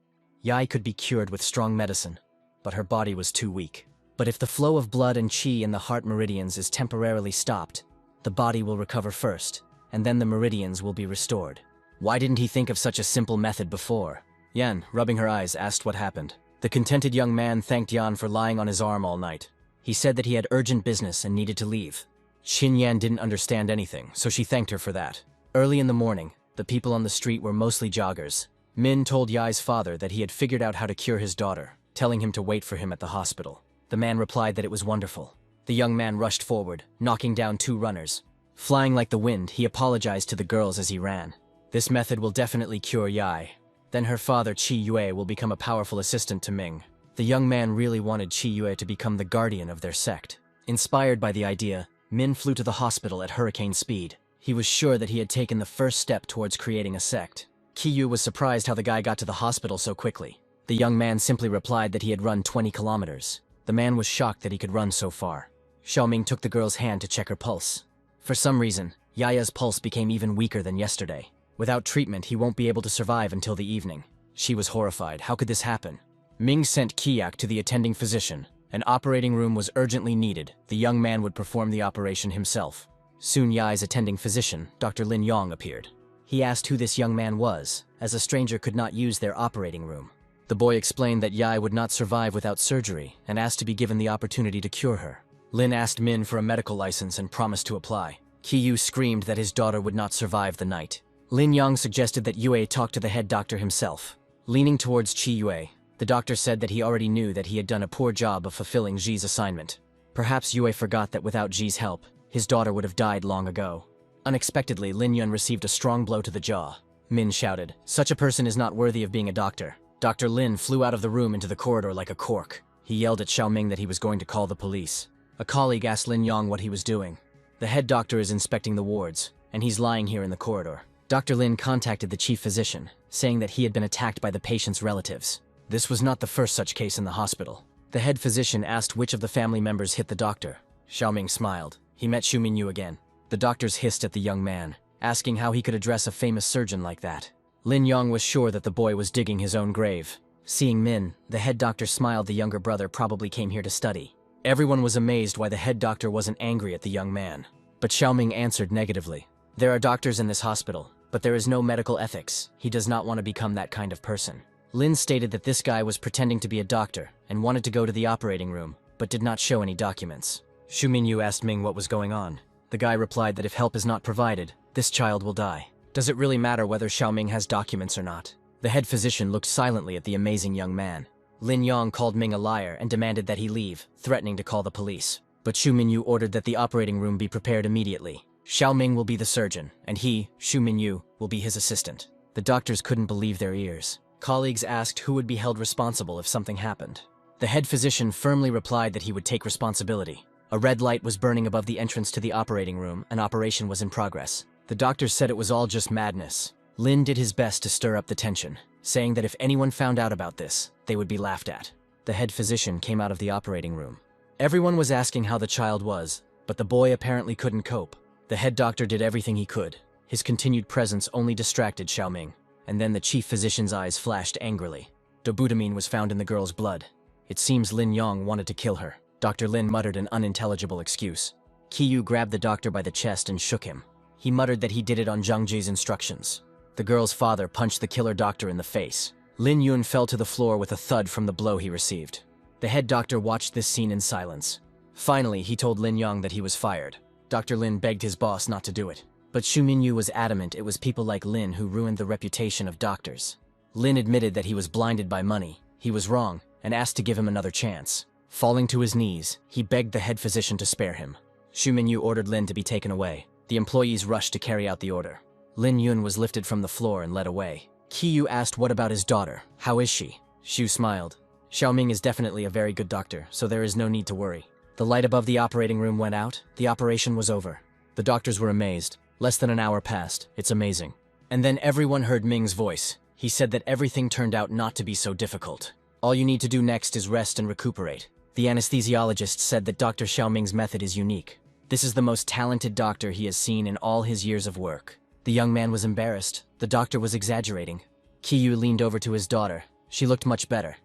A: Yai could be cured with strong medicine, but her body was too weak. But if the flow of blood and qi in the heart meridians is temporarily stopped, the body will recover first, and then the meridians will be restored. Why didn't he think of such a simple method before? Yan, rubbing her eyes, asked what happened. The contented young man thanked Yan for lying on his arm all night. He said that he had urgent business and needed to leave. Qin Yan didn't understand anything, so she thanked her for that. Early in the morning, the people on the street were mostly joggers. Min told Yai's father that he had figured out how to cure his daughter, telling him to wait for him at the hospital. The man replied that it was wonderful. The young man rushed forward, knocking down 2 runners. Flying like the wind, he apologized to the girls as he ran. This method will definitely cure Yai. Then her father, Qi Yue, will become a powerful assistant to Ming. The young man really wanted Qi Yue to become the guardian of their sect. Inspired by the idea, Min flew to the hospital at hurricane speed. He was sure that he had taken the first step towards creating a sect. Qi Yue was surprised how the guy got to the hospital so quickly. The young man simply replied that he had run 20 kilometers. The man was shocked that he could run so far. Xiaoming took the girl's hand to check her pulse. For some reason, Yaya's pulse became even weaker than yesterday. Without treatment, he won't be able to survive until the evening. She was horrified. How could this happen? Ming sent Kiak to the attending physician. An operating room was urgently needed. The young man would perform the operation himself. Soon Yai's attending physician, Dr. Lin Yong, appeared. He asked who this young man was, as a stranger could not use their operating room. The boy explained that Yai would not survive without surgery and asked to be given the opportunity to cure her. Lin asked Min for a medical license and promised to apply. Qiyu screamed that his daughter would not survive the night. Lin Yang suggested that Yue talk to the head doctor himself. Leaning towards Qi Yue, the doctor said that he already knew that he had done a poor job of fulfilling Ji's assignment. Perhaps Yue forgot that without Ji's help, his daughter would have died long ago. Unexpectedly, Lin Yun received a strong blow to the jaw. Min shouted, "Such a person is not worthy of being a doctor." Dr. Lin flew out of the room into the corridor like a cork. He yelled at Xiaoming that he was going to call the police. A colleague asked Lin Yang what he was doing. The head doctor is inspecting the wards, and he's lying here in the corridor. Dr. Lin contacted the chief physician, saying that he had been attacked by the patient's relatives. This was not the first such case in the hospital. The head physician asked which of the family members hit the doctor. Xiaoming smiled. He met Xu Minyu again. The doctors hissed at the young man, asking how he could address a famous surgeon like that. Lin Yang was sure that the boy was digging his own grave. Seeing Min, the head doctor smiled. The younger brother probably came here to study. Everyone was amazed why the head doctor wasn't angry at the young man. But Xiaoming answered negatively. There are doctors in this hospital, but there is no medical ethics. He does not want to become that kind of person. Lin stated that this guy was pretending to be a doctor and wanted to go to the operating room, but did not show any documents. Xu Minyu asked Ming what was going on. The guy replied that if help is not provided, this child will die. Does it really matter whether Xiaoming has documents or not? The head physician looked silently at the amazing young man. Lin Yang called Ming a liar and demanded that he leave, threatening to call the police. But Xu Minyu ordered that the operating room be prepared immediately. Xiaoming will be the surgeon, and he, Xu Minyu, will be his assistant. The doctors couldn't believe their ears. Colleagues asked who would be held responsible if something happened. The head physician firmly replied that he would take responsibility. A red light was burning above the entrance to the operating room, and operation was in progress. The doctors said it was all just madness. Lin did his best to stir up the tension, saying that if anyone found out about this, they would be laughed at. The head physician came out of the operating room. Everyone was asking how the child was, but the boy apparently couldn't cope. The head doctor did everything he could. His continued presence only distracted Xiaoming, and then the chief physician's eyes flashed angrily. Dobutamine was found in the girl's blood. It seems Lin Yang wanted to kill her. Dr. Lin muttered an unintelligible excuse. Qiyu grabbed the doctor by the chest and shook him. He muttered that he did it on Zhang Ji's instructions. The girl's father punched the killer doctor in the face. Lin Yun fell to the floor with a thud from the blow he received. The head doctor watched this scene in silence. Finally, he told Lin Yang that he was fired. Dr. Lin begged his boss not to do it. But Xu Minyu was adamant it was people like Lin who ruined the reputation of doctors. Lin admitted that he was blinded by money. He was wrong, and asked to give him another chance. Falling to his knees, he begged the head physician to spare him. Xu Minyu ordered Lin to be taken away. The employees rushed to carry out the order. Lin Yun was lifted from the floor and led away. Qiyu asked what about his daughter. How is she? Xu smiled. Xiaoming is definitely a very good doctor, so there is no need to worry. The light above the operating room went out. The operation was over. The doctors were amazed. Less than an hour passed. It's amazing. And then everyone heard Ming's voice. He said that everything turned out not to be so difficult. All you need to do next is rest and recuperate. The anesthesiologist said that Dr. Xiaoming's method is unique. This is the most talented doctor he has seen in all his years of work. The young man was embarrassed. The doctor was exaggerating. Qiyu leaned over to his daughter. She looked much better.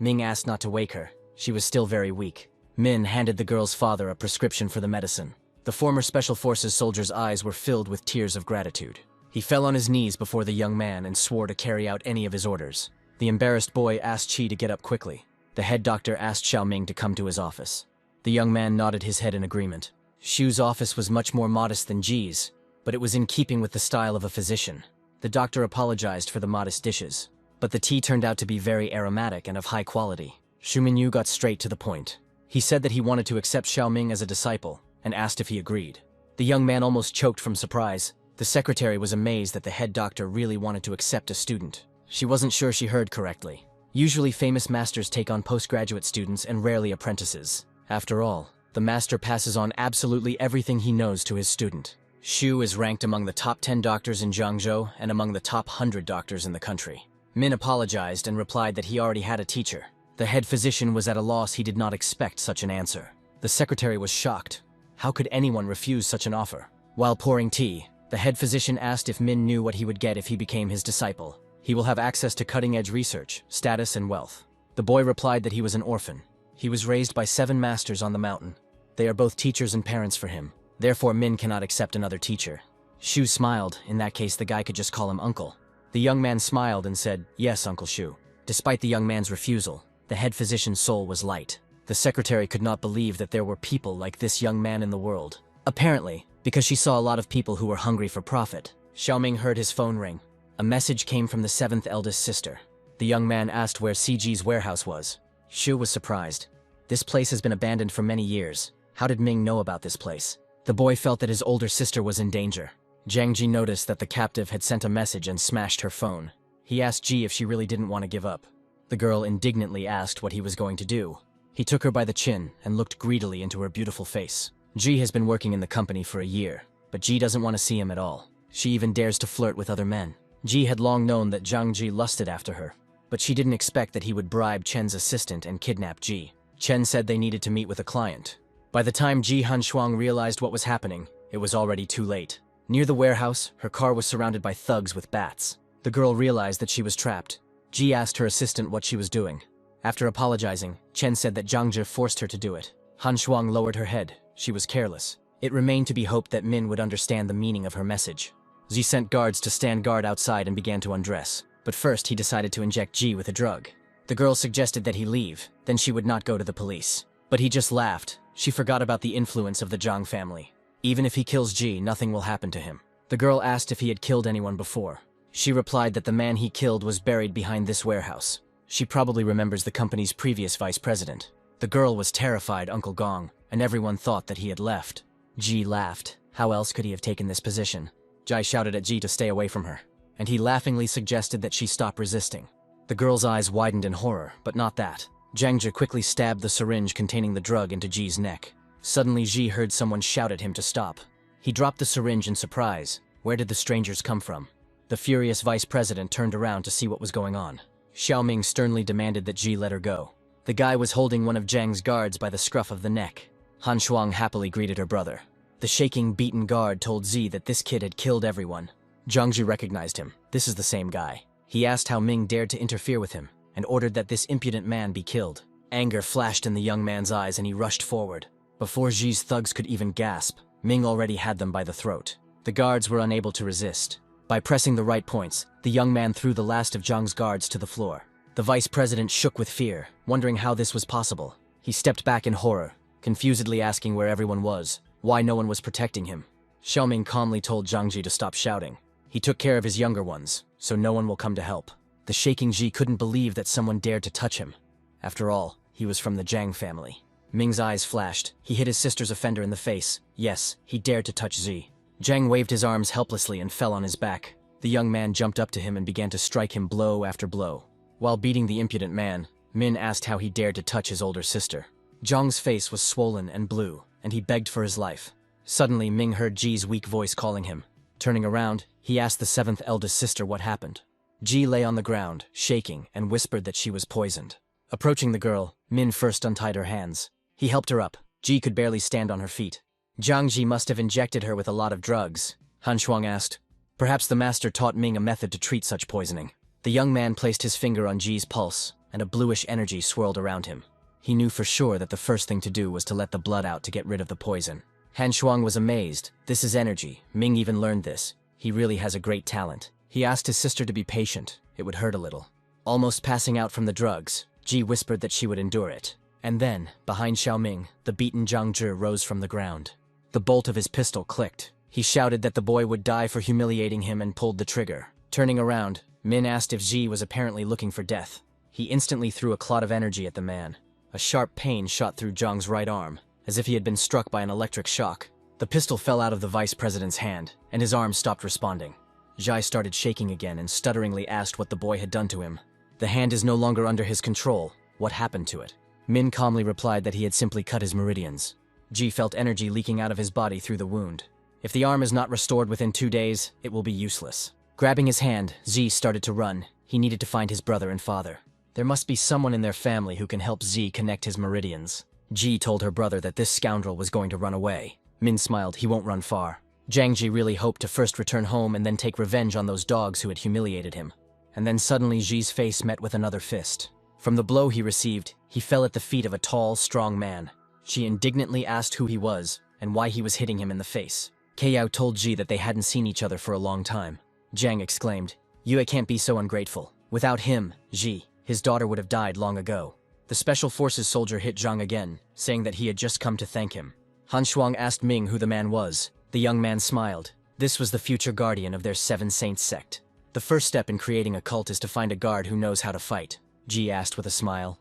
A: Ming asked not to wake her. She was still very weak. Min handed the girl's father a prescription for the medicine. The former Special Forces soldier's eyes were filled with tears of gratitude. He fell on his knees before the young man and swore to carry out any of his orders. The embarrassed boy asked Qi to get up quickly. The head doctor asked Xiaoming to come to his office. The young man nodded his head in agreement. Xu's office was much more modest than Ji's, but it was in keeping with the style of a physician. The doctor apologized for the modest dishes, but the tea turned out to be very aromatic and of high quality. Xu Minyu got straight to the point. He said that he wanted to accept Xiaoming as a disciple, and asked if he agreed. The young man almost choked from surprise. The secretary was amazed that the head doctor really wanted to accept a student. She wasn't sure she heard correctly. Usually famous masters take on postgraduate students and rarely apprentices. After all, the master passes on absolutely everything he knows to his student. Xu is ranked among the top 10 doctors in Jiangzhou and among the top 100 doctors in the country. Min apologized and replied that he already had a teacher. The head physician was at a loss. He did not expect such an answer. The secretary was shocked. How could anyone refuse such an offer? While pouring tea, the head physician asked if Min knew what he would get if he became his disciple. He will have access to cutting-edge research, status, and wealth. The boy replied that he was an orphan. He was raised by 7 masters on the mountain. They are both teachers and parents for him. Therefore, Min cannot accept another teacher. Shu smiled. In that case, the guy could just call him Uncle. The young man smiled and said, "Yes, Uncle Shu." Despite the young man's refusal, the head physician's soul was light. The secretary could not believe that there were people like this young man in the world. Apparently, because she saw a lot of people who were hungry for profit. Xiaoming heard his phone ring. A message came from the seventh eldest sister. The young man asked where CG's warehouse was. Shu was surprised. This place has been abandoned for many years. How did Ming know about this place? The boy felt that his older sister was in danger. Jiang Ji noticed that the captive had sent a message and smashed her phone. He asked Ji if she really didn't want to give up. The girl indignantly asked what he was going to do. He took her by the chin and looked greedily into her beautiful face. Ji has been working in the company for a year, but Ji doesn't want to see him at all. She even dares to flirt with other men. Ji had long known that Jiang Ji lusted after her, but she didn't expect that he would bribe Chen's assistant and kidnap Ji. Chen said they needed to meet with a client. By the time Ji Hanshuang realized what was happening, it was already too late. Near the warehouse, her car was surrounded by thugs with bats. The girl realized that she was trapped. Ji asked her assistant what she was doing. After apologizing, Chen said that Jiang Ji forced her to do it. Hanshuang lowered her head. She was careless. It remained to be hoped that Min would understand the meaning of her message. Ji sent guards to stand guard outside and began to undress. But first he decided to inject Ji with a drug. The girl suggested that he leave, then she would not go to the police. But he just laughed. She forgot about the influence of the Zhang family. Even if he kills Ji, nothing will happen to him. The girl asked if he had killed anyone before. She replied that the man he killed was buried behind this warehouse. She probably remembers the company's previous vice president. The girl was terrified, Uncle Gong, and everyone thought that he had left. Ji laughed. How else could he have taken this position? Jai shouted at Ji to stay away from her, and he laughingly suggested that she stop resisting. The girl's eyes widened in horror, but not that. Jiang Ji quickly stabbed the syringe containing the drug into Ji's neck. Suddenly, Ji heard someone shout at him to stop. He dropped the syringe in surprise. Where did the strangers come from? The furious vice president turned around to see what was going on. Xiaoming sternly demanded that Ji let her go. The guy was holding one of Jiang's guards by the scruff of the neck. Han Shuang happily greeted her brother. The shaking, beaten guard told Ji that this kid had killed everyone. Jiang Ji recognized him. This is the same guy. He asked how Ming dared to interfere with him, and ordered that this impudent man be killed. Anger flashed in the young man's eyes and he rushed forward. Before Ji's thugs could even gasp, Ming already had them by the throat. The guards were unable to resist. By pressing the right points, the young man threw the last of Zhang's guards to the floor. The vice president shook with fear, wondering how this was possible. He stepped back in horror, confusedly asking where everyone was, why no one was protecting him. Xiaoming calmly told Jiang Ji to stop shouting. He took care of his younger ones, so no one will come to help. The shaking Ji couldn't believe that someone dared to touch him. After all, he was from the Zhang family. Ming's eyes flashed. He hit his sister's offender in the face. Yes, he dared to touch Ji. Zhang waved his arms helplessly and fell on his back. The young man jumped up to him and began to strike him blow after blow. While beating the impudent man, Min asked how he dared to touch his older sister. Zhang's face was swollen and blue, and he begged for his life. Suddenly, Ming heard Ji's weak voice calling him. Turning around, he asked the seventh eldest sister what happened. Ji lay on the ground, shaking, and whispered that she was poisoned. Approaching the girl, Min first untied her hands. He helped her up. Ji could barely stand on her feet. Jiang Ji must have injected her with a lot of drugs, Han Shuang asked. Perhaps the master taught Ming a method to treat such poisoning. The young man placed his finger on Ji's pulse, and a bluish energy swirled around him. He knew for sure that the first thing to do was to let the blood out to get rid of the poison. Han Shuang was amazed. This is energy. Ming even learned this. He really has a great talent. He asked his sister to be patient. It would hurt a little. Almost passing out from the drugs, Ji whispered that she would endure it. And then, behind Xiaoming, the beaten Jiang Ji rose from the ground. The bolt of his pistol clicked. He shouted that the boy would die for humiliating him and pulled the trigger. Turning around, Min asked if Ji was apparently looking for death. He instantly threw a clot of energy at the man. A sharp pain shot through Zhang's right arm, as if he had been struck by an electric shock. The pistol fell out of the vice president's hand, and his arm stopped responding. Zhai started shaking again and stutteringly asked what the boy had done to him. The hand is no longer under his control. What happened to it? Min calmly replied that he had simply cut his meridians. Ji felt energy leaking out of his body through the wound. If the arm is not restored within 2 days, it will be useless. Grabbing his hand, Z started to run. He needed to find his brother and father. There must be someone in their family who can help Z connect his meridians. Ji told her brother that this scoundrel was going to run away. Min smiled. He won't run far. Jiang Ji really hoped to first return home and then take revenge on those dogs who had humiliated him. And then suddenly Ji's face met with another fist. From the blow he received, he fell at the feet of a tall, strong man. She indignantly asked who he was and why he was hitting him in the face. Kayao told Ji that they hadn't seen each other for a long time. Jiang exclaimed, "Yue can't be so ungrateful. Without him, Ji, his daughter would have died long ago." The Special Forces soldier hit Zhang again, saying that he had just come to thank him. Han Shuang asked Ming who the man was. The young man smiled. This was the future guardian of their Seven Saints sect. The first step in creating a cult is to find a guard who knows how to fight, Ji asked with a smile.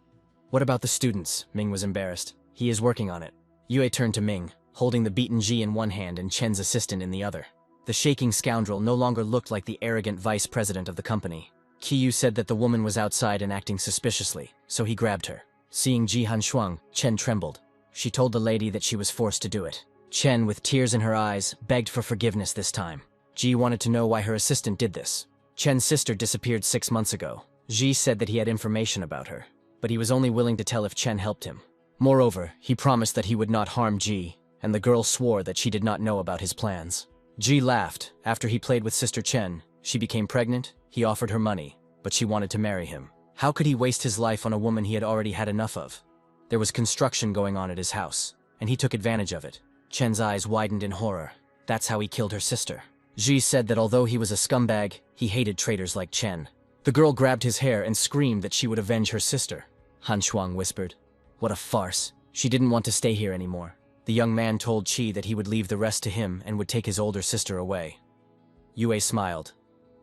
A: What about the students? Ming was embarrassed. He is working on it. Yue turned to Ming, holding the beaten Ji in one hand and Chen's assistant in the other. The shaking scoundrel no longer looked like the arrogant vice president of the company. Qiyu said that the woman was outside and acting suspiciously, so he grabbed her. Seeing Ji Han Shuang, Chen trembled. She told the lady that she was forced to do it. Chen, with tears in her eyes, begged for forgiveness this time. Ji wanted to know why her assistant did this. Chen's sister disappeared 6 months ago. Ji said that he had information about her, but he was only willing to tell if Chen helped him. Moreover, he promised that he would not harm Ji, and the girl swore that she did not know about his plans. Ji laughed. After he played with Sister Chen, she became pregnant, he offered her money, but she wanted to marry him. How could he waste his life on a woman he had already had enough of? There was construction going on at his house, and he took advantage of it. Chen's eyes widened in horror. That's how he killed her sister. Ji said that although he was a scumbag, he hated traitors like Chen. The girl grabbed his hair and screamed that she would avenge her sister. Han Shuang whispered. What a farce. She didn't want to stay here anymore. The young man told Qi that he would leave the rest to him and would take his older sister away. Yue smiled.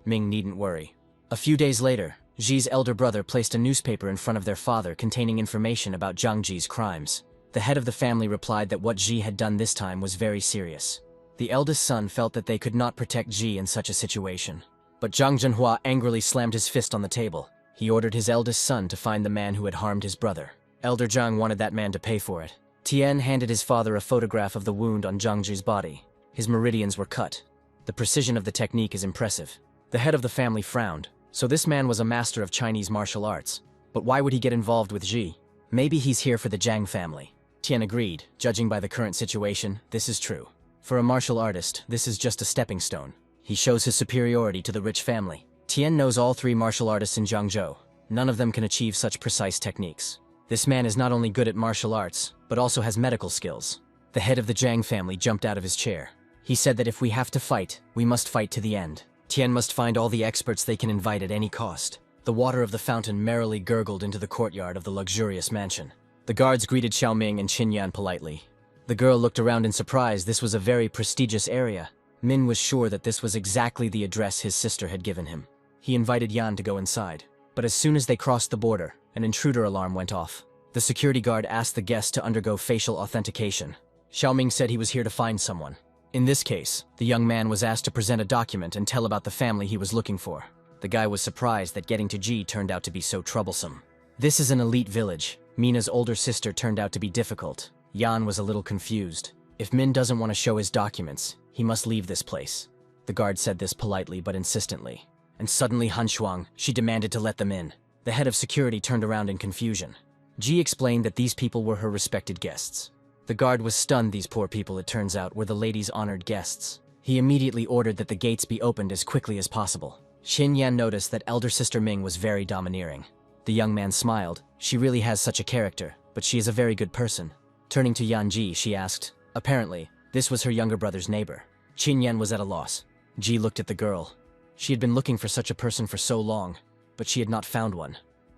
A: Ming needn't worry. A few days later, Ji's elder brother placed a newspaper in front of their father containing information about Zhang Ji's crimes. The head of the family replied that what Ji had done this time was very serious. The eldest son felt that they could not protect Ji in such a situation. But Zhang Zhenhua angrily slammed his fist on the table. He ordered his eldest son to find the man who had harmed his brother. Elder Zhang wanted that man to pay for it. Tian handed his father a photograph of the wound on Zhang Ji's body. His meridians were cut. The precision of the technique is impressive. The head of the family frowned. So this man was a master of Chinese martial arts. But why would he get involved with Ji? Maybe he's here for the Zhang family. Tian agreed. Judging by the current situation, this is true. For a martial artist, this is just a stepping stone. He shows his superiority to the rich family. Tian knows all 3 martial artists in Jiangzhou. None of them can achieve such precise techniques. This man is not only good at martial arts, but also has medical skills. The head of the Zhang family jumped out of his chair. He said that if we have to fight, we must fight to the end. Tian must find all the experts they can invite at any cost. The water of the fountain merrily gurgled into the courtyard of the luxurious mansion. The guards greeted Xiaoming and Qinyan politely. The girl looked around in surprise. This was a very prestigious area. Min was sure that this was exactly the address his sister had given him. He invited Yan to go inside. But as soon as they crossed the border, an intruder alarm went off. The security guard asked the guest to undergo facial authentication. Xiaoming said he was here to find someone. In this case, the young man was asked to present a document and tell about the family he was looking for. The guy was surprised that getting to Ji turned out to be so troublesome. This is an elite village. Mina's older sister turned out to be difficult. Yan was a little confused. If Min doesn't want to show his documents, he must leave this place. The guard said this politely but insistently. And suddenly Han Shuang, she demanded to let them in. The head of security turned around in confusion. Ji explained that these people were her respected guests. The guard was stunned. These poor people, it turns out, were the lady's honored guests. He immediately ordered that the gates be opened as quickly as possible. Xin Yan noticed that elder sister Ming was very domineering. The young man smiled. She really has such a character, but she is a very good person. Turning to Yan Ji, she asked. Apparently, this was her younger brother's neighbor. Qin Yan was at a loss. Ji looked at the girl. She had been looking for such a person for so long, but she had not found one.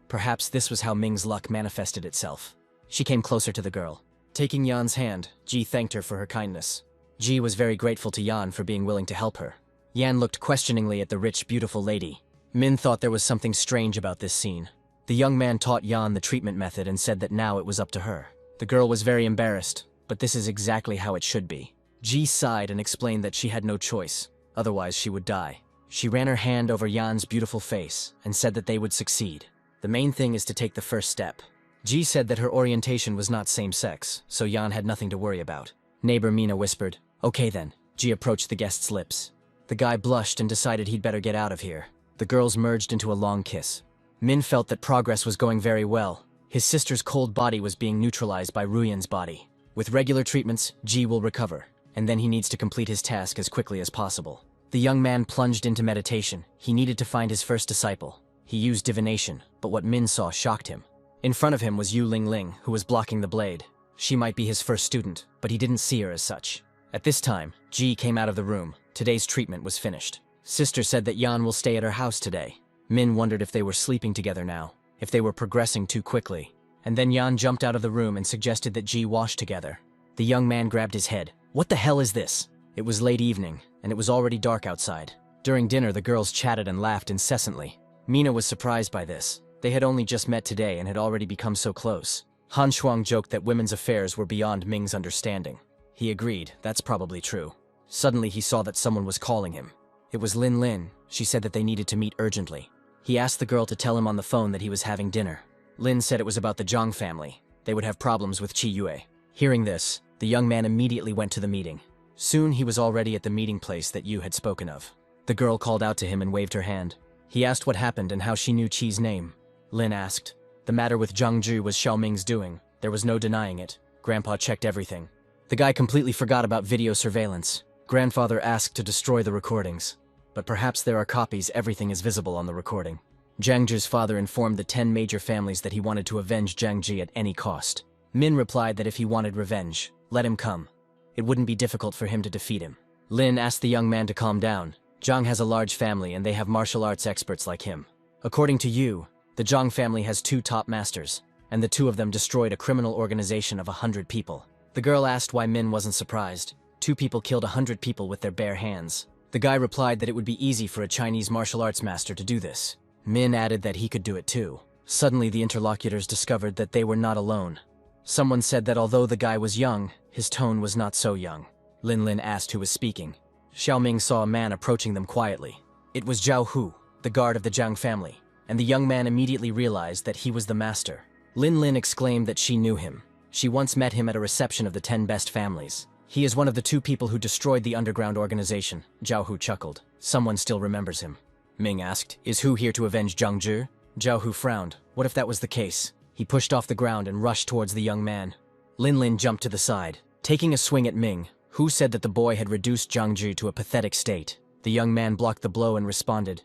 A: Perhaps this was how Ming's luck manifested itself. She came closer to the girl. Taking Yan's hand, Ji thanked her for her kindness. Ji was very grateful to Yan for being willing to help her. Yan looked questioningly at the rich, beautiful lady. Min thought there was something strange about this scene. The young man taught Yan the treatment method and said that now it was up to her. The girl was very embarrassed, but this is exactly how it should be. Ji sighed and explained that she had no choice, otherwise she would die. She ran her hand over Yan's beautiful face and said that they would succeed. The main thing is to take the first step. Ji said that her orientation was not same-sex, so Yan had nothing to worry about. Neighbor Mina whispered, "Okay then." Ji approached the guest's lips. The guy blushed and decided he'd better get out of here. The girls merged into a long kiss. Min felt that progress was going very well. His sister's cold body was being neutralized by Ruyan's body. With regular treatments, Ji will recover, and then he needs to complete his task as quickly as possible. The young man plunged into meditation. He needed to find his first disciple. He used divination, but what Min saw shocked him. In front of him was Yu Ling Ling, who was blocking the blade. She might be his first student, but he didn't see her as such. At this time, Ji came out of the room. Today's treatment was finished. Sister said that Yan will stay at her house today. Min wondered if they were sleeping together now, if they were progressing too quickly. And then Yan jumped out of the room and suggested that Ji wash together. The young man grabbed his head. What the hell is this? It was late evening, and it was already dark outside. During dinner, the girls chatted and laughed incessantly. Mina was surprised by this. They had only just met today and had already become so close. Han Shuang joked that women's affairs were beyond Ming's understanding. He agreed, that's probably true. Suddenly he saw that someone was calling him. It was Lin Lin. She said that they needed to meet urgently. He asked the girl to tell him on the phone that he was having dinner. Lin said it was about the Zhang family. They would have problems with Qi Yue. Hearing this, the young man immediately went to the meeting. Soon he was already at the meeting place that Yu had spoken of. The girl called out to him and waved her hand. He asked what happened and how she knew Qi's name. Lin asked. The matter with Zhang Zhu was Xiaoming's doing. There was no denying it. Grandpa checked everything. The guy completely forgot about video surveillance. Grandfather asked to destroy the recordings. But perhaps there are copies, everything is visible on the recording. Zhang Zhi's father informed the 10 major families that he wanted to avenge Zhang Ji at any cost. Min replied that if he wanted revenge, let him come. It wouldn't be difficult for him to defeat him. Lin asked the young man to calm down. Zhang has a large family and they have martial arts experts like him. According to Yu, the Zhang family has 2 top masters, and the 2 of them destroyed a criminal organization of 100 people. The girl asked why Min wasn't surprised. 2 people killed 100 people with their bare hands. The guy replied that it would be easy for a Chinese martial arts master to do this. Min added that he could do it too. Suddenly the interlocutors discovered that they were not alone. Someone said that although the guy was young, his tone was not so young. Lin Lin asked who was speaking. Xiaoming saw a man approaching them quietly. It was Zhao Hu, the guard of the Zhang family, and the young man immediately realized that he was the master. Lin Lin exclaimed that she knew him. She once met him at a reception of the 10 best families. He is one of the 2 people who destroyed the underground organization. Zhao Hu chuckled. Someone still remembers him. Ming asked, is Hu here to avenge Zhang Zhi? Zhao Hu frowned. What if that was the case? He pushed off the ground and rushed towards the young man. Lin Lin jumped to the side. Taking a swing at Ming, Hu said that the boy had reduced Zhang Zhi to a pathetic state. The young man blocked the blow and responded.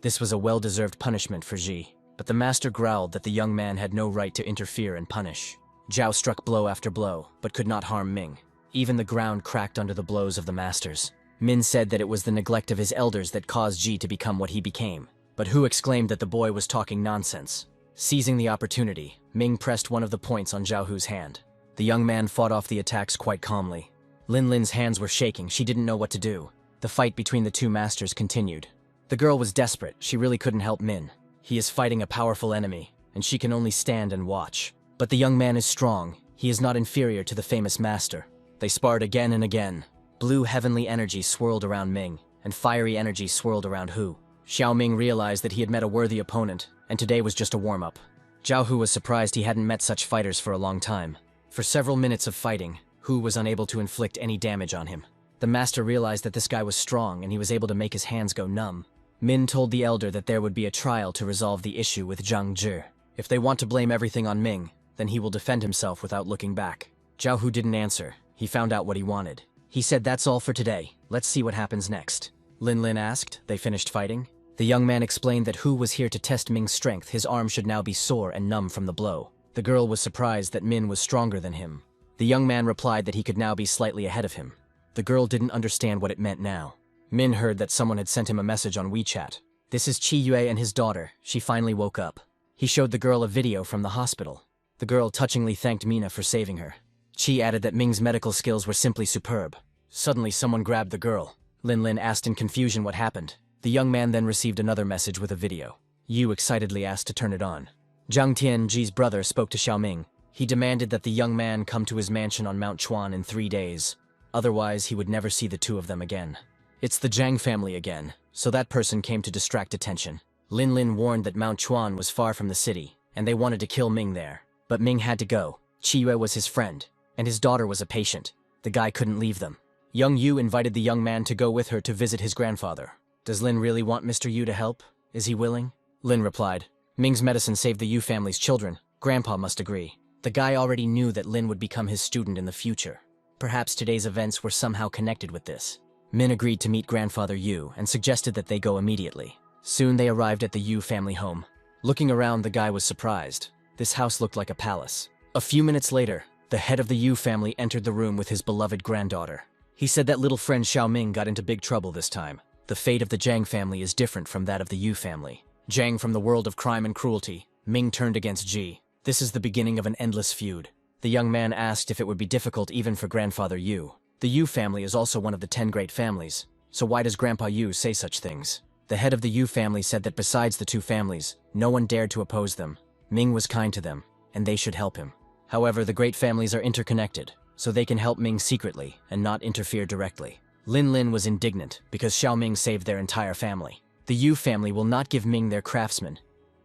A: This was a well-deserved punishment for Ji. But the master growled that the young man had no right to interfere and punish. Zhao struck blow after blow, but could not harm Ming. Even the ground cracked under the blows of the masters. Min said that it was the neglect of his elders that caused Ji to become what he became. But Hu exclaimed that the boy was talking nonsense. Seizing the opportunity, Ming pressed one of the points on Zhao Hu's hand. The young man fought off the attacks quite calmly. Lin Lin's hands were shaking, she didn't know what to do. The fight between the 2 masters continued. The girl was desperate, she really couldn't help Min. He is fighting a powerful enemy, and she can only stand and watch. But the young man is strong, he is not inferior to the famous master. They sparred again and again. Blue heavenly energy swirled around Ming, and fiery energy swirled around Hu. Xiaoming realized that he had met a worthy opponent, and today was just a warm-up. Zhao Hu was surprised he hadn't met such fighters for a long time. For several minutes of fighting, Hu was unable to inflict any damage on him. The master realized that this guy was strong and he was able to make his hands go numb. Min told the elder that there would be a trial to resolve the issue with Zhang Zhi. If they want to blame everything on Ming, then he will defend himself without looking back. Zhao Hu didn't answer. He found out what he wanted. He said, that's all for today. Let's see what happens next. Lin Lin asked. They finished fighting. The young man explained that Hu was here to test Ming's strength. His arm should now be sore and numb from the blow. The girl was surprised that Min was stronger than him. The young man replied that he could now be slightly ahead of him. The girl didn't understand what it meant now. Min heard that someone had sent him a message on WeChat. This is Qi Yue and his daughter. She finally woke up. He showed the girl a video from the hospital. The girl touchingly thanked Mina for saving her. Qi added that Ming's medical skills were simply superb. Suddenly someone grabbed the girl. Lin Lin asked in confusion what happened. The young man then received another message with a video. Yu excitedly asked to turn it on. Zhang Tianji's brother spoke to Xiaoming. He demanded that the young man come to his mansion on Mount Chuan in 3 days. Otherwise, he would never see the 2 of them again. It's the Zhang family again, so that person came to distract attention. Lin Lin warned that Mount Chuan was far from the city, and they wanted to kill Ming there. But Ming had to go. Qi Yue was his friend, and his daughter was a patient. The guy couldn't leave them. Young Yu invited the young man to go with her to visit his grandfather. Does Lin really want Mr. Yu to help? Is he willing? Lin replied. Ming's medicine saved the Yu family's children. Grandpa must agree. The guy already knew that Lin would become his student in the future. Perhaps today's events were somehow connected with this. Min agreed to meet Grandfather Yu and suggested that they go immediately. Soon they arrived at the Yu family home. Looking around, the guy was surprised. This house looked like a palace. A few minutes later, the head of the Yu family entered the room with his beloved granddaughter. He said that little friend Xiaoming got into big trouble this time. The fate of the Jiang family is different from that of the Yu family. Jiang from the world of crime and cruelty, Ming turned against Ji. This is the beginning of an endless feud. The young man asked if it would be difficult even for Grandfather Yu. The Yu family is also one of the 10 great families, so why does Grandpa Yu say such things? The head of the Yu family said that besides the two families, no one dared to oppose them. Ming was kind to them, and they should help him. However, the great families are interconnected, so they can help Ming secretly and not interfere directly. Lin Lin was indignant because Xiaoming saved their entire family. The Yu family will not give Ming their craftsman,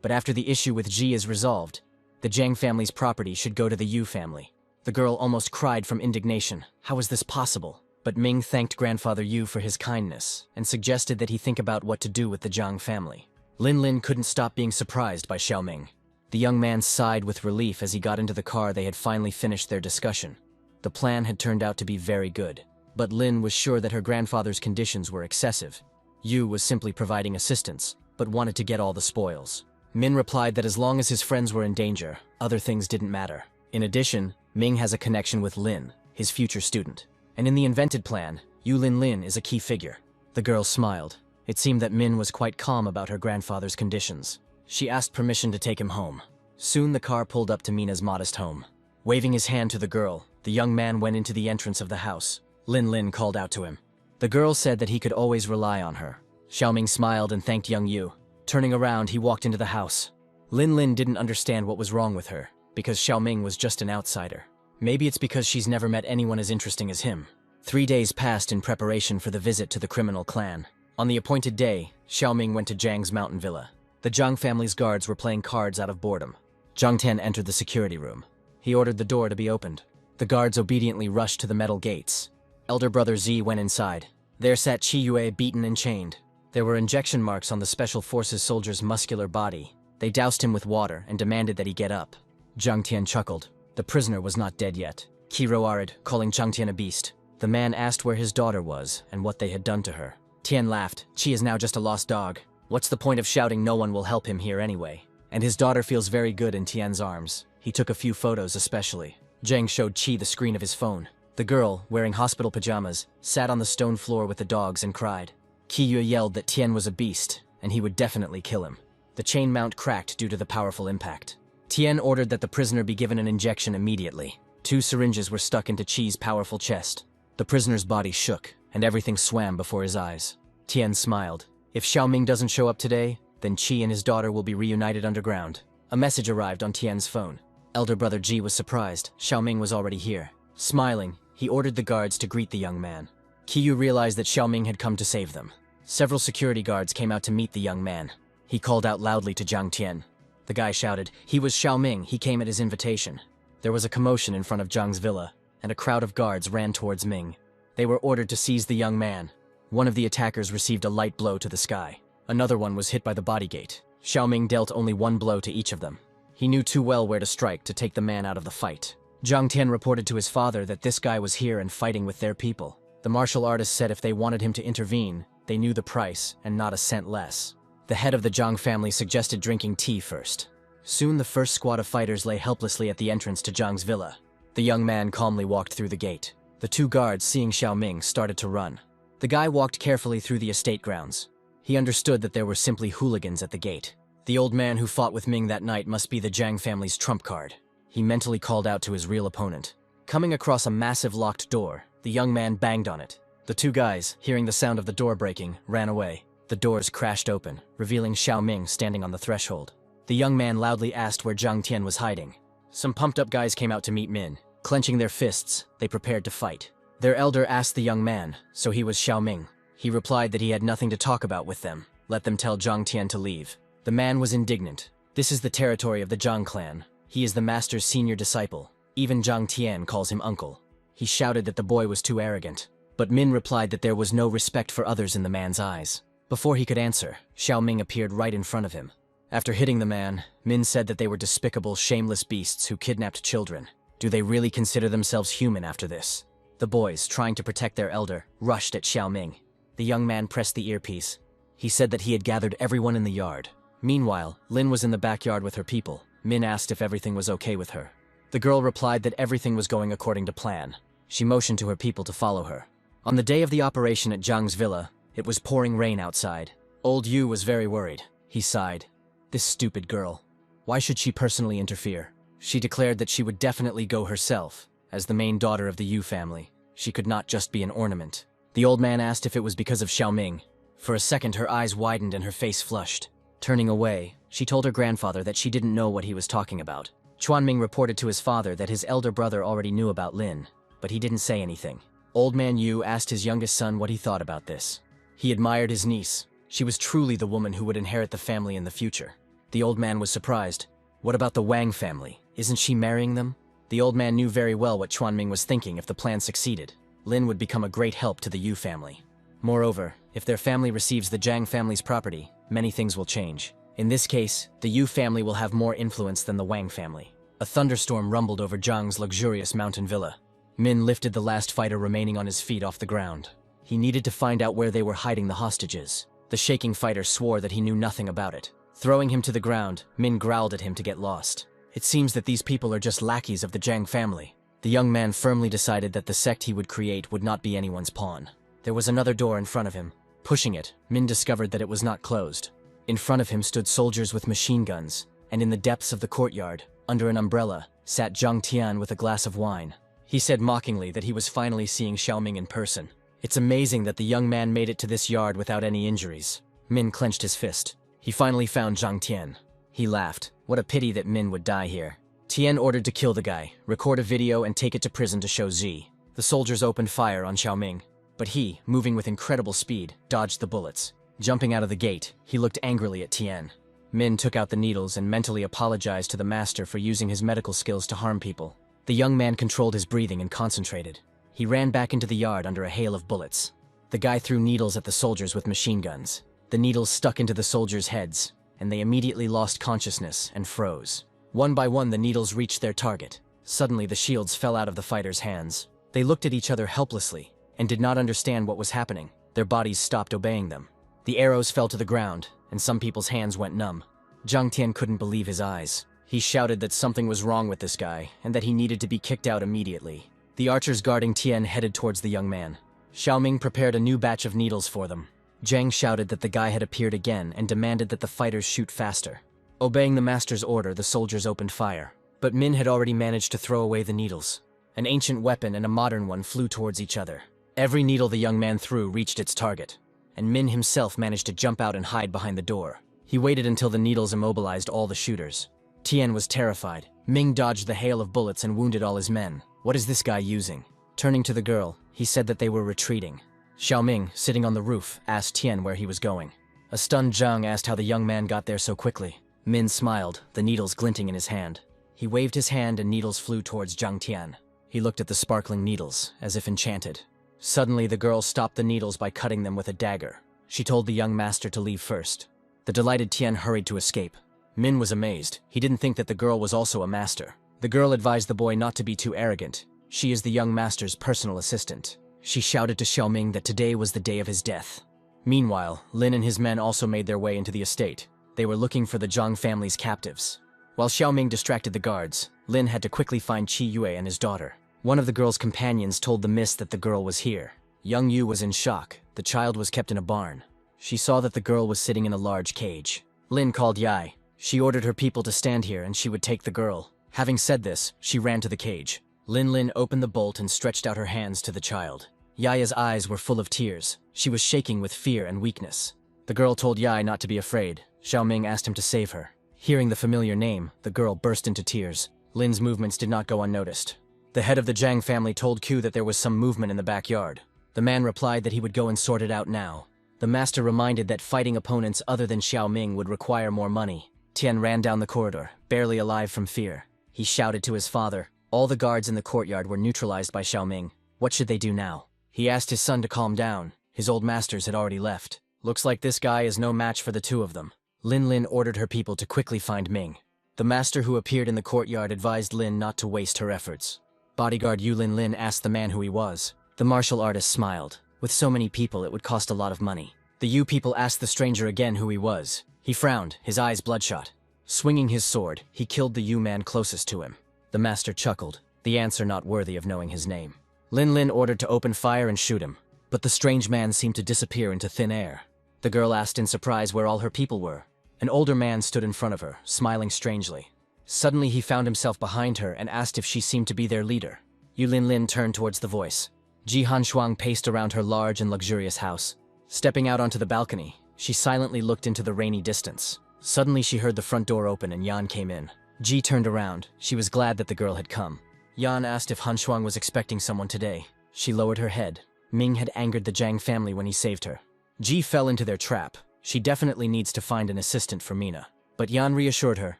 A: but after the issue with Ji is resolved, the Jiang family's property should go to the Yu family. The girl almost cried from indignation. How is this possible? But Ming thanked Grandfather Yu for his kindness and suggested that he think about what to do with the Jiang family. Lin Lin couldn't stop being surprised by Xiaoming. The young man sighed with relief as he got into the car. They had finally finished their discussion. The plan had turned out to be very good, but Lin was sure that her grandfather's conditions were excessive. Yu was simply providing assistance, but wanted to get all the spoils. Min replied that as long as his friends were in danger, other things didn't matter. In addition, Ming has a connection with Lin, his future student. And in the invented plan, Yu Lin Lin is a key figure. The girl smiled. It seemed that Min was quite calm about her grandfather's conditions. She asked permission to take him home. Soon the car pulled up to Mina's modest home. Waving his hand to the girl, the young man went into the entrance of the house. Lin Lin called out to him. The girl said that he could always rely on her. Xiaoming smiled and thanked young Yu. Turning around, he walked into the house. Lin Lin didn't understand what was wrong with her, because Xiaoming was just an outsider. Maybe it's because she's never met anyone as interesting as him. 3 days passed in preparation for the visit to the criminal clan. On the appointed day, Xiaoming went to Jiang's mountain villa. The Jiang family's guards were playing cards out of boredom. Jiang Tian entered the security room. He ordered the door to be opened. The guards obediently rushed to the metal gates. Elder brother Zi went inside. There sat Qi Yue beaten and chained. There were injection marks on the Special Forces soldier's muscular body. They doused him with water and demanded that he get up. Jiang Tian chuckled. The prisoner was not dead yet. Qi roared, calling Jiang Tian a beast. The man asked where his daughter was and what they had done to her. Tian laughed. Qi is now just a lost dog. What's the point of shouting? No one will help him here anyway. And his daughter feels very good in Tian's arms. He took a few photos especially. Jiang showed Qi the screen of his phone. The girl, wearing hospital pajamas, sat on the stone floor with the dogs and cried. Qi Yue yelled that Tian was a beast, and he would definitely kill him. The chain mount cracked due to the powerful impact. Tian ordered that the prisoner be given an injection immediately. 2 syringes were stuck into Qi's powerful chest. The prisoner's body shook, and everything swam before his eyes. Tian smiled. If Xiaoming doesn't show up today, then Qi and his daughter will be reunited underground. A message arrived on Tian's phone. Elder brother Ji was surprised. Xiaoming was already here. Smiling, he ordered the guards to greet the young man. Qiyu realized that Xiaoming had come to save them. Several security guards came out to meet the young man. He called out loudly to Jiang Tian. The guy shouted, "He was Xiaoming, he came at his invitation." There was a commotion in front of Jiang's villa, and a crowd of guards ran towards Ming. They were ordered to seize the young man. One of the attackers received a light blow to the sky. Another one was hit by the body gate. Xiaoming dealt only 1 blow to each of them. He knew too well where to strike to take the man out of the fight. Jiang Tian reported to his father that this guy was here and fighting with their people. The martial artist said if they wanted him to intervene, they knew the price and not a cent less. The head of the Jiang family suggested drinking tea first. Soon the first squad of fighters lay helplessly at the entrance to Jiang's villa. The young man calmly walked through the gate. The 2 guards, seeing Xiaoming, started to run. The guy walked carefully through the estate grounds. He understood that there were simply hooligans at the gate. The old man who fought with Ming that night must be the Jiang family's trump card. He mentally called out to his real opponent. Coming across a massive locked door, the young man banged on it. The 2 guys, hearing the sound of the door breaking, ran away. The doors crashed open, revealing Xiaoming standing on the threshold. The young man loudly asked where Jiang Tian was hiding. Some pumped-up guys came out to meet Min. Clenching their fists, they prepared to fight. Their elder asked the young man, so he was Xiaoming. He replied that he had nothing to talk about with them. Let them tell Jiang Tian to leave. The man was indignant. This is the territory of the Jiang clan. He is the master's senior disciple. Even Jiang Tian calls him uncle. He shouted that the boy was too arrogant. But Min replied that there was no respect for others in the man's eyes. Before he could answer, Xiaoming appeared right in front of him. After hitting the man, Min said that they were despicable, shameless beasts who kidnapped children. Do they really consider themselves human after this? The boys, trying to protect their elder, rushed at Xiaoming. The young man pressed the earpiece. He said that he had gathered everyone in the yard. Meanwhile, Lin was in the backyard with her people. Min asked if everything was okay with her. The girl replied that everything was going according to plan. She motioned to her people to follow her. On the day of the operation at Zhang's villa, it was pouring rain outside. Old Yu was very worried. He sighed. This stupid girl. Why should she personally interfere? She declared that she would definitely go herself. As the main daughter of the Yu family, she could not just be an ornament. The old man asked if it was because of Xiaoming. For a second, her eyes widened and her face flushed. Turning away, she told her grandfather that she didn't know what he was talking about. Chuanming reported to his father that his elder brother already knew about Lin, but he didn't say anything. Old man Yu asked his youngest son what he thought about this. He admired his niece. She was truly the woman who would inherit the family in the future. The old man was surprised. What about the Wang family? Isn't she marrying them? The old man knew very well what Chuanming was thinking if the plan succeeded. Lin would become a great help to the Yu family. Moreover, if their family receives the Zhang family's property, many things will change. In this case, the Yu family will have more influence than the Wang family. A thunderstorm rumbled over Zhang's luxurious mountain villa. Min lifted the last fighter remaining on his feet off the ground. He needed to find out where they were hiding the hostages. The shaking fighter swore that he knew nothing about it. Throwing him to the ground, Min growled at him to get lost. It seems that these people are just lackeys of the Zhang family. The young man firmly decided that the sect he would create would not be anyone's pawn. There was another door in front of him. Pushing it, Min discovered that it was not closed. In front of him stood soldiers with machine guns, and in the depths of the courtyard, under an umbrella, sat Zhang Tian with a glass of wine. He said mockingly that he was finally seeing Xiaoming in person. It's amazing that the young man made it to this yard without any injuries. Min clenched his fist. He finally found Zhang Tian. He laughed. What a pity that Min would die here. Tian ordered to kill the guy, record a video and take it to prison to show Zi. The soldiers opened fire on Xiaoming, but he, moving with incredible speed, dodged the bullets. Jumping out of the gate, he looked angrily at Tian. Min took out the needles and mentally apologized to the master for using his medical skills to harm people. The young man controlled his breathing and concentrated. He ran back into the yard under a hail of bullets. The guy threw needles at the soldiers with machine guns. The needles stuck into the soldiers' heads, and they immediately lost consciousness and froze. One by one, the needles reached their target. Suddenly, the shields fell out of the fighters' hands. They looked at each other helplessly and did not understand what was happening. Their bodies stopped obeying them. The arrows fell to the ground, and some people's hands went numb. Zhang Tian couldn't believe his eyes. He shouted that something was wrong with this guy, and that he needed to be kicked out immediately. The archers guarding Tian headed towards the young man. Xiaoming prepared a new batch of needles for them. Zhang shouted that the guy had appeared again and demanded that the fighters shoot faster. Obeying the master's order, the soldiers opened fire. But Min had already managed to throw away the needles. An ancient weapon and a modern one flew towards each other. Every needle the young man threw reached its target, and Min himself managed to jump out and hide behind the door. He waited until the needles immobilized all the shooters. Tian was terrified. Ming dodged the hail of bullets and wounded all his men. What is this guy using? Turning to the girl, he said that they were retreating. Xiaoming, sitting on the roof, asked Tian where he was going. A stunned Zhang asked how the young man got there so quickly. Min smiled, the needles glinting in his hand. He waved his hand and needles flew towards Zhang Tian. He looked at the sparkling needles, as if enchanted. Suddenly, the girl stopped the needles by cutting them with a dagger. She told the young master to leave first. The delighted Tian hurried to escape. Min was amazed. He didn't think that the girl was also a master. The girl advised the boy not to be too arrogant. She is the young master's personal assistant. She shouted to Xiaoming that today was the day of his death. Meanwhile, Lin and his men also made their way into the estate. They were looking for the Zhang family's captives. While Xiaoming distracted the guards, Lin had to quickly find Qi Yue and his daughter. One of the girl's companions told the mist that the girl was here. Young Yu was in shock. The child was kept in a barn. She saw that the girl was sitting in a large cage. Lin called Yai. She ordered her people to stand here and she would take the girl. Having said this, she ran to the cage. Lin opened the bolt and stretched out her hands to the child. Yaya's eyes were full of tears. She was shaking with fear and weakness. The girl told Yai not to be afraid. Xiaoming asked him to save her. Hearing the familiar name, the girl burst into tears. Lin's movements did not go unnoticed. The head of the Zhang family told Q that there was some movement in the backyard. The man replied that he would go and sort it out now. The master reminded that fighting opponents other than Xiaoming would require more money. Tian ran down the corridor, barely alive from fear. He shouted to his father. All the guards in the courtyard were neutralized by Xiaoming. What should they do now? He asked his son to calm down. His old masters had already left. Looks like this guy is no match for the two of them. Lin ordered her people to quickly find Ming. The master who appeared in the courtyard advised Lin not to waste her efforts. Bodyguard Yu Lin asked the man who he was. The martial artist smiled. With so many people, it would cost a lot of money. The Yu people asked the stranger again who he was. He frowned, his eyes bloodshot. Swinging his sword, he killed the Yu man closest to him. The master chuckled, the answer not worthy of knowing his name. Lin ordered to open fire and shoot him. but the strange man seemed to disappear into thin air. The girl asked in surprise where all her people were. An older man stood in front of her, smiling strangely. Suddenly he found himself behind her and asked if she seemed to be their leader. Yu Linlin turned towards the voice. Ji Hanshuang paced around her large and luxurious house. Stepping out onto the balcony, she silently looked into the rainy distance. Suddenly she heard the front door open and Yan came in. Ji turned around. She was glad that the girl had come. Yan asked if Hanshuang was expecting someone today. She lowered her head. Ming had angered the Zhang family when he saved her. Ji fell into their trap. She definitely needs to find an assistant for Mina. But Yan reassured her.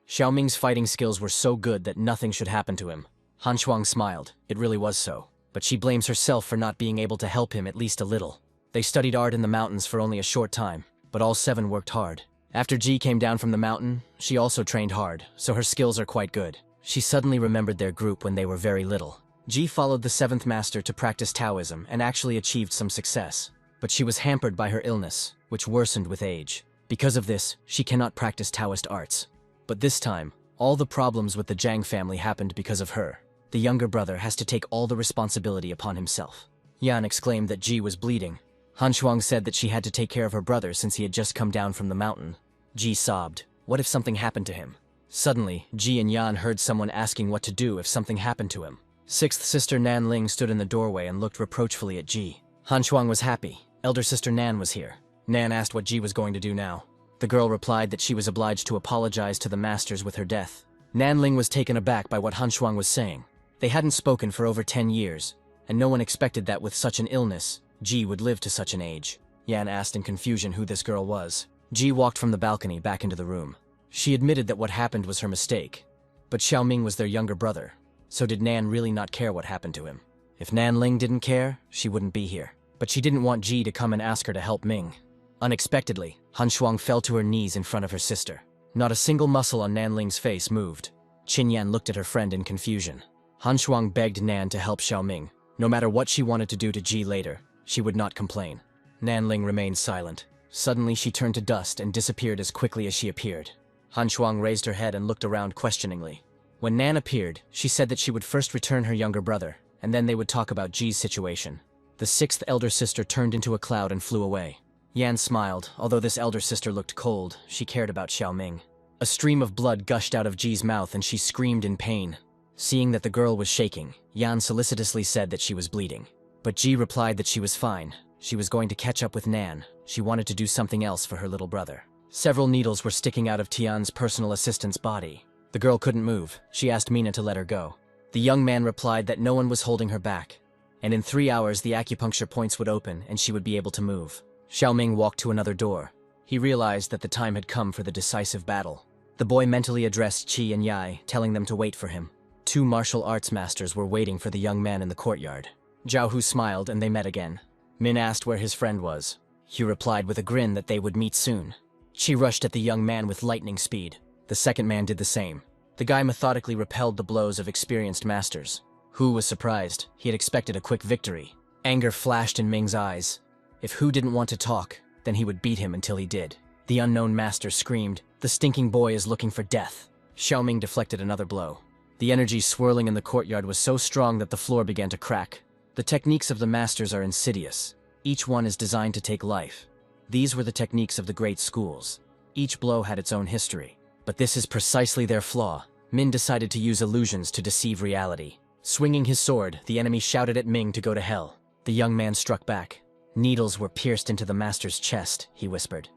A: Xiaoming's fighting skills were so good that nothing should happen to him. Hanshuang smiled. It really was so. But she blames herself for not being able to help him at least a little. They studied art in the mountains for only a short time, but all 7 worked hard. After Ji came down from the mountain, she also trained hard, so her skills are quite good. She suddenly remembered their group when they were very little. Ji followed the 7th master to practice Taoism and actually achieved some success. But she was hampered by her illness, which worsened with age. Because of this, she cannot practice Taoist arts. But this time, all the problems with the Zhang family happened because of her. The younger brother has to take all the responsibility upon himself. Yan exclaimed that Ji was bleeding. Hanshuang said that she had to take care of her brother since he had just come down from the mountain. Ji sobbed. What if something happened to him? Suddenly, Ji and Yan heard someone asking what to do if something happened to him. 6th sister Nan Ling stood in the doorway and looked reproachfully at Ji. Hanshuang was happy. Elder sister Nan was here. Nan asked what Ji was going to do now. The girl replied that she was obliged to apologize to the masters with her death. Nan Ling was taken aback by what Hanshuang was saying. They hadn't spoken for over 10 years, and no one expected that with such an illness, Ji would live to such an age. Yan asked in confusion who this girl was. Ji walked from the balcony back into the room. She admitted that what happened was her mistake. But Xiaoming was their younger brother, so did Nan really not care what happened to him? If Nan Ling didn't care, she wouldn't be here. But she didn't want Ji to come and ask her to help Ming. Unexpectedly, Hanshuang fell to her knees in front of her sister. Not a single muscle on Nan Ling's face moved. Qin Yan looked at her friend in confusion. Hanshuang begged Nan to help Xiaoming. No matter what she wanted to do to Ji later, she would not complain. Nan Ling remained silent. Suddenly she turned to dust and disappeared as quickly as she appeared. Hanshuang raised her head and looked around questioningly. When Nan appeared, she said that she would first return her younger brother, and then they would talk about Ji's situation. The 6th elder sister turned into a cloud and flew away. Yan smiled. Although this elder sister looked cold, she cared about Xiaoming. A stream of blood gushed out of Ji's mouth and she screamed in pain. Seeing that the girl was shaking, Yan solicitously said that she was bleeding. But Ji replied that she was fine. She was going to catch up with Nan. She wanted to do something else for her little brother. Several needles were sticking out of Tian's personal assistant's body. The girl couldn't move. She asked Mina to let her go. The young man replied that no one was holding her back, and in 3 hours the acupuncture points would open and she would be able to move. Xiaoming walked to another door. He realized that the time had come for the decisive battle. The boy mentally addressed Qi and Yai, telling them to wait for him. 2 martial arts masters were waiting for the young man in the courtyard. Zhao Hu smiled and they met again. Min asked where his friend was. He replied with a grin that they would meet soon. Qi rushed at the young man with lightning speed. The second man did the same. The guy methodically repelled the blows of experienced masters. Hu was surprised. He had expected a quick victory. Anger flashed in Ming's eyes. If Hu didn't want to talk, then he would beat him until he did. The unknown master screamed, "The stinking boy is looking for death." Xiaoming deflected another blow. The energy swirling in the courtyard was so strong that the floor began to crack. The techniques of the masters are insidious. Each one is designed to take life. These were the techniques of the great schools. Each blow had its own history. But this is precisely their flaw. Min decided to use illusions to deceive reality. Swinging his sword, the enemy shouted at Ming to go to hell. The young man struck back. Needles were pierced into the master's chest, he whispered.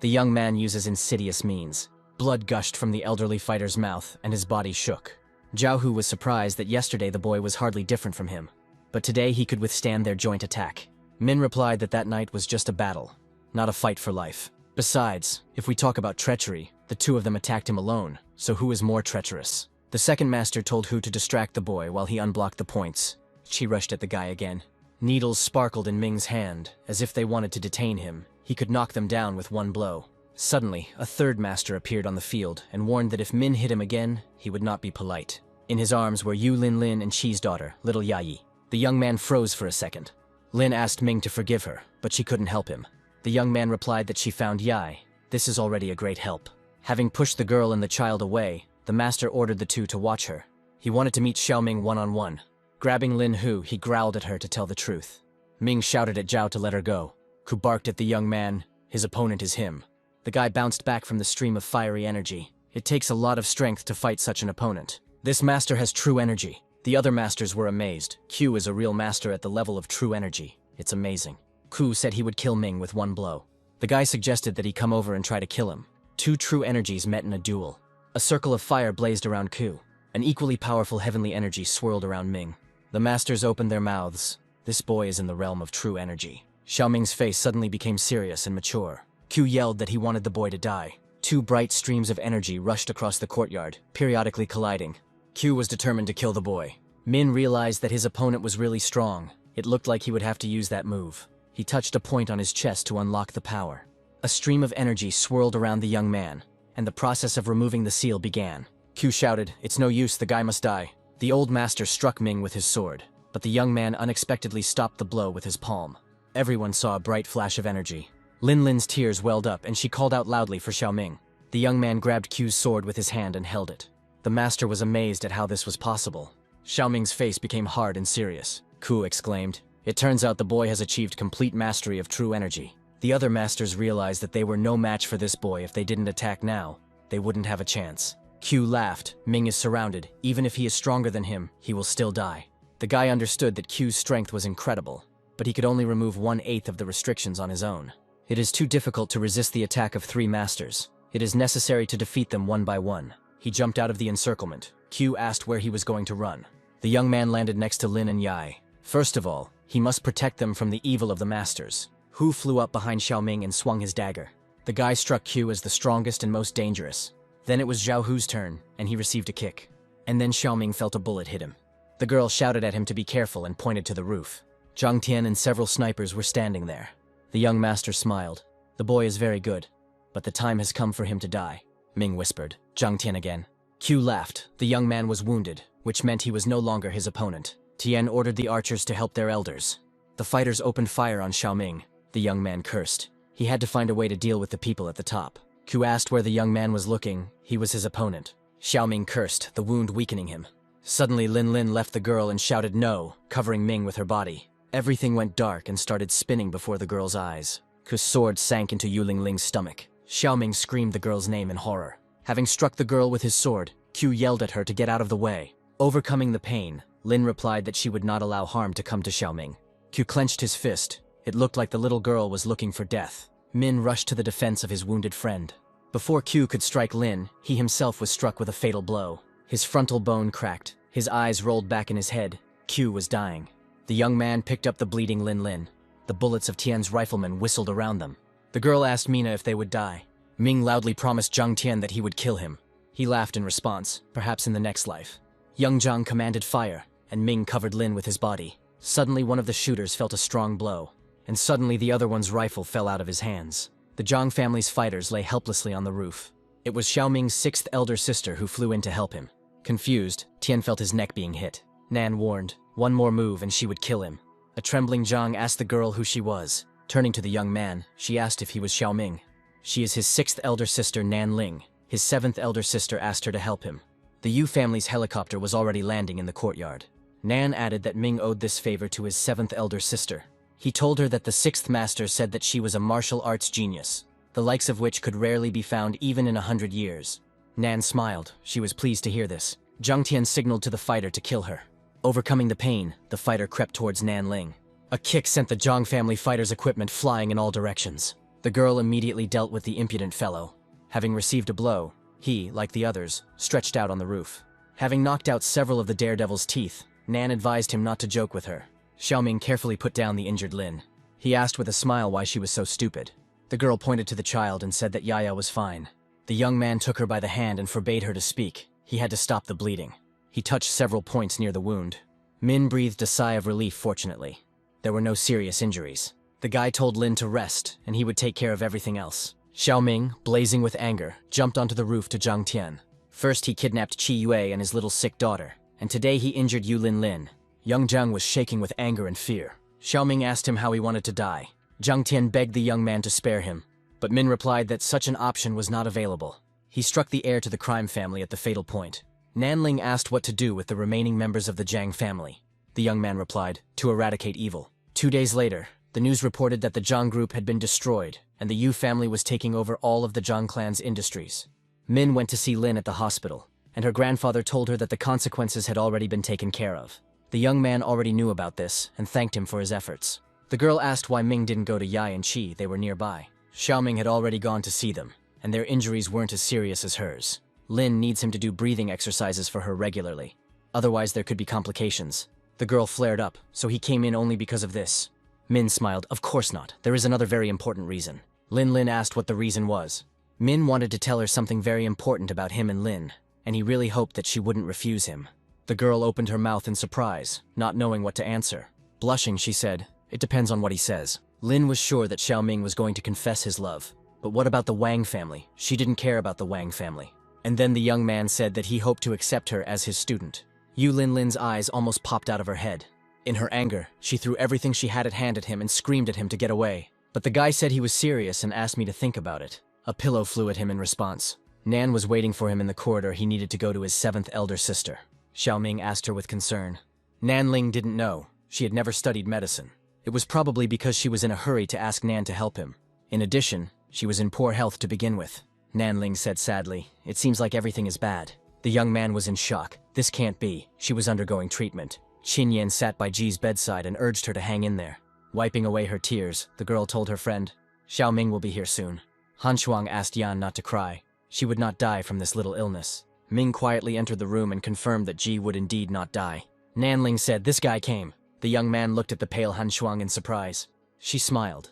A: The young man uses insidious means. Blood gushed from the elderly fighter's mouth, and his body shook. Zhao Hu was surprised that yesterday the boy was hardly different from him. But today he could withstand their joint attack. Min replied that that night was just a battle, not a fight for life. Besides, if we talk about treachery, the 2 of them attacked him alone, so who is more treacherous? The second master told Hu to distract the boy while he unblocked the points. She rushed at the guy again. Needles sparkled in Ming's hand, as if they wanted to detain him. He could knock them down with one blow. Suddenly, a third master appeared on the field and warned that if Min hit him again, he would not be polite. In his arms were Yu Linlin and Qi's daughter, little Yayi. The young man froze for a second. Lin asked Ming to forgive her, but she couldn't help him. The young man replied that she found Yai. This is already a great help. Having pushed the girl and the child away, the master ordered the 2 to watch her. He wanted to meet Xiaoming one-on-one. Grabbing Lin Hu, he growled at her to tell the truth. Ming shouted at Zhao to let her go. Ku barked at the young man. His opponent is him. The guy bounced back from the stream of fiery energy. It takes a lot of strength to fight such an opponent. This master has true energy. The other masters were amazed. Q is a real master at the level of true energy. It's amazing. Ku said he would kill Ming with one blow. The guy suggested that he come over and try to kill him. Two true energies met in a duel. A circle of fire blazed around Ku. An equally powerful heavenly energy swirled around Ming. The masters opened their mouths. This boy is in the realm of true energy. Xiaoming's face suddenly became serious and mature. Q yelled that he wanted the boy to die. Two bright streams of energy rushed across the courtyard, periodically colliding. Q was determined to kill the boy. Min realized that his opponent was really strong. It looked like he would have to use that move. He touched a point on his chest to unlock the power. A stream of energy swirled around the young man, and the process of removing the seal began. Q shouted, "It's no use, the guy must die." The old master struck Ming with his sword, but the young man unexpectedly stopped the blow with his palm. Everyone saw a bright flash of energy. Lin Lin's tears welled up and she called out loudly for Xiaoming. The young man grabbed Q's sword with his hand and held it. The master was amazed at how this was possible. Xiaoming's face became hard and serious. Ku exclaimed, "It turns out the boy has achieved complete mastery of true energy." The other masters realized that they were no match for this boy. If they didn't attack now, they wouldn't have a chance. Q laughed. Ming is surrounded. Even if he is stronger than him, he will still die. The guy understood that Q's strength was incredible, but he could only remove 1/8 of the restrictions on his own. It is too difficult to resist the attack of 3 masters. It is necessary to defeat them one by one. He jumped out of the encirclement. Q asked where he was going to run. The young man landed next to Lin and Yai. First of all, he must protect them from the evil of the masters. Hu flew up behind Xiaoming and swung his dagger. The guy struck Q as the strongest and most dangerous. Then it was Zhao Hu's turn, and he received a kick. And then Xiaoming felt a bullet hit him. The girl shouted at him to be careful and pointed to the roof. Zhang Tian and several snipers were standing there. The young master smiled. "The boy is very good, but the time has come for him to die," Ming whispered. Zhang Tian again. Q laughed. The young man was wounded, which meant he was no longer his opponent. Tian ordered the archers to help their elders. The fighters opened fire on Xiaoming. The young man cursed. He had to find a way to deal with the people at the top. Q asked where the young man was looking. He was his opponent. Xiaoming cursed, the wound weakening him. Suddenly Lin Lin left the girl and shouted no, covering Ming with her body. Everything went dark and started spinning before the girl's eyes. Ku's sword sank into Yuling Ling's stomach. Xiaoming screamed the girl's name in horror. Having struck the girl with his sword, Q yelled at her to get out of the way. Overcoming the pain, Lin replied that she would not allow harm to come to Xiaoming. Q clenched his fist. It looked like the little girl was looking for death. Min rushed to the defense of his wounded friend. Before Q could strike Lin, he himself was struck with a fatal blow. His frontal bone cracked. His eyes rolled back in his head. Q was dying. The young man picked up the bleeding Lin Lin. The bullets of Tian's riflemen whistled around them. The girl asked Mina if they would die. Ming loudly promised Zhang Tian that he would kill him. He laughed in response, perhaps in the next life. Young Zhang commanded fire, and Ming covered Lin with his body. Suddenly one of the shooters felt a strong blow, and suddenly the other one's rifle fell out of his hands. The Zhang family's fighters lay helplessly on the roof. It was Xiaoming's 6th elder sister who flew in to help him. Confused, Tian felt his neck being hit. Nan warned, one more move and she would kill him. A trembling Zhang asked the girl who she was. Turning to the young man, she asked if he was Xiaoming. She is his 6th elder sister, Nan Ling. His 7th elder sister asked her to help him. The Yu family's helicopter was already landing in the courtyard. Nan added that Ming owed this favor to his 7th elder sister. He told her that the 6th master said that she was a martial arts genius, the likes of which could rarely be found even in 100 years. Nan smiled. She was pleased to hear this. Zhang Tian signaled to the fighter to kill her. Overcoming the pain, the fighter crept towards Nan Ling. A kick sent the Zhang family fighter's equipment flying in all directions. The girl immediately dealt with the impudent fellow. Having received a blow, he, like the others, stretched out on the roof. Having knocked out several of the daredevil's teeth, Nan advised him not to joke with her. Xiaoming carefully put down the injured Lin. He asked with a smile why she was so stupid. The girl pointed to the child and said that Yaya was fine. The young man took her by the hand and forbade her to speak. He had to stop the bleeding. He touched several points near the wound. Min breathed a sigh of relief, fortunately. There were no serious injuries. The guy told Lin to rest, and he would take care of everything else. Xiaoming, blazing with anger, jumped onto the roof to Zhang Tian. First he kidnapped Qi Yue and his little sick daughter, and today he injured Yu Lin Lin. Young Zhang was shaking with anger and fear. Xiaoming asked him how he wanted to die. Zhang Tian begged the young man to spare him, but Min replied that such an option was not available. He struck the heir to the crime family at the fatal point. Nanling asked what to do with the remaining members of the Zhang family. The young man replied, to eradicate evil. 2 days later, the news reported that the Zhang group had been destroyed, and the Yu family was taking over all of the Zhang clan's industries. Min went to see Lin at the hospital, and her grandfather told her that the consequences had already been taken care of. The young man already knew about this, and thanked him for his efforts. The girl asked why Ming didn't go to Yai and Qi, they were nearby. Xiaoming had already gone to see them, and their injuries weren't as serious as hers. Lin needs him to do breathing exercises for her regularly. Otherwise there could be complications. The girl flared up, so he came in only because of this. Min smiled. Of course not, there is another very important reason. Lin asked what the reason was. Min wanted to tell her something very important about him and Lin, and he really hoped that she wouldn't refuse him. The girl opened her mouth in surprise, not knowing what to answer. Blushing, she said, "It depends on what he says." Lin was sure that Xiaoming was going to confess his love. But what about the Wang family? She didn't care about the Wang family. And then the young man said that he hoped to accept her as his student. Lin's eyes almost popped out of her head. In her anger, she threw everything she had at hand at him and screamed at him to get away. But the guy said he was serious and asked me to think about it. A pillow flew at him in response. Nan was waiting for him in the corridor. He needed to go to his 7th elder sister. Xiaoming asked her with concern. Nanling didn't know. She had never studied medicine. It was probably because she was in a hurry to ask Nan to help him. In addition, she was in poor health to begin with. Nanling said sadly, "It seems like everything is bad." The young man was in shock. This can't be. She was undergoing treatment. Qin Yan sat by Ji's bedside and urged her to hang in there. Wiping away her tears, the girl told her friend, "Xiaoming will be here soon." Han Shuang asked Yan not to cry. She would not die from this little illness. Ming quietly entered the room and confirmed that Ji would indeed not die. Nanling said, "This guy came." The young man looked at the pale Han Shuang in surprise. She smiled.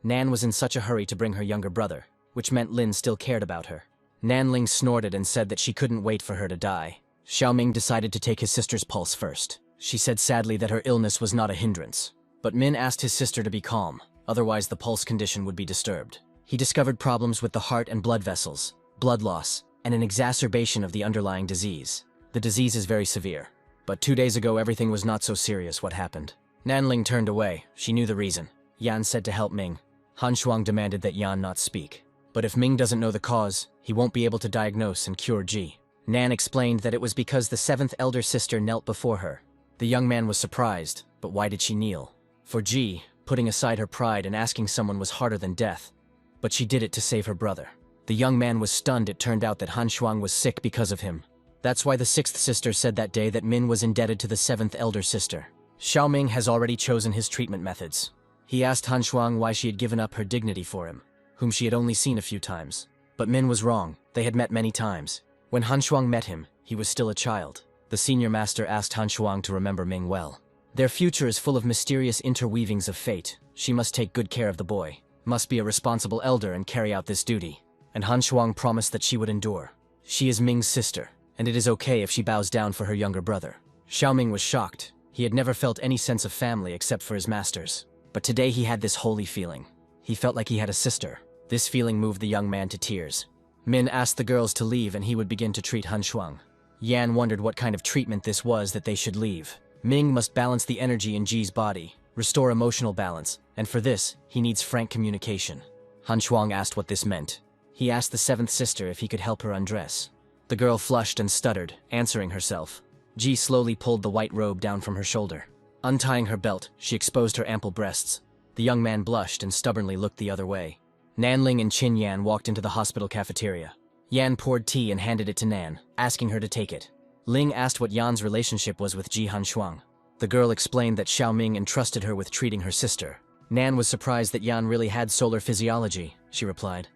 A: Nan was in such a hurry to bring her younger brother, which meant Lin still cared about her. Nanling snorted and said that she couldn't wait for her to die. Xiaoming decided to take his sister's pulse first. She said sadly that her illness was not a hindrance. But Min asked his sister to be calm, otherwise the pulse condition would be disturbed. He discovered problems with the heart and blood vessels, blood loss, and an exacerbation of the underlying disease. The disease is very severe. But 2 days ago everything was not so serious. What happened? Nanling turned away. She knew the reason. Yan said to help Ming. Han Shuang demanded that Yan not speak. But if Ming doesn't know the cause, he won't be able to diagnose and cure Ji. Nan explained that it was because the 7th elder sister knelt before her. The young man was surprised, but why did she kneel? For Ji, putting aside her pride and asking someone was harder than death. But she did it to save her brother. The young man was stunned. It turned out that Han Shuang was sick because of him. That's why the 6th sister said that day that Min was indebted to the 7th elder sister. Xiaoming has already chosen his treatment methods. He asked Han Shuang why she had given up her dignity for him, whom she had only seen a few times. But Min was wrong. They had met many times. When Han Shuang met him, he was still a child. The senior master asked Han Shuang to remember Ming well. Their future is full of mysterious interweavings of fate. She must take good care of the boy, must be a responsible elder and carry out this duty. And Han Shuang promised that she would endure. She is Ming's sister, and it is okay if she bows down for her younger brother. Xiaoming was shocked. He had never felt any sense of family except for his masters. But today he had this holy feeling. He felt like he had a sister. This feeling moved the young man to tears. Min asked the girls to leave and he would begin to treat Han Shuang. Yan wondered what kind of treatment this was that they should leave. Ming must balance the energy in Ji's body, restore emotional balance, and for this, he needs frank communication. Han Shuang asked what this meant. He asked the 7th sister if he could help her undress. The girl flushed and stuttered, answering herself. Ji slowly pulled the white robe down from her shoulder. Untying her belt, she exposed her ample breasts. The young man blushed and stubbornly looked the other way. Nanling and Qin Yan walked into the hospital cafeteria. Yan poured tea and handed it to Nan, asking her to take it. Ling asked what Yan's relationship was with Ji Han Shuang. The girl explained that Xiaoming entrusted her with treating her sister. Nan was surprised that Yan really had solar physiology, she replied.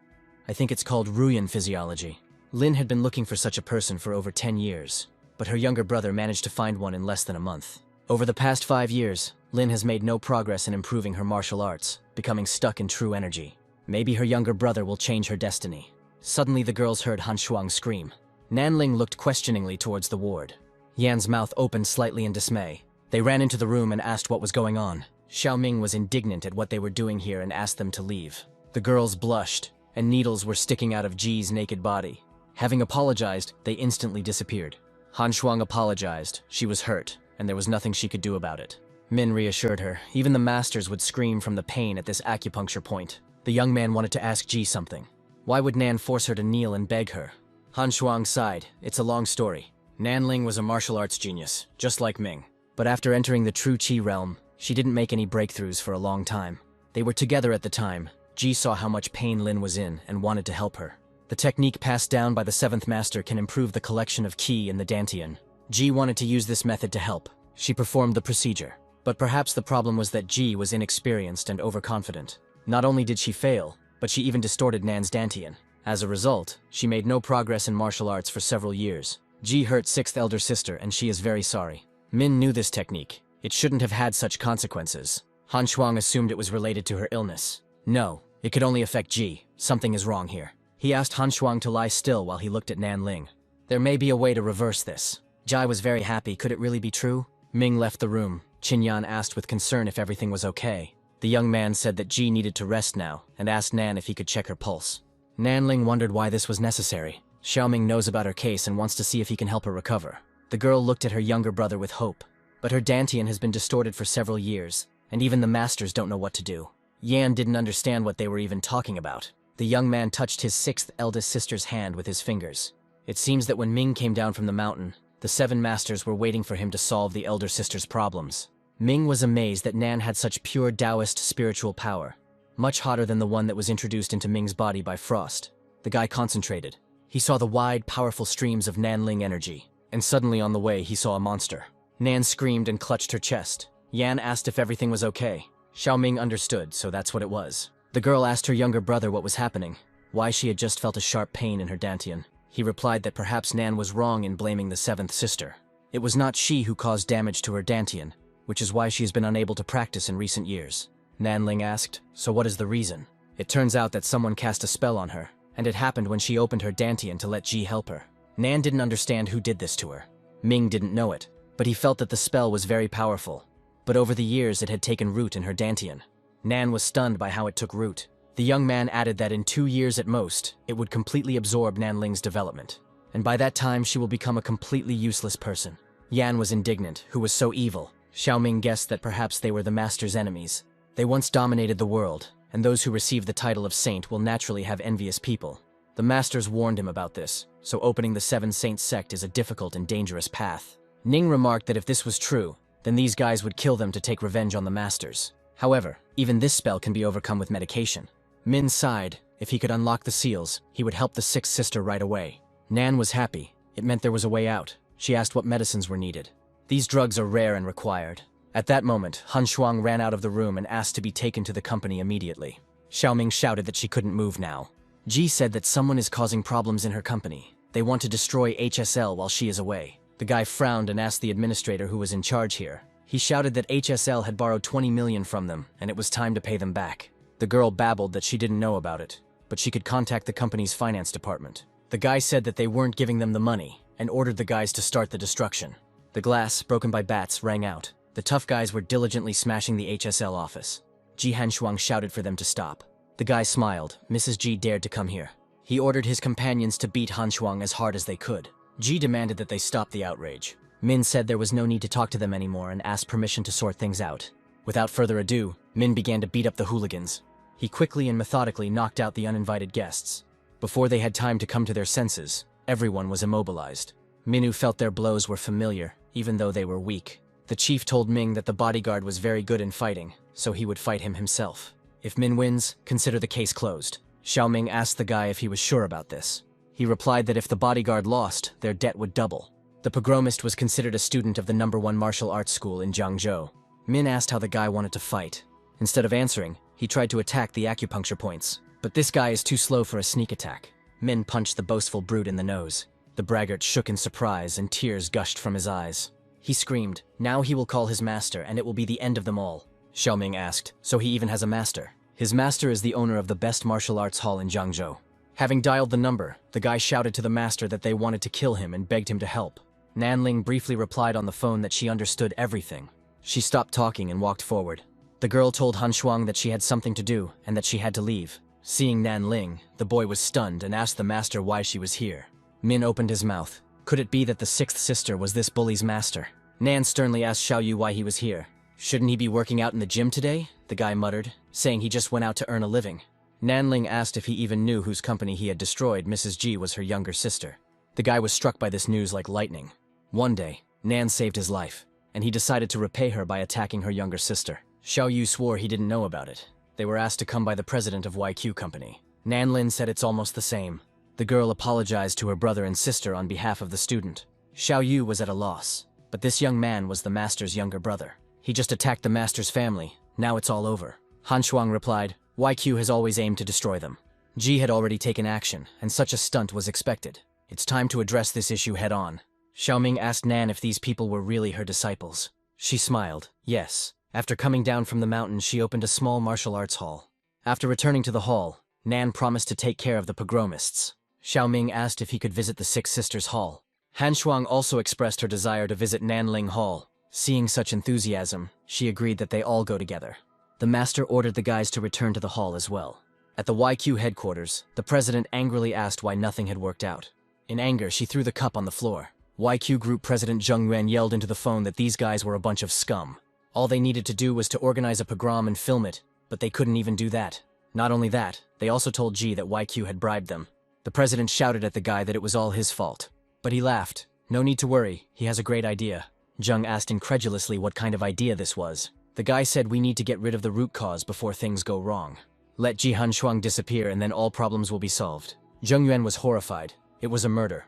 A: "I think it's called Ruyan physiology." Lin had been looking for such a person for over 10 years, but her younger brother managed to find one in less than a month. Over the past 5 years, Lin has made no progress in improving her martial arts, becoming stuck in true energy. Maybe her younger brother will change her destiny. Suddenly the girls heard Han Shuang scream. Nanling looked questioningly towards the ward. Yan's mouth opened slightly in dismay. They ran into the room and asked what was going on. Xiaoming was indignant at what they were doing here and asked them to leave. The girls blushed, and needles were sticking out of Ji's naked body. Having apologized, they instantly disappeared. Han Shuang apologized. She was hurt, and there was nothing she could do about it. Min reassured her. Even the masters would scream from the pain at this acupuncture point. The young man wanted to ask Ji something. Why would Nan force her to kneel and beg her? Han Shuang sighed. It's a long story. Nanling was a martial arts genius, just like Ming. But after entering the true Qi realm, She didn't make any breakthroughs for a long time. They were together at the time. Ji saw how much pain Lin was in and wanted to help her. The technique passed down by the 7th master can improve the collection of ki in the dantian. Ji wanted to use this method to help. She performed the procedure. But perhaps the problem was that Ji was inexperienced and overconfident. Not only did she fail, but she even distorted Nan's dantian. As a result, she made no progress in martial arts for several years. Ji hurt 6th elder sister and she is very sorry. Min knew this technique. It shouldn't have had such consequences. Han Shuang assumed it was related to her illness. No, it could only affect Ji. Something is wrong here. He asked Han Shuang to lie still while he looked at Nan Ling. There may be a way to reverse this. Jai was very happy. Could it really be true? Ming left the room. Qin Yan asked with concern if everything was okay. The young man said that Ji needed to rest now and asked Nan if he could check her pulse. Nan Ling wondered why this was necessary. Xiaoming knows about her case and wants to see if he can help her recover. The girl looked at her younger brother with hope. But her dantian has been distorted for several years, and even the masters don't know what to do. Yan didn't understand what they were even talking about. The young man touched his 6th eldest sister's hand with his fingers. It seems that when Ming came down from the mountain, the 7 masters were waiting for him to solve the elder sister's problems. Ming was amazed that Nan had such pure Taoist spiritual power, much hotter than the one that was introduced into Ming's body by Frost. The guy concentrated. He saw the wide, powerful streams of Nanling energy, and suddenly on the way he saw a monster. Nan screamed and clutched her chest. Yan asked if everything was okay. Xiaoming understood, so that's what it was. The girl asked her younger brother what was happening, why she had just felt a sharp pain in her dantian. He replied that perhaps Nan was wrong in blaming the 7th sister. It was not she who caused damage to her dantian, which is why she has been unable to practice in recent years. Nanling asked, so what is the reason? It turns out that someone cast a spell on her, and it happened when she opened her dantian to let Ji help her. Nan didn't understand who did this to her. Ming didn't know it, but he felt that the spell was very powerful. But over the years it had taken root in her dantian. Nan was stunned by how it took root. The young man added that in 2 years at most, it would completely absorb Nanling's development. And by that time she will become a completely useless person. Yan was indignant, who was so evil. Xiaoming guessed that perhaps they were the master's enemies. They once dominated the world, and those who receive the title of saint will naturally have envious people. The masters warned him about this, so opening the 7 Saints sect is a difficult and dangerous path. Ning remarked that if this was true, then these guys would kill them to take revenge on the masters. However, even this spell can be overcome with medication. Min sighed. If he could unlock the seals, he would help the 6th sister right away. Nan was happy. It meant there was a way out. She asked what medicines were needed. These drugs are rare and required. At that moment, Han Shuang ran out of the room and asked to be taken to the company immediately. Xiaoming shouted that she couldn't move now. Ji said that someone is causing problems in her company. They want to destroy HSL while she is away. The guy frowned and asked the administrator who was in charge here. He shouted that HSL had borrowed 20 million from them, and it was time to pay them back. The girl babbled that she didn't know about it, but she could contact the company's finance department. The guy said that they weren't giving them the money, and ordered the guys to start the destruction. The glass, broken by bats, rang out. The tough guys were diligently smashing the HSL office. Ji Hanshuang shouted for them to stop. The guy smiled. Mrs. Ji dared to come here. He ordered his companions to beat Han Shuang as hard as they could. Ji demanded that they stop the outrage. Min said there was no need to talk to them anymore and asked permission to sort things out. Without further ado, Min began to beat up the hooligans. He quickly and methodically knocked out the uninvited guests. Before they had time to come to their senses, everyone was immobilized. Minu felt their blows were familiar, even though they were weak. The chief told Ming that the bodyguard was very good in fighting, so he would fight him himself. If Min wins, consider the case closed. Xiaoming asked the guy if he was sure about this. He replied that if the bodyguard lost, their debt would double. The pogromist was considered a student of the #1 martial arts school in Jiangzhou. Min asked how the guy wanted to fight. Instead of answering, he tried to attack the acupuncture points. But this guy is too slow for a sneak attack. Min punched the boastful brute in the nose. The braggart shook in surprise and tears gushed from his eyes. He screamed, now he will call his master and it will be the end of them all. Xiaoming asked, so he even has a master? His master is the owner of the best martial arts hall in Jiangzhou. Having dialed the number, the guy shouted to the master that they wanted to kill him and begged him to help. Nanling briefly replied on the phone that she understood everything. She stopped talking and walked forward. The girl told Han Shuang that she had something to do and that she had to leave. Seeing Nanling, the boy was stunned and asked the master why she was here. Min opened his mouth. Could it be that the 6th sister was this bully's master? Nan sternly asked Xiao Yu why he was here. Shouldn't he be working out in the gym today? The guy muttered, saying he just went out to earn a living. Nanling asked if he even knew whose company he had destroyed. Mrs. Ji was her younger sister. The guy was struck by this news like lightning. One day, Nan saved his life. and he decided to repay her by attacking her younger sister. Xiao Yu swore he didn't know about it. They were asked to come by the president of YQ Company. Nan Lin said it's almost the same. The girl apologized to her brother and sister on behalf of the student. Xiao Yu was at a loss, but this young man was the master's younger brother. He just attacked the master's family. Now it's all over. Han Shuang replied, YQ has always aimed to destroy them. Ji had already taken action, and such a stunt was expected. It's time to address this issue head-on. Xiaoming asked Nan if these people were really her disciples. She smiled, yes. After coming down from the mountain, she opened a small martial arts hall. After returning to the hall, Nan promised to take care of the pogromists. Xiaoming asked if he could visit the Six Sisters Hall. Han Shuang also expressed her desire to visit Nanling Hall. Seeing such enthusiasm, she agreed that they all go together. The master ordered the guys to return to the hall as well. At the YQ headquarters, the president angrily asked why nothing had worked out. In anger, she threw the cup on the floor. YQ Group President Zheng Yuan yelled into the phone that these guys were a bunch of scum. All they needed to do was to organize a pogrom and film it, but they couldn't even do that. Not only that, they also told Ji that YQ had bribed them. The president shouted at the guy that it was all his fault. But he laughed. No need to worry, he has a great idea. Zheng asked incredulously what kind of idea this was. The guy said we need to get rid of the root cause before things go wrong. Let Ji Han Shuang disappear and then all problems will be solved. Zheng Yuan was horrified. It was a murder.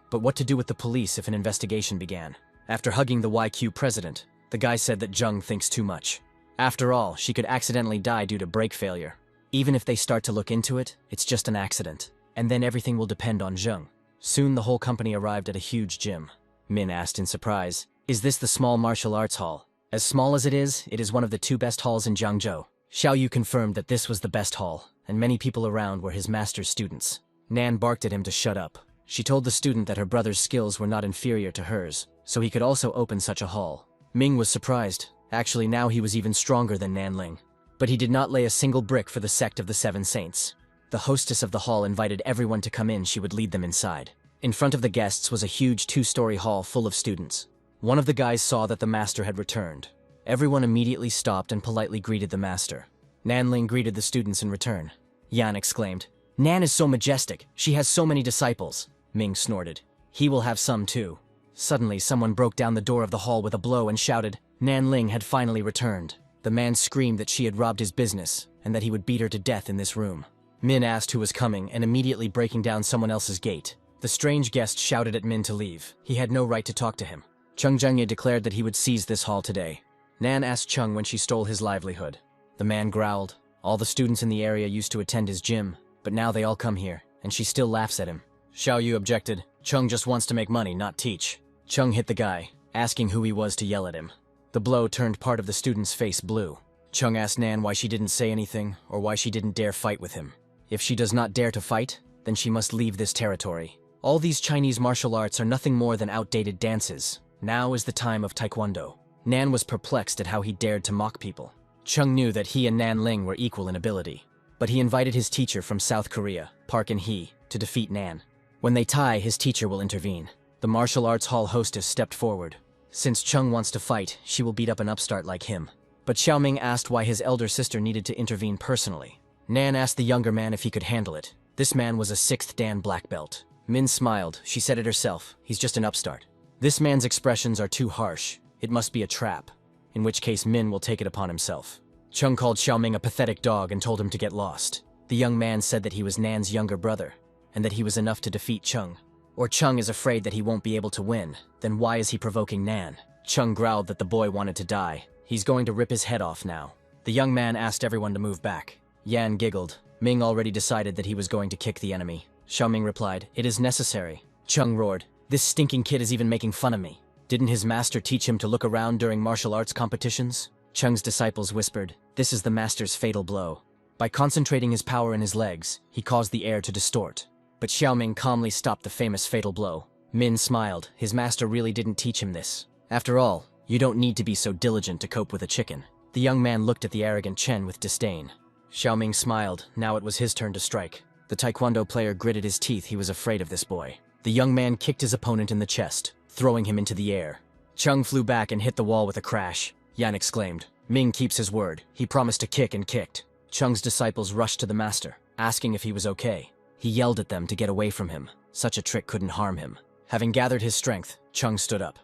A: But what to do with the police if an investigation began? After hugging the YQ president, the guy said that Zheng thinks too much. After all, she could accidentally die due to brake failure. Even if they start to look into it, it's just an accident. And then everything will depend on Zheng. Soon the whole company arrived at a huge gym. Min asked in surprise, "Is this the small martial arts hall?" As small as it is one of the 2 best halls in Jiangzhou. Xiao Yu confirmed that this was the best hall, and many people around were his master's students. Nan barked at him to shut up. She told the student that her brother's skills were not inferior to hers, so he could also open such a hall. Ming was surprised. Actually, now he was even stronger than Nanling. But he did not lay a single brick for the sect of the 7 saints. The hostess of the hall invited everyone to come in. She would lead them inside. In front of the guests was a huge 2-story hall full of students. One of the guys saw that the master had returned. Everyone immediately stopped and politely greeted the master. Nanling greeted the students in return. Yan exclaimed, "Nan is so majestic. She has so many disciples." Ming snorted, "He will have some too." Suddenly, someone broke down the door of the hall with a blow and shouted, Nanling had finally returned. The man screamed that she had robbed his business, and that he would beat her to death in this room. Min asked who was coming, and immediately breaking down someone else's gate. The strange guest shouted at Min to leave. He had no right to talk to him. Cheng Zhengye declared that he would seize this hall today. Nan asked Cheng when she stole his livelihood. The man growled. All the students in the area used to attend his gym, but now they all come here, and she still laughs at him. Xiao Yu objected. Cheng just wants to make money, not teach. Cheng hit the guy, asking who he was to yell at him. The blow turned part of the student's face blue. Cheng asked Nan why she didn't say anything, or why she didn't dare fight with him. If she does not dare to fight, then she must leave this territory. All these Chinese martial arts are nothing more than outdated dances. Now is the time of Taekwondo. Nan was perplexed at how he dared to mock people. Cheng knew that he and Nanling were equal in ability, but he invited his teacher from South Korea, Park In-hee, to defeat Nan. When they tie, his teacher will intervene. The martial arts hall hostess stepped forward. Since Cheng wants to fight, she will beat up an upstart like him. But Xiaoming asked why his elder sister needed to intervene personally. Nan asked the younger man if he could handle it. This man was a 6th Dan black belt. Min smiled. She said it herself. He's just an upstart. This man's expressions are too harsh. It must be a trap. In which case Min will take it upon himself. Cheng called Xiaoming a pathetic dog and told him to get lost. The young man said that he was Nan's younger brother, and that he was enough to defeat Cheng. Or Cheng is afraid that he won't be able to win. Then why is he provoking Nan? Cheng growled that the boy wanted to die. He's going to rip his head off now. The young man asked everyone to move back. Yan giggled. Ming already decided that he was going to kick the enemy. Xiaoming replied, "It is necessary." Cheng roared, "This stinking kid is even making fun of me. Didn't his master teach him to look around during martial arts competitions?" Cheng's disciples whispered, "This is the master's fatal blow." By concentrating his power in his legs, he caused the air to distort. But Xiaoming calmly stopped the famous fatal blow. Min smiled. His master really didn't teach him this. After all, you don't need to be so diligent to cope with a chicken. The young man looked at the arrogant Chen with disdain. Xiaoming smiled. Now it was his turn to strike. The taekwondo player gritted his teeth. He was afraid of this boy. The young man kicked his opponent in the chest, throwing him into the air. Cheng flew back and hit the wall with a crash. Yan exclaimed, "Ming keeps his word. He promised to kick and kicked." Cheng's disciples rushed to the master, asking if he was okay. He yelled at them to get away from him. Such a trick couldn't harm him. Having gathered his strength, Cheng stood up.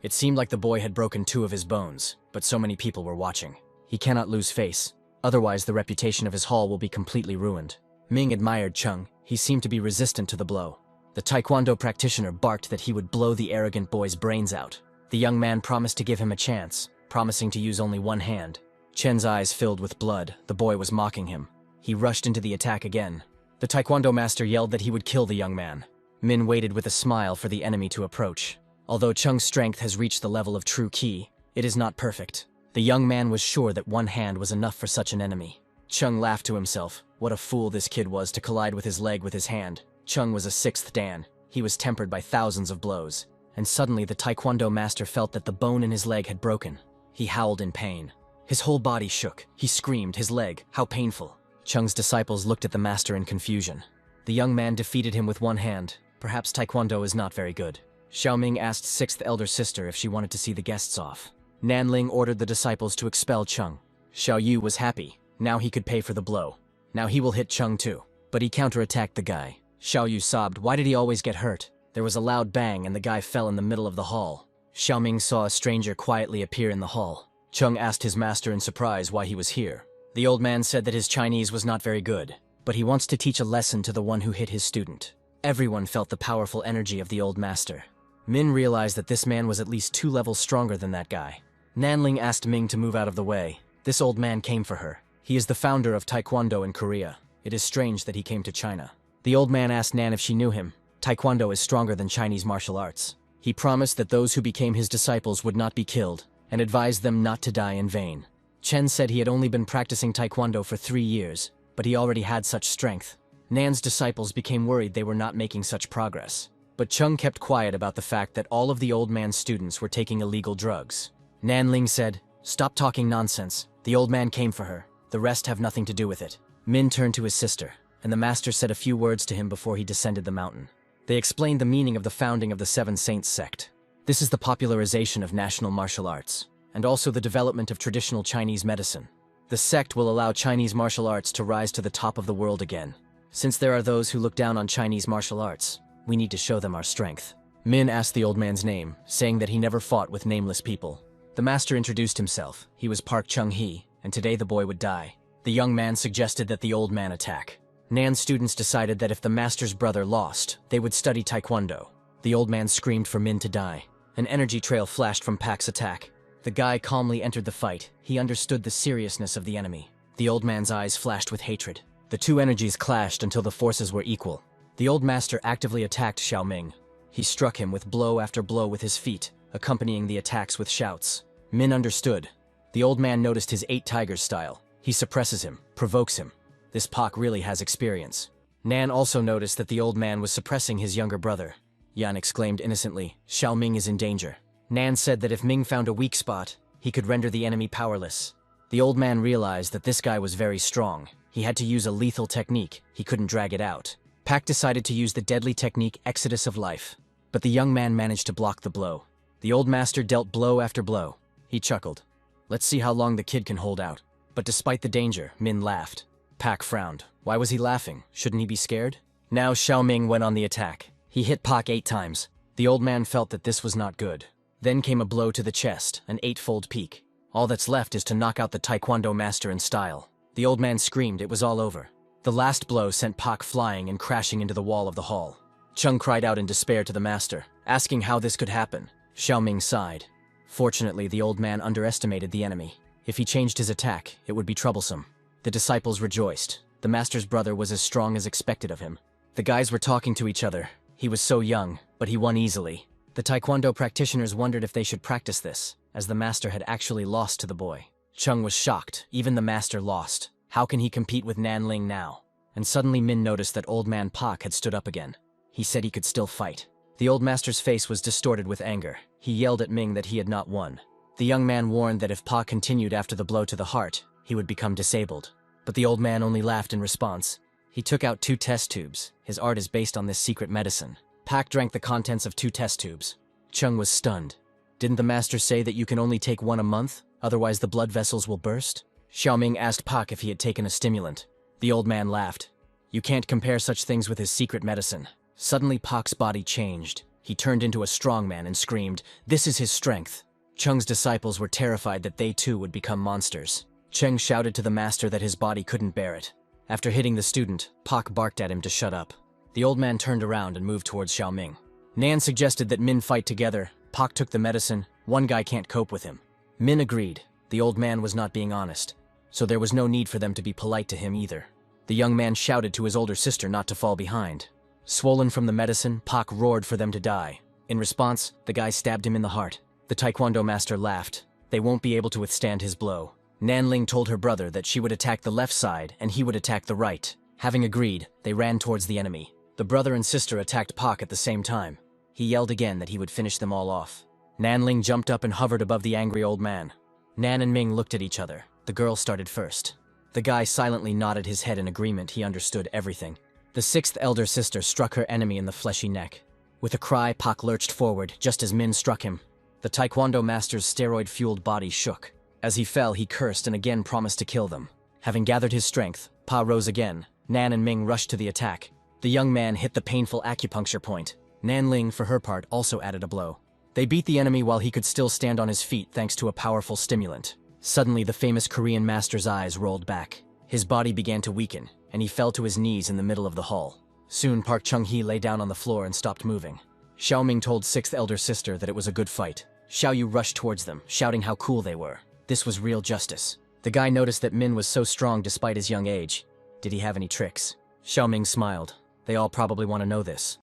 A: It seemed like the boy had broken 2 of his bones, but so many people were watching. He cannot lose face, otherwise the reputation of his hall will be completely ruined. Ming admired Chung. He seemed to be resistant to the blow. The taekwondo practitioner barked that he would blow the arrogant boy's brains out. The young man promised to give him a chance, promising to use only one hand. Chen's eyes filled with blood. The boy was mocking him. He rushed into the attack again. The taekwondo master yelled that he would kill the young man. Min waited with a smile for the enemy to approach. Although Chung's strength has reached the level of true ki, it is not perfect. The young man was sure that one hand was enough for such an enemy. Chung laughed to himself. What a fool this kid was to collide with his leg with his hand. Chung was a 6th Dan. He was tempered by thousands of blows. And suddenly the taekwondo master felt that the bone in his leg had broken. He howled in pain. His whole body shook. He screamed, his leg, how painful. Chung's disciples looked at the master in confusion. The young man defeated him with one hand. Perhaps taekwondo is not very good. Xiaoming asked 6th elder sister if she wanted to see the guests off. Nanling ordered the disciples to expel Chung. Xiao Yu was happy. Now he could pay for the blow. Now he will hit Chung too. But he counterattacked the guy. Xiao Yu sobbed, why did he always get hurt? There was a loud bang and the guy fell in the middle of the hall. Xiaoming saw a stranger quietly appear in the hall. Chung asked his master in surprise why he was here. The old man said that his Chinese was not very good, but he wants to teach a lesson to the one who hit his student. Everyone felt the powerful energy of the old master. Min realized that this man was at least 2 levels stronger than that guy. Nanling asked Ming to move out of the way. This old man came for her. He is the founder of Taekwondo in Korea. It is strange that he came to China. The old man asked Nan if she knew him. Taekwondo is stronger than Chinese martial arts. He promised that those who became his disciples would not be killed, and advised them not to die in vain. Chen said he had only been practicing Taekwondo for 3 years, but he already had such strength. Nan's disciples became worried they were not making such progress. But Chung kept quiet about the fact that all of the old man's students were taking illegal drugs. Nanling said, stop talking nonsense. The old man came for her. The rest have nothing to do with it. Min turned to his sister, and the master said a few words to him before he descended the mountain. They explained the meaning of the founding of the Seven Saints sect. This is the popularization of national martial arts, and also the development of traditional Chinese medicine. The sect will allow Chinese martial arts to rise to the top of the world again. Since there are those who look down on Chinese martial arts, we need to show them our strength. Min asked the old man's name, saying that he never fought with nameless people. The master introduced himself. He was Park Chung-hee, and today the boy would die. The young man suggested that the old man attack. Nan's students decided that if the master's brother lost, they would study Taekwondo. The old man screamed for Min to die. An energy trail flashed from Pak's attack. The guy calmly entered the fight. He understood the seriousness of the enemy. The old man's eyes flashed with hatred. The 2 energies clashed until the forces were equal. The old master actively attacked Xiaoming. He struck him with blow after blow with his feet, accompanying the attacks with shouts. Min understood. The old man noticed his 8 tigers style. He suppresses him, provokes him. This Pak really has experience. Nan also noticed that the old man was suppressing his younger brother. Yan exclaimed innocently, Xiaoming is in danger. Nan said that if Ming found a weak spot, he could render the enemy powerless. The old man realized that this guy was very strong. He had to use a lethal technique. He couldn't drag it out. Pak decided to use the deadly technique Exodus of Life. But the young man managed to block the blow. The old master dealt blow after blow. He chuckled. Let's see how long the kid can hold out. But despite the danger, Min laughed. Pak frowned. Why was he laughing? Shouldn't he be scared? Now Xiaoming went on the attack. He hit Pak 8 times. The old man felt that this was not good. Then came a blow to the chest, an 8-fold peak. All that's left is to knock out the Taekwondo master in style. The old man screamed. It was all over. The last blow sent Pak flying and crashing into the wall of the hall. Chung cried out in despair to the master, asking how this could happen. Xiaoming sighed. Fortunately, the old man underestimated the enemy. If he changed his attack, it would be troublesome. The disciples rejoiced. The master's brother was as strong as expected of him. The guys were talking to each other. He was so young, but he won easily. The Taekwondo practitioners wondered if they should practice this, as the master had actually lost to the boy. Chung was shocked. Even the master lost. How can he compete with Nanling now? And suddenly Min noticed that old man Pak had stood up again. He said he could still fight. The old master's face was distorted with anger. He yelled at Ming that he had not won. The young man warned that if Pak continued after the blow to the heart, he would become disabled. But the old man only laughed in response. He took out 2 test tubes. His art is based on this secret medicine. Pak drank the contents of 2 test tubes. Chung was stunned. Didn't the master say that you can only take 1 a month? Otherwise the blood vessels will burst? Xiaoming asked Pak if he had taken a stimulant. The old man laughed. You can't compare such things with his secret medicine. Suddenly Pak's body changed. He turned into a strong man and screamed, "This is his strength." Cheng's disciples were terrified that they too would become monsters. Cheng shouted to the master that his body couldn't bear it. After hitting the student, Pak barked at him to shut up. The old man turned around and moved towards Xiaoming. Nan suggested that Min fight together. Pak took the medicine. One guy can't cope with him. Min agreed. The old man was not being honest, so there was no need for them to be polite to him either. The young man shouted to his older sister not to fall behind. Swollen from the medicine, Pak roared for them to die. In response, the guy stabbed him in the heart. The taekwondo master laughed. They won't be able to withstand his blow. Nanling told her brother that she would attack the left side and he would attack the right. Having agreed, they ran towards the enemy. The brother and sister attacked Pak at the same time. He yelled again that he would finish them all off. Nanling jumped up and hovered above the angry old man. Nan and Ming looked at each other. The girl started first. The guy silently nodded his head in agreement. He understood everything. The sixth elder sister struck her enemy in the fleshy neck. With a cry, Pak lurched forward, just as Min struck him. The taekwondo master's steroid-fueled body shook. As he fell, he cursed and again promised to kill them. Having gathered his strength, Pa rose again. Nan and Ming rushed to the attack. The young man hit the painful acupuncture point. Nanling, for her part, also added a blow. They beat the enemy while he could still stand on his feet thanks to a powerful stimulant. Suddenly, the famous Korean master's eyes rolled back. His body began to weaken, and he fell to his knees in the middle of the hall. Soon, Park Chung-hee lay down on the floor and stopped moving. Xiaoming told sixth elder sister that it was a good fight. Xiaoyu rushed towards them, shouting how cool they were. This was real justice. The guy noticed that Min was so strong despite his young age. Did he have any tricks? Xiaoming smiled. They all probably want to know this.